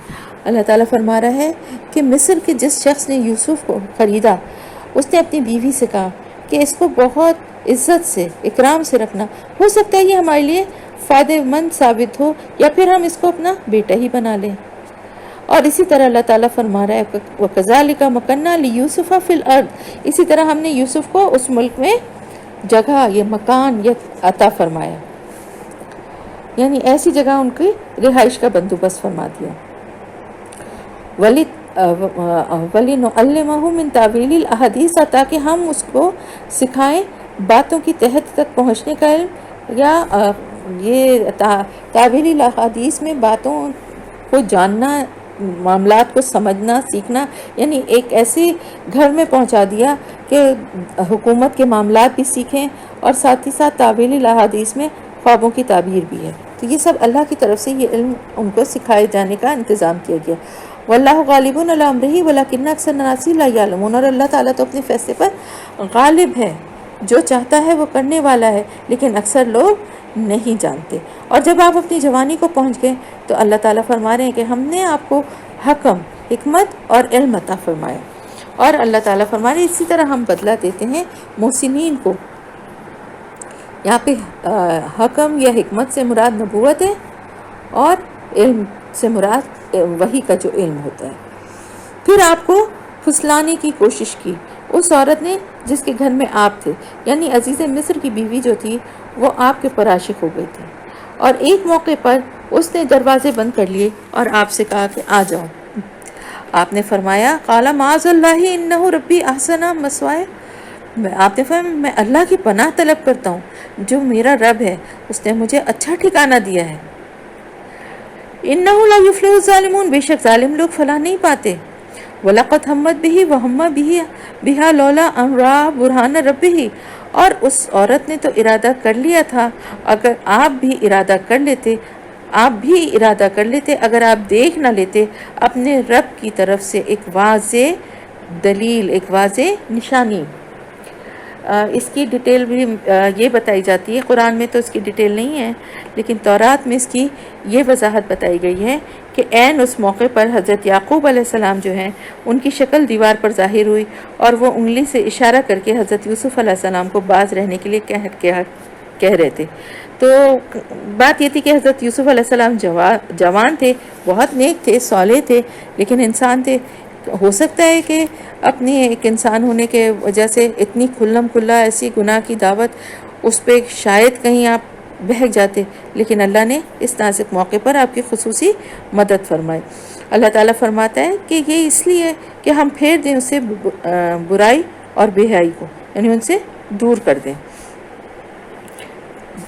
اللہ تعالیٰ فرما رہا ہے کہ مصر کے جس شخص نے یوسف کو خریدا اس نے اپنی بیوی سے کہا کہ اس کو بہت عزت سے اکرام سے رکھنا، ہو سکتا ہے یہ ہمارے لیے فائدہ مند ثابت ہو یا پھر ہم اس کو اپنا بیٹا ہی بنا لیں. اور اسی طرح اللہ تعالیٰ فرما رہا ہے وَكَذَلِكَ مَكَنَّا لِيُوسُفَ فِي الْأَرْضِ. اسی طرح ہم نے یوسف کو اس ملک میں جگہ یا مکان یا عطا فرمایا، یعنی ایسی جگہ ان کی رہائش کا بندوبست فرما دیا. وَلِنُعَلِّمَهُ مِن تَأْوِيلِ الْأَحَادِيثِ، تاکہ ہم اس کو سکھائیں باتوں کی تہہ تک پہنچنے کا علم. یا یہ تاویل الاحادیث میں باتوں کو جاننا، معاملات کو سمجھنا سیکھنا، یعنی ایک ایسے گھر میں پہنچا دیا کہ حکومت کے معاملات بھی سیکھیں اور ساتھ ہی ساتھ تاویل الاحادیث میں خوابوں کی تعبیر بھی ہے. تو یہ سب اللہ کی طرف سے یہ علم ان کو سکھائے جانے کا انتظام کیا گیا. واللہ غالب علی امرہ ولکن اکثر الناس لا یعلمون. اور اللہ تعالیٰ تو اپنے فیصلے پر غالب ہے، جو چاہتا ہے وہ کرنے والا ہے، لیکن اکثر لوگ نہیں جانتے. اور جب آپ اپنی جوانی کو پہنچ گئے تو اللہ تعالیٰ فرما رہے ہیں کہ ہم نے آپ کو حکم، حکمت اور علم عطا فرمایا. اور اللہ تعالیٰ فرما رہے ہیں اسی طرح ہم بدلہ دیتے ہیں محسنین کو. یہاں پہ حکم یا حکمت سے مراد نبوت ہے اور علم سے مراد وحی کا جو علم ہوتا ہے. پھر آپ کو پھسلانے کی کوشش کی اس عورت نے جس کے گھر میں آپ تھے، یعنی عزیز مصر کی بیوی جو تھی وہ آپ کے پر عاشق ہو گئی تھی. اور ایک موقع پر اس نے دروازے بند کر لیے اور آپ سے کہا کہ آ جاؤ. آپ نے فرمایا قال معاذ اللہ انہ ربی احسن مثوائے. آپ نے فرمایا میں اللہ کی پناہ طلب کرتا ہوں، جو میرا رب ہے اس نے مجھے اچھا ٹھکانہ دیا ہے. انہ لا یفلح الظالمون، بے شک ظالم لوگ فلاح نہیں پاتے. وَلَقَدْ هَمَّتْ بِهِ وَهَمَّ بِهَا لَوْلَا أَن رَأَىٰ بُرْهَانَ رَبِّهِ. اور اس عورت نے تو ارادہ کر لیا تھا، اگر آپ بھی ارادہ کر لیتے اگر آپ دیکھ نہ لیتے اپنے رب کی طرف سے ایک واضح دلیل، ایک واضح نشانی. اس کی ڈیٹیل بھی یہ بتائی جاتی ہے، قرآن میں تو اس کی ڈیٹیل نہیں ہے لیکن تورات میں اس کی یہ وضاحت بتائی گئی ہے کہ عین اس موقع پر حضرت یعقوب علیہ السلام جو ہیں ان کی شکل دیوار پر ظاہر ہوئی اور وہ انگلی سے اشارہ کر کے حضرت یوسف علیہ السلام کو باز رہنے کے لیے کہہ رہے تھے. تو بات یہ تھی کہ حضرت یوسف علیہ السلام جوان تھے، بہت نیک تھے، صالح تھے، لیکن انسان تھے. ہو سکتا ہے کہ اپنی ایک انسان ہونے کے وجہ سے اتنی کھلم کھلا ایسی گناہ کی دعوت اس پہ شاید کہیں آپ بہک جاتے، لیکن اللہ نے اس نازک موقع پر آپ کی خصوصی مدد فرمائی. اللہ تعالیٰ فرماتا ہے کہ یہ اس لیے کہ ہم پھیر دیں اسے برائی اور بے حیائی کو، یعنی ان سے دور کر دیں.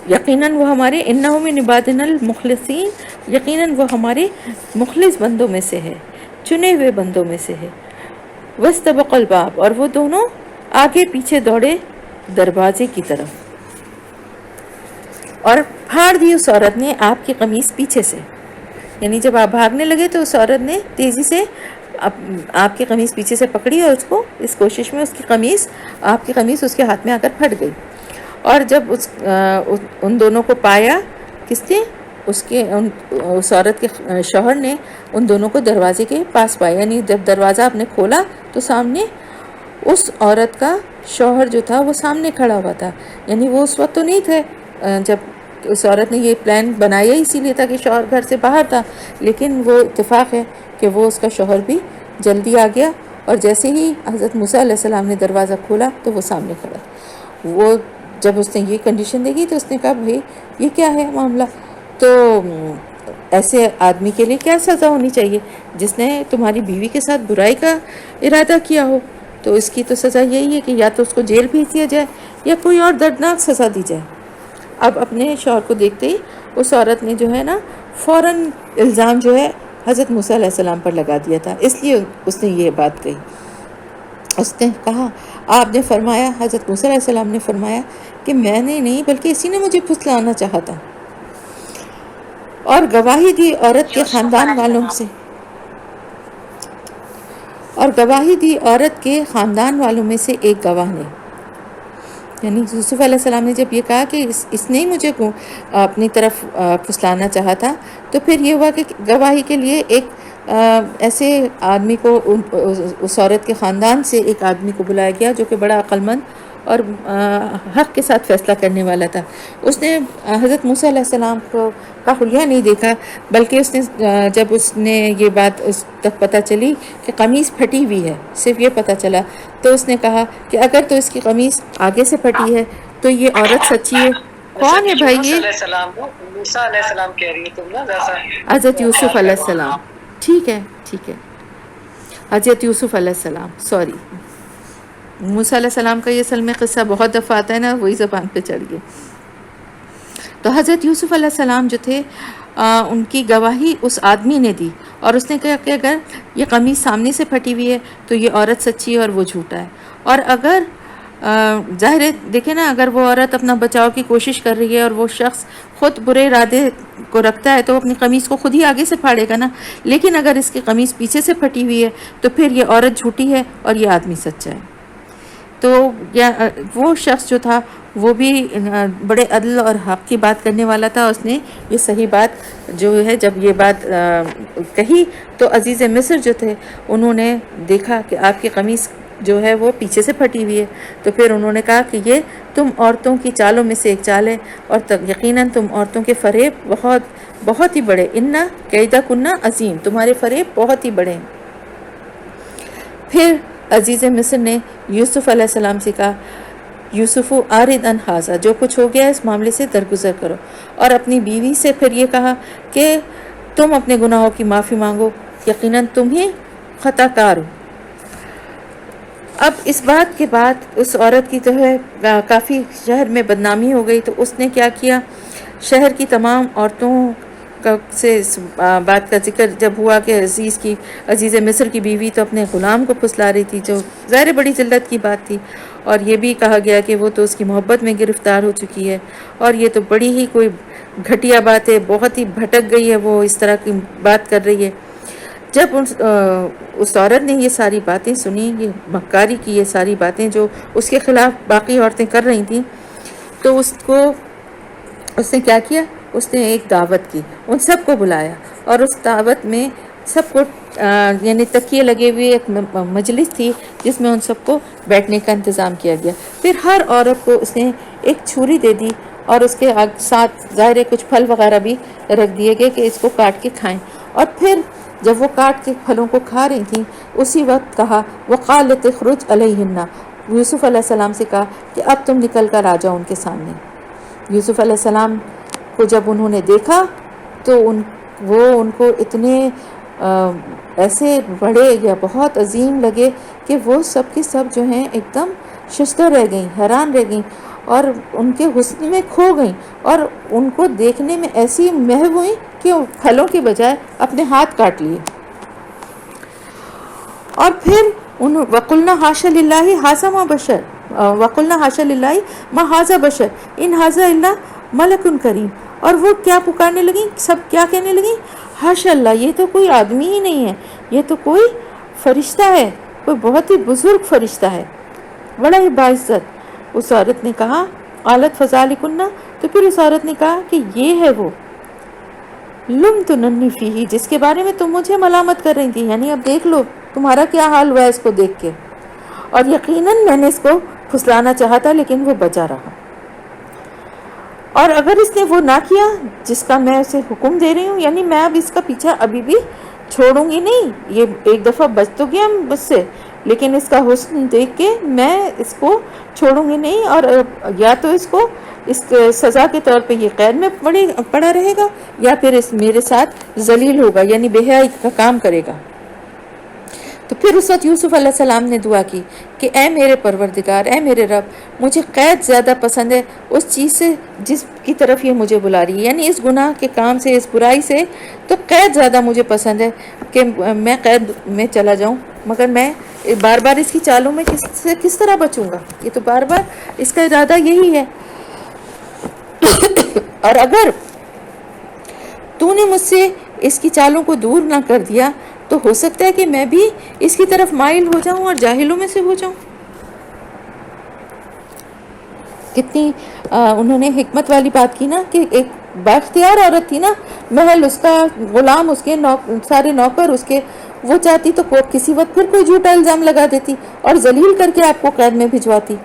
یقیناً وہ ہمارے انہ من عبادنا المخلصین، یقیناً وہ ہمارے مخلص بندوں میں سے ہے، چنے ہوئے بندوں میں سے ہے. واستبق الباب، اور وہ دونوں آگے پیچھے دوڑے دروازے کی طرف، اور پھاڑ دی اس عورت نے آپ کی قمیص پیچھے سے. یعنی جب آپ بھاگنے لگے تو اس عورت نے تیزی سے آپ کی قمیص پیچھے سے پکڑی اور اس کو اس کوشش میں آپ کی قمیص اس کے ہاتھ میں آ کر پھٹ گئی. اور جب ان دونوں کو پایا، کس نے؟ اس عورت کے شوہر نے ان دونوں کو دروازے کے پاس پایا. یعنی جب دروازہ آپ نے کھولا تو سامنے اس عورت کا شوہر جو تھا وہ سامنے کھڑا ہوا تھا، یعنی وہ اس وقت تو نہیں تھے جب اس عورت نے یہ پلان بنایا اسی لیے تھا کہ شوہر گھر سے باہر تھا، لیکن وہ اتفاق ہے کہ وہ اس کا شوہر بھی جلدی آ گیا، اور جیسے ہی حضرت موسیٰ علیہ السلام نے دروازہ کھولا تو وہ سامنے کھڑا۔ وہ جب اس نے یہ کنڈیشن دیکھی تو اس نے کہا بھائی یہ کیا ہے معاملہ، تو ایسے آدمی کے لیے کیا سزا ہونی چاہیے جس نے تمہاری بیوی کے ساتھ برائی کا ارادہ کیا ہو؟ تو اس کی تو سزا یہی ہے کہ یا تو اس کو جیل بھیج دیا جائے یا کوئی اور دردناک سزا دی جائے۔ اب اپنے شوہر کو دیکھتے ہی اس عورت نے جو ہے نا فوراً الزام جو ہے حضرت موسیٰ علیہ السلام پر لگا دیا تھا، اس لیے اس نے یہ بات کہی۔ اس نے کہا آپ نے فرمایا، حضرت موسیٰ علیہ السلام نے فرمایا کہ میں نے نہیں بلکہ اسی نے مجھے پھسلانا چاہا تھا، اور گواہی دی عورت کے خاندان والوں سے، اور گواہی دی عورت کے خاندان والوں میں سے ایک گواہ نے، یعنی یوسف علیہ السلام نے جب یہ کہا کہ اس نے ہی مجھے اپنی طرف پھسلانا چاہا تھا، تو پھر یہ ہوا کہ گواہی کے لیے ایک ایسے آدمی کو، اس عورت کے خاندان سے ایک آدمی کو بلایا گیا جو کہ بڑا عقل مند اور حق کے ساتھ فیصلہ کرنے والا تھا۔ اس نے حضرت موسیٰ علیہ السلام کا حلیہ نہیں دیکھا، بلکہ اس نے جب اس نے یہ بات اس تک پتہ چلی کہ قمیص پھٹی ہوئی ہے، صرف یہ پتہ چلا، تو اس نے کہا کہ اگر تو اس کی قمیص آگے سے پھٹی ہے تو یہ عورت سچی ہے۔ کون ہے بھائی یہ؟ موسیٰ علیہ السلام کہہ رہی ہے تم نا، حضرت یوسف علیہ السلام، ٹھیک ہے ٹھیک ہے، حضرت یوسف علیہ السلام، سوری، موسیٰ علیہ السلام کا یہ اصل میں قصہ بہت دفعہ آتا ہے نا، وہی زبان پہ چڑھ گئے۔ تو حضرت یوسف علیہ السلام جو تھے ان کی گواہی اس آدمی نے دی، اور اس نے کہا کہ اگر یہ قمیص سامنے سے پھٹی ہوئی ہے تو یہ عورت سچی ہے اور وہ جھوٹا ہے، اور اگر ظاہر ہے دیکھیں نا، اگر وہ عورت اپنا بچاؤ کی کوشش کر رہی ہے اور وہ شخص خود برے ارادے کو رکھتا ہے تو وہ اپنی قمیص کو خود ہی آگے سے پھاڑے گا نا، لیکن اگر اس کی قمیص پیچھے سے پھٹی ہوئی ہے تو پھر یہ عورت جھوٹی ہے اور یہ آدمی سچا ہے۔ تو وہ شخص جو تھا وہ بھی بڑے عدل اور حق کی بات کرنے والا تھا، اس نے یہ صحیح بات جو ہے، جب یہ بات کہی تو عزیز مصر جو تھے انہوں نے دیکھا کہ آپ کی قمیص جو ہے وہ پیچھے سے پھٹی ہوئی ہے، تو پھر انہوں نے کہا کہ یہ تم عورتوں کی چالوں میں سے ایک چال ہے، اور یقیناً تم عورتوں کے فریب بہت ہی بڑے، اِنَّ کَیْدَکُنَّ عظیم، تمہارے فریب بہت ہی بڑے ہیں۔ پھر عزیز مصر نے یوسف علیہ السلام سے کہا یوسف اعرض عن ھذا، جو کچھ ہو گیا اس معاملے سے درگزر کرو، اور اپنی بیوی سے پھر یہ کہا کہ تم اپنے گناہوں کی معافی مانگو، یقیناً تم ہی خطا کار ہو۔ اب اس بات کے بعد اس عورت کی جو ہے کافی شہر میں بدنامی ہو گئی، تو اس نے کیا کیا، شہر کی تمام عورتوں سے اس بات کا ذکر جب ہوا کہ عزیز مصر کی بیوی تو اپنے غلام کو پھسلا رہی تھی، جو ظاہر بڑی ذلت کی بات تھی، اور یہ بھی کہا گیا کہ وہ تو اس کی محبت میں گرفتار ہو چکی ہے، اور یہ تو بڑی ہی کوئی گھٹیا بات ہے، بہت ہی بھٹک گئی ہے، وہ اس طرح کی بات کر رہی ہے۔ جب اس عورت نے یہ ساری باتیں سنی، یہ مکاری کی یہ ساری باتیں جو اس کے خلاف باقی عورتیں کر رہی تھیں، تو اس نے کیا کیا، اس نے ایک دعوت کی، ان سب کو بلایا، اور اس دعوت میں سب کو یعنی تکیے لگے ہوئے ایک مجلس تھی جس میں ان سب کو بیٹھنے کا انتظام کیا گیا۔ پھر ہر عورت کو اس نے ایک چھری دے دی، اور اس کے ساتھ ظاہر کچھ پھل وغیرہ بھی رکھ دیے گئے کہ اس کو کاٹ کے کھائیں، اور پھر جب وہ کاٹ کے پھلوں کو کھا رہی تھیں اسی وقت کہا وقالت اخرج علیہن، یوسف علیہ السلام سے کہا کہ اب تم نکل کر آ جاؤ ان کے سامنے۔ یوسف علیہ السلام کو جب انہوں نے دیکھا تو وہ ان کو اتنے ایسے بڑے یا بہت عظیم لگے کہ وہ سب کی سب جو ہیں ایک دم ششدر رہ گئیں، حیران رہ گئیں، اور ان کے حسن میں کھو گئیں، اور ان کو دیکھنے میں ایسی محو ہوئیں کہ پھلوں کے بجائے اپنے ہاتھ کاٹ لیے۔ اور پھر وَقُلْنَا حَاشَ لِلَّهِ هَٰذَا مَا بَشَرٌ، وَقُلْنَا حَاشَ لِلَّهِ مَا هَٰذَا بَشَرٌ إِنْ هَٰذَا إِلَّا مَلَكٌ کریم، اور وہ کیا پکارنے لگیں، سب کیا کہنے لگیں، حاشا اللہ، یہ تو کوئی آدمی ہی نہیں ہے، یہ تو کوئی فرشتہ ہے، کوئی بہت ہی بزرگ فرشتہ ہے، بڑا ہی باعزت۔ اس عورت نے کہا قالت فذالکن، تو پھر اس عورت نے کہا کہ یہ ہے وہ لمتننی فیہ، جس کے بارے میں تم مجھے ملامت کر رہی تھی، یعنی اب دیکھ لو تمہارا کیا حال ہوا ہے اس کو دیکھ کے، اور یقیناً میں نے اس کو پھسلانا چاہا تھا لیکن وہ بچا رہا. اور اگر اس نے وہ نہ کیا جس کا میں اسے حکم دے رہی ہوں، یعنی میں اب اس کا پیچھا ابھی بھی چھوڑوں گی نہیں. یہ ایک دفعہ بچ تو گیا مجھ سے، لیکن اس کا حسن دیکھ کے میں اس کو چھوڑوں گی نہیں، اور یا تو اس کو اس سزا کے طور پہ یہ قید میں پڑا رہے گا، یا پھر اس میرے ساتھ ذلیل ہوگا، یعنی بے حیائی کا کام کرے گا. تو پھر اس وقت یوسف علیہ السلام نے دعا کی کہ اے میرے پروردگار، اے میرے رب، مجھے قید زیادہ پسند ہے اس چیز سے جس کی طرف یہ مجھے بلا رہی ہے، یعنی اس گناہ کے کام سے، اس برائی سے تو قید زیادہ مجھے پسند ہے کہ میں قید میں چلا جاؤں، مگر میں بار بار اس کی چالوں میں کس طرح بچوں گا؟ یہ تو بار بار اس کا ارادہ یہی ہے. اور اگر تو نے مجھ سے اس کی چالوں کو دور نہ کر دیا تو ہو سکتا ہے کہ میں بھی اس کی طرف مائل ہو جاؤں اور جاہلوں میں سے ہو جاؤں. کتنی انہوں نے حکمت والی بات کی نا، کہ ایک بااختیار عورت تھی نا، محل اس کا، غلام اس کے، سارے نوکر اس کے، وہ چاہتی تو کسی وقت پھر کوئی جھوٹا الزام لگا دیتی اور ذلیل کر کے آپ کو قید میں بھجواتی.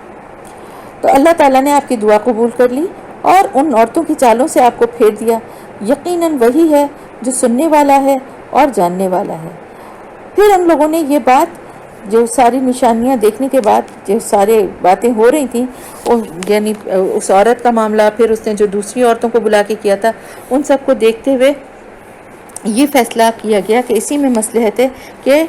تو اللہ تعالیٰ نے آپ کی دعا قبول کر لی اور ان عورتوں کی چالوں سے آپ کو پھیر دیا. یقیناً وہی ہے جو سننے والا ہے اور جاننے والا ہے. پھر ہم لوگوں نے یہ بات، جو ساری نشانیاں دیکھنے کے بعد جو سارے باتیں ہو رہی تھیں، یعنی اس عورت کا معاملہ، پھر اس نے جو دوسری عورتوں کو بلا کے کیا تھا، ان سب کو دیکھتے ہوئے یہ فیصلہ کیا گیا کہ اسی میں مصلحت ہے کہ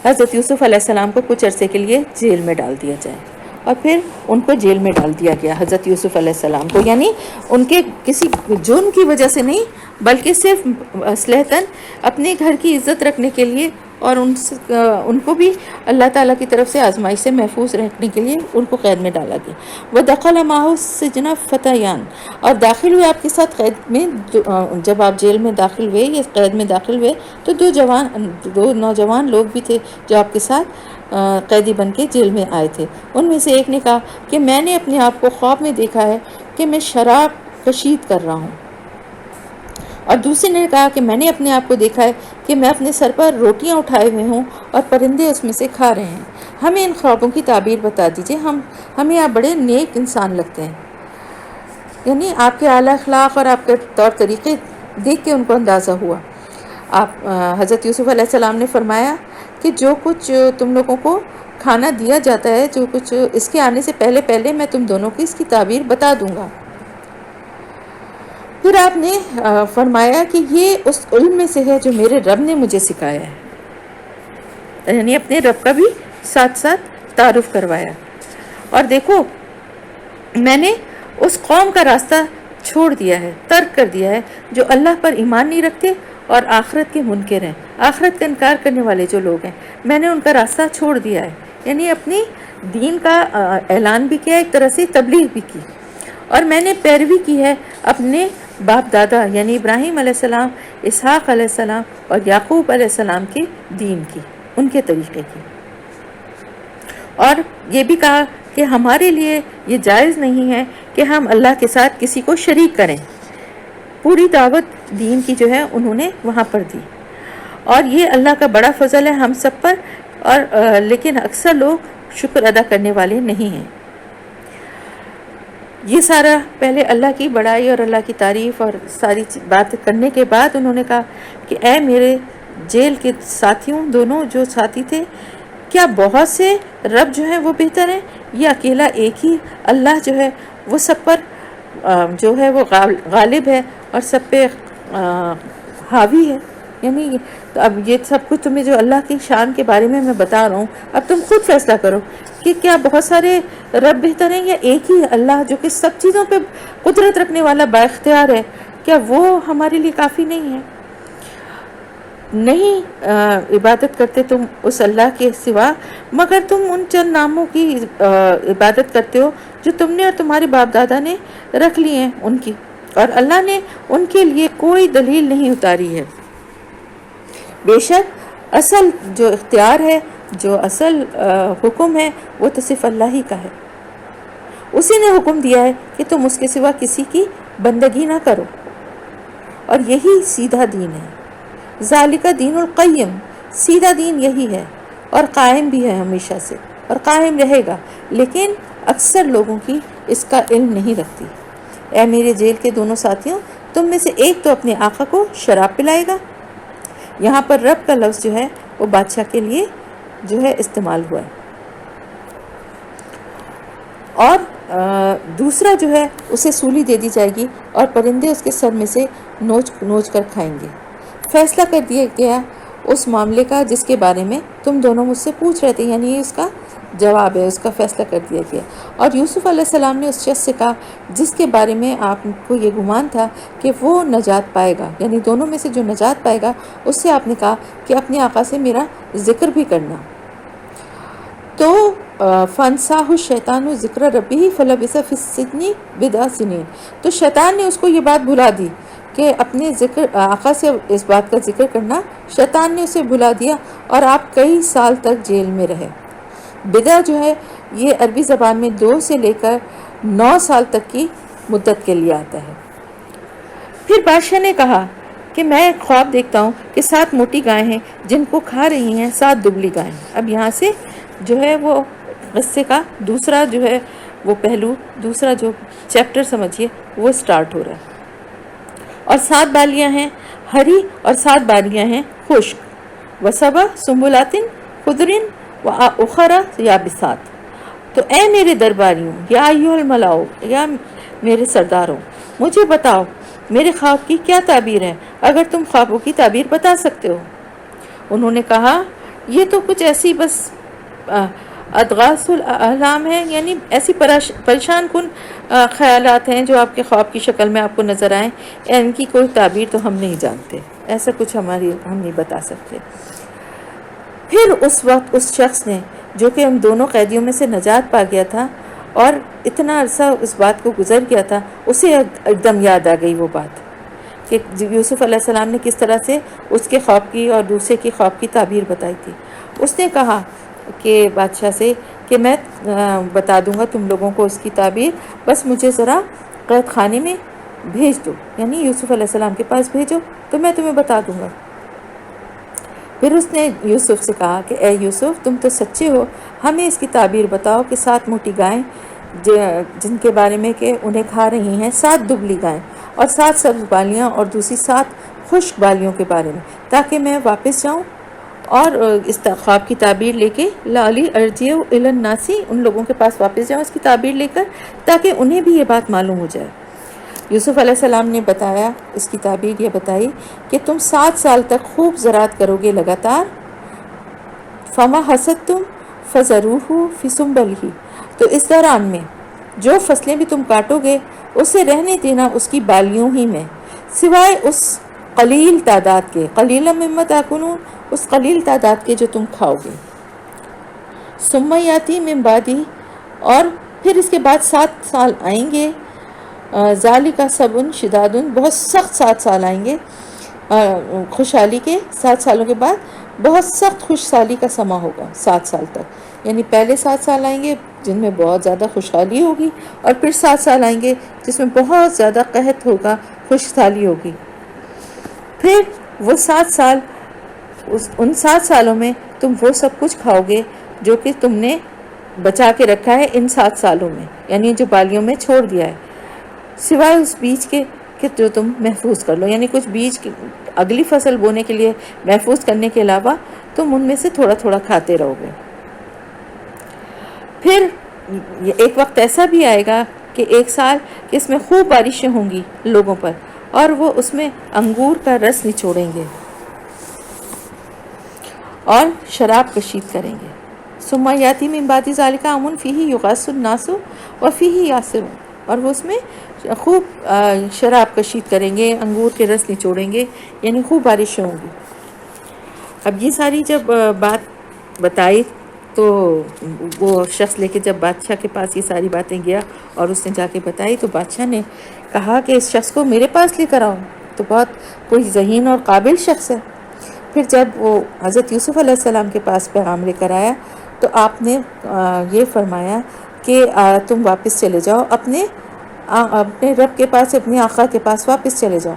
حضرت یوسف علیہ السلام کو کچھ عرصے کے لیے جیل میں ڈال دیا جائے. اور پھر ان کو جیل میں ڈال دیا گیا، حضرت یوسف علیہ السلام کو، یعنی ان کے کسی جرم کی وجہ سے نہیں، بلکہ صرف مصلحتاً اپنے گھر کی عزت رکھنے کے لیے، اور ان کو بھی اللہ تعالیٰ کی طرف سے آزمائش سے محفوظ رکھنے کے لیے ان کو قید میں ڈالا گیا. وَدَخَلَ مَعَهُ السِّجْنَ فَتَيَانِ، اور داخل ہوئے آپ کے ساتھ قید میں، جب آپ جیل میں داخل ہوئے یا قید میں داخل ہوئے تو دو نوجوان لوگ بھی تھے جو آپ کے ساتھ قیدی بن کے جیل میں آئے تھے. ان میں سے ایک نے کہا کہ میں نے اپنے آپ کو خواب میں دیکھا ہے کہ میں شراب کشید کر رہا ہوں، اور دوسرے نے کہا کہ میں نے اپنے آپ کو دیکھا ہے کہ میں اپنے سر پر روٹیاں اٹھائے ہوئے ہوں اور پرندے اس میں سے کھا رہے ہیں. ہمیں ان خوابوں کی تعبیر بتا دیجئے، ہمیں آپ بڑے نیک انسان لگتے ہیں. یعنی آپ کے اعلیٰ اخلاق اور آپ کے طور طریقے دیکھ کے ان کو اندازہ ہوا. حضرت یوسف علیہ السلام نے فرمایا کہ جو کچھ تم لوگوں کو کھانا دیا جاتا ہے، جو کچھ اس کے آنے سے پہلے میں تم دونوں کی اس کی تعبیر بتا دوں گا. پھر آپ نے فرمایا کہ یہ اس علم میں سے ہے جو میرے رب نے مجھے سکھایا ہے، یعنی اپنے رب کا بھی ساتھ ساتھ تعارف کروایا. اور دیکھو، میں نے اس قوم کا راستہ چھوڑ دیا ہے، ترک کر دیا ہے، جو اللہ پر ایمان نہیں رکھتے اور آخرت کے منکر ہیں، آخرت کا انکار کرنے والے جو لوگ ہیں. میں نے ان کا راستہ چھوڑ دیا ہے، یعنی اپنی دین کا اعلان بھی کیا، ایک طرح سے تبلیغ بھی کی، اور میں نے پیروی کی ہے اپنے باپ دادا یعنی ابراہیم علیہ السلام، اسحاق علیہ السلام اور یعقوب علیہ السلام کے دین کی، ان کے طریقے کی. اور یہ بھی کہا کہ ہمارے لیے یہ جائز نہیں ہے کہ ہم اللہ کے ساتھ کسی کو شریک کریں. پوری دعوت دین کی جو ہے انہوں نے وہاں پر دی، اور یہ اللہ کا بڑا فضل ہے ہم سب پر، اور لیکن اکثر لوگ شکر ادا کرنے والے نہیں ہیں. یہ سارا پہلے اللہ کی بڑائی اور اللہ کی تعریف اور ساری بات کرنے کے بعد انہوں نے کہا کہ اے میرے جیل کے ساتھیوں، دونوں جو ساتھی تھے، کیا بہت سے رب جو ہیں وہ بہتر ہیں، یا اکیلا ایک ہی اللہ جو ہے وہ سب پر جو ہے وہ غالب ہے اور سب پہ حاوی ہے. یعنی تو اب یہ سب کچھ تمہیں جو اللہ کی شان کے بارے میں بتا رہا ہوں، اب تم خود فیصلہ کرو کہ کیا بہت سارے رب بہتر ہیں یا ایک ہی اللہ جو کہ سب چیزوں پہ قدرت رکھنے والا با اختیار ہے، کیا وہ ہمارے لیے کافی نہیں ہے؟ نہیں عبادت کرتے تم اس اللہ کے سوا، مگر تم ان چند ناموں کی عبادت کرتے ہو جو تم نے اور تمہارے باپ دادا نے رکھ لی ہیں ان کی، اور اللہ نے ان کے لیے کوئی دلیل نہیں اتاری ہے. بے شک اصل جو اختیار ہے، جو اصل حکم ہے، وہ تو صرف اللہ ہی کا ہے. اسی نے حکم دیا ہے کہ تم اس کے سوا کسی کی بندگی نہ کرو، اور یہی سیدھا دین ہے. ذالک دین القیم، سیدھا دین یہی ہے، اور قائم بھی ہے ہمیشہ سے، اور قائم رہے گا. لیکن اکثر لوگوں کی اس کا علم نہیں رکھتی۔ اے میرے جیل کے دونوں ساتھیوں، تم میں سے ایک تو اپنے آقا کو شراب پلائے گا۔ یہاں پر رب کا لفظ جو ہے وہ بادشاہ کے لیے جو ہے استعمال ہوا ہے، اور دوسرا جو ہے اسے سولی دے دی جائے گی اور پرندے اس کے سر میں سے نوچ نوچ کر کھائیں گے۔ فیصلہ کر دیا گیا اس معاملے کا جس کے بارے میں تم دونوں مجھ سے پوچھ رہے تھے، یعنی یہ اس کا جواب ہے، اس کا فیصلہ کر دیا گیا۔ اور یوسف علیہ السلام نے اس شخص سے کہا جس کے بارے میں آپ کو یہ گمان تھا کہ وہ نجات پائے گا، یعنی دونوں میں سے جو نجات پائے گا، اس سے آپ نے کہا کہ اپنے آقا سے میرا ذکر بھی کرنا۔ تو فَأَنسَاهُ الشَّيْطَانُ ذِكْرَ رَبِّهِ فَلَبِثَ فِي السِّجْنِ بِضْعَ سِنِينَ، تو شیطان نے اس کو یہ بات بھلا دی کہ اپنے آقا سے اس بات کا ذکر کرنا، شیطان نے اسے بھلا دیا اور آپ کئی سال تک جیل میں رہے۔ بدع جو ہے یہ عربی زبان میں 2 سے لے کر 9 سال تک کی مدت کے لیے آتا ہے۔ پھر بادشاہ نے کہا کہ میں ایک خواب دیکھتا ہوں کہ 7 موٹی گائیں ہیں جن کو کھا رہی ہیں 7 دبلی گائیں۔ اب یہاں سے جو ہے وہ قصے کا دوسرا جو ہے وہ پہلو، دوسرا جو چیپٹر سمجھیے وہ سٹارٹ ہو رہا ہے۔ اور 7 بالیاں ہیں ہری اور 7 بالیاں ہیں خشک، وَسَبْعُ سُنبُلَاتٍ خُضْرٍ وَأُخَرَ یابسات۔ تو اے میرے درباریوں، یا ایھا الملاؤ، یا میرے سرداروں، مجھے بتاؤ میرے خواب کی کیا تعبیر ہے، اگر تم خوابوں کی تعبیر بتا سکتے ہو۔ انہوں نے کہا یہ تو کچھ ایسی بس اضغاث الاحلام ہے، یعنی ایسی پریشان کن خیالات ہیں جو آپ کے خواب کی شکل میں آپ کو نظر آئیں، ان کی کوئی تعبیر تو ہم نہیں جانتے، ایسا کچھ ہم نہیں بتا سکتے۔ پھر اس وقت اس شخص نے جو کہ ان دونوں قیدیوں میں سے نجات پا گیا تھا اور اتنا عرصہ اس بات کو گزر گیا تھا، اسے ایک دم یاد آ گئی وہ بات کہ یوسف علیہ السلام نے کس طرح سے اس کے خواب کی اور دوسرے کی خواب کی تعبیر بتائی تھی۔ اس نے کہا کہ بادشاہ سے کہ میں بتا دوں گا تم لوگوں کو اس کی تعبیر، بس مجھے ذرا قید خانے میں بھیج دو، یعنی یوسف علیہ السلام کے پاس بھیجو تو میں تمہیں بتا دوں گا۔ پھر اس نے یوسف سے کہا کہ اے یوسف، تم تو سچے ہو، ہمیں اس کی تعبیر بتاؤ کہ 7 موٹی گائیں جن کے بارے میں کہ انہیں کھا رہی ہیں 7 دبلی گائیں، اور 7 سبز بالیاں اور دوسری 7 خشک بالیوں کے بارے میں، تاکہ میں واپس جاؤں اور اس خواب کی تعبیر لے کے لالی ارجع الی الناس، ان لوگوں کے پاس واپس جاؤں اس کی تعبیر لے کر، تاکہ انہیں بھی یہ بات معلوم ہو جائے۔ یوسف علیہ السلام نے بتایا، اس کی تعبیر یہ بتائی کہ تم 7 سال تک خوب زراعت کرو گے لگاتار، فما حصدتم فذروہ فی سنبلہ، تو اس دوران میں جو فصلیں بھی تم کاٹو گے اسے رہنے دینا اس کی بالیوں ہی میں، سوائے اس قلیل تعداد کے، قلیلا مما تاکلون، اس قلیل تعداد کے جو تم کھاؤ گے۔ ثم یاتی من بعدہ، اور پھر اس کے بعد 7 سال آئیں گے، ذالک صبر شداد، بہت سخت 7 سال آئیں گے، خوشحالی کے 7 سالوں کے بعد بہت سخت خوشحالی کا سما ہوگا 7 سال تک، یعنی پہلے 7 سال آئیں گے جن میں بہت زیادہ خوشحالی ہوگی، اور پھر 7 سال آئیں گے جس میں بہت زیادہ قحط ہوگا، خوشحالی ہوگی۔ پھر وہ 7 سال، ان 7 سالوں میں تم وہ سب کچھ کھاؤ گے جو کہ تم نے بچا کے رکھا ہے ان 7 سالوں میں، یعنی جو بالیوں میں چھوڑ دیا ہے، سوائے اس بیج کے کہ جو تم محفوظ کر لو، یعنی کچھ بیج اگلی فصل بونے کے لیے محفوظ کرنے کے علاوہ تم ان میں سے تھوڑا تھوڑا کھاتے رہو گے۔ پھر ایک وقت ایسا بھی آئے گا کہ 1 سال کہ اس میں خوب بارشیں ہوں گی لوگوں پر، اور وہ اس میں انگور کا رس نچوڑیں گے اور شراب کشید کریں گے۔ ثم یاتی من بعد ذلک عام فیہ یغاث الناس وفیہ یعصرون، اور وہ اس میں خوب شراب کشید کریں گے، انگور کے رس نچوڑیں گے، یعنی خوب بارشیں ہوں گی۔ اب یہ ساری جب بات بتائی تو وہ شخص لے کے جب بادشاہ کے پاس یہ ساری باتیں گیا اور اس نے جا کے بتائی، تو بادشاہ نے کہا کہ اس شخص کو میرے پاس لے کر آؤ، تو بہت کوئی ذہین اور قابل شخص ہے۔ پھر جب وہ حضرت یوسف علیہ السلام کے پاس پیغام لے کر آیا تو آپ نے یہ فرمایا کہ تم واپس چلے جاؤ، اپنے رب کے پاس، اپنے آقا کے پاس واپس چلے جاؤ،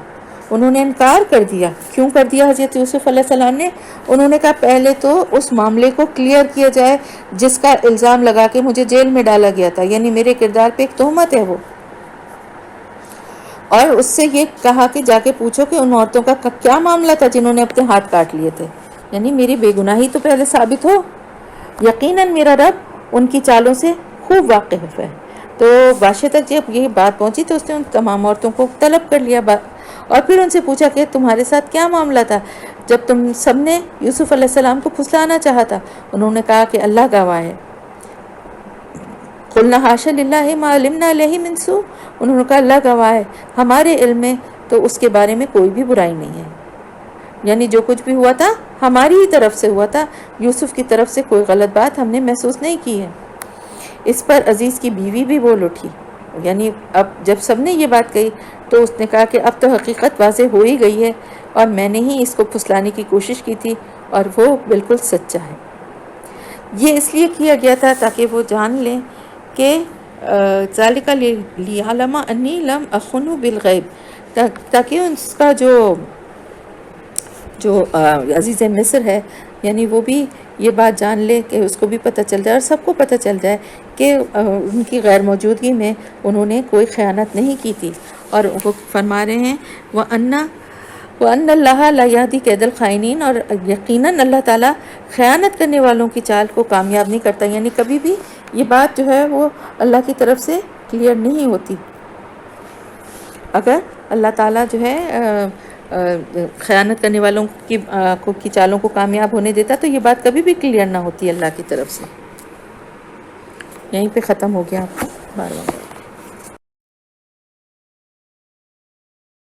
انہوں نے انکار کر دیا. کیوں کر دیا حضرت یوسف علیہ السلام نے؟ انہوں نے کہا پہلے تو اس معاملے کو کلیئر کیا جائے جس کا الزام لگا کے مجھے جیل میں ڈالا گیا تھا، یعنی میرے کردار پہ ایک تہمت ہے وہ. اور اس سے یہ کہا کہ جا کے پوچھو کہ ان عورتوں کا کیا معاملہ تھا جنہوں نے اپنے ہاتھ کاٹ لیے تھے، یعنی میری بے گناہی تو پہلے ثابت ہو. یقیناً میرا رب ان کی چالوں سے خوب واقف ہے. تو بادشاہ تک جب یہ بات پہنچی تو اس نے ان تمام عورتوں کو طلب کر لیا اور پھر ان سے پوچھا کہ تمہارے ساتھ کیا معاملہ تھا جب تم سب نے یوسف علیہ السلام کو پھسلانا چاہا تھا. انہوں نے کہا کہ اللہ گواہ ہے. قلنا حاشا للہ ما علمنا علیہ من سوء. انہوں نے کہا اللہ گواہ ہے، ہمارے علم میں تو اس کے بارے میں کوئی بھی برائی نہیں ہے، یعنی جو کچھ بھی ہوا تھا ہماری ہی طرف سے ہوا تھا، یوسف کی طرف سے کوئی غلط بات ہم نے محسوس نہیں کی ہے. اس پر عزیز کی بیوی بھی بول اٹھی، یعنی اب جب سب نے یہ بات کہی تو اس نے کہا کہ اب تو حقیقت واضح ہو ہی گئی ہے اور میں نے ہی اس کو پھسلانے کی کوشش کی تھی اور وہ بالکل سچا ہے. یہ اس لیے کیا گیا تھا تاکہ وہ جان لیں کہ ذالک لیعلم انی لم اخنہ بالغیب، تاکہ اس کا جو عزیز مصر ہے یعنی وہ بھی یہ بات جان لے کہ اس کو بھی پتہ چل جائے اور سب کو پتہ چل جائے کہ ان کی غیر موجودگی میں انہوں نے کوئی خیانت نہیں کی تھی. اور وہ فرما رہے ہیں وَأَنَّ اللَّهَ لَا يَهْدِي كَيْدَ الْخَائِنِينَ، اور یقیناً اللہ تعالیٰ خیانت کرنے والوں کی چال کو کامیاب نہیں کرتا، یعنی کبھی بھی یہ بات جو ہے وہ اللہ کی طرف سے کلیئر نہیں ہوتی. اگر اللہ تعالیٰ جو ہے خیانت کرنے والوں کی چالوں کو کامیاب ہونے دیتا تو یہ بات کبھی بھی کلیئر نہ ہوتی اللہ کی طرف سے. یہیں پہ ختم ہو گیا آپ کا 12واں.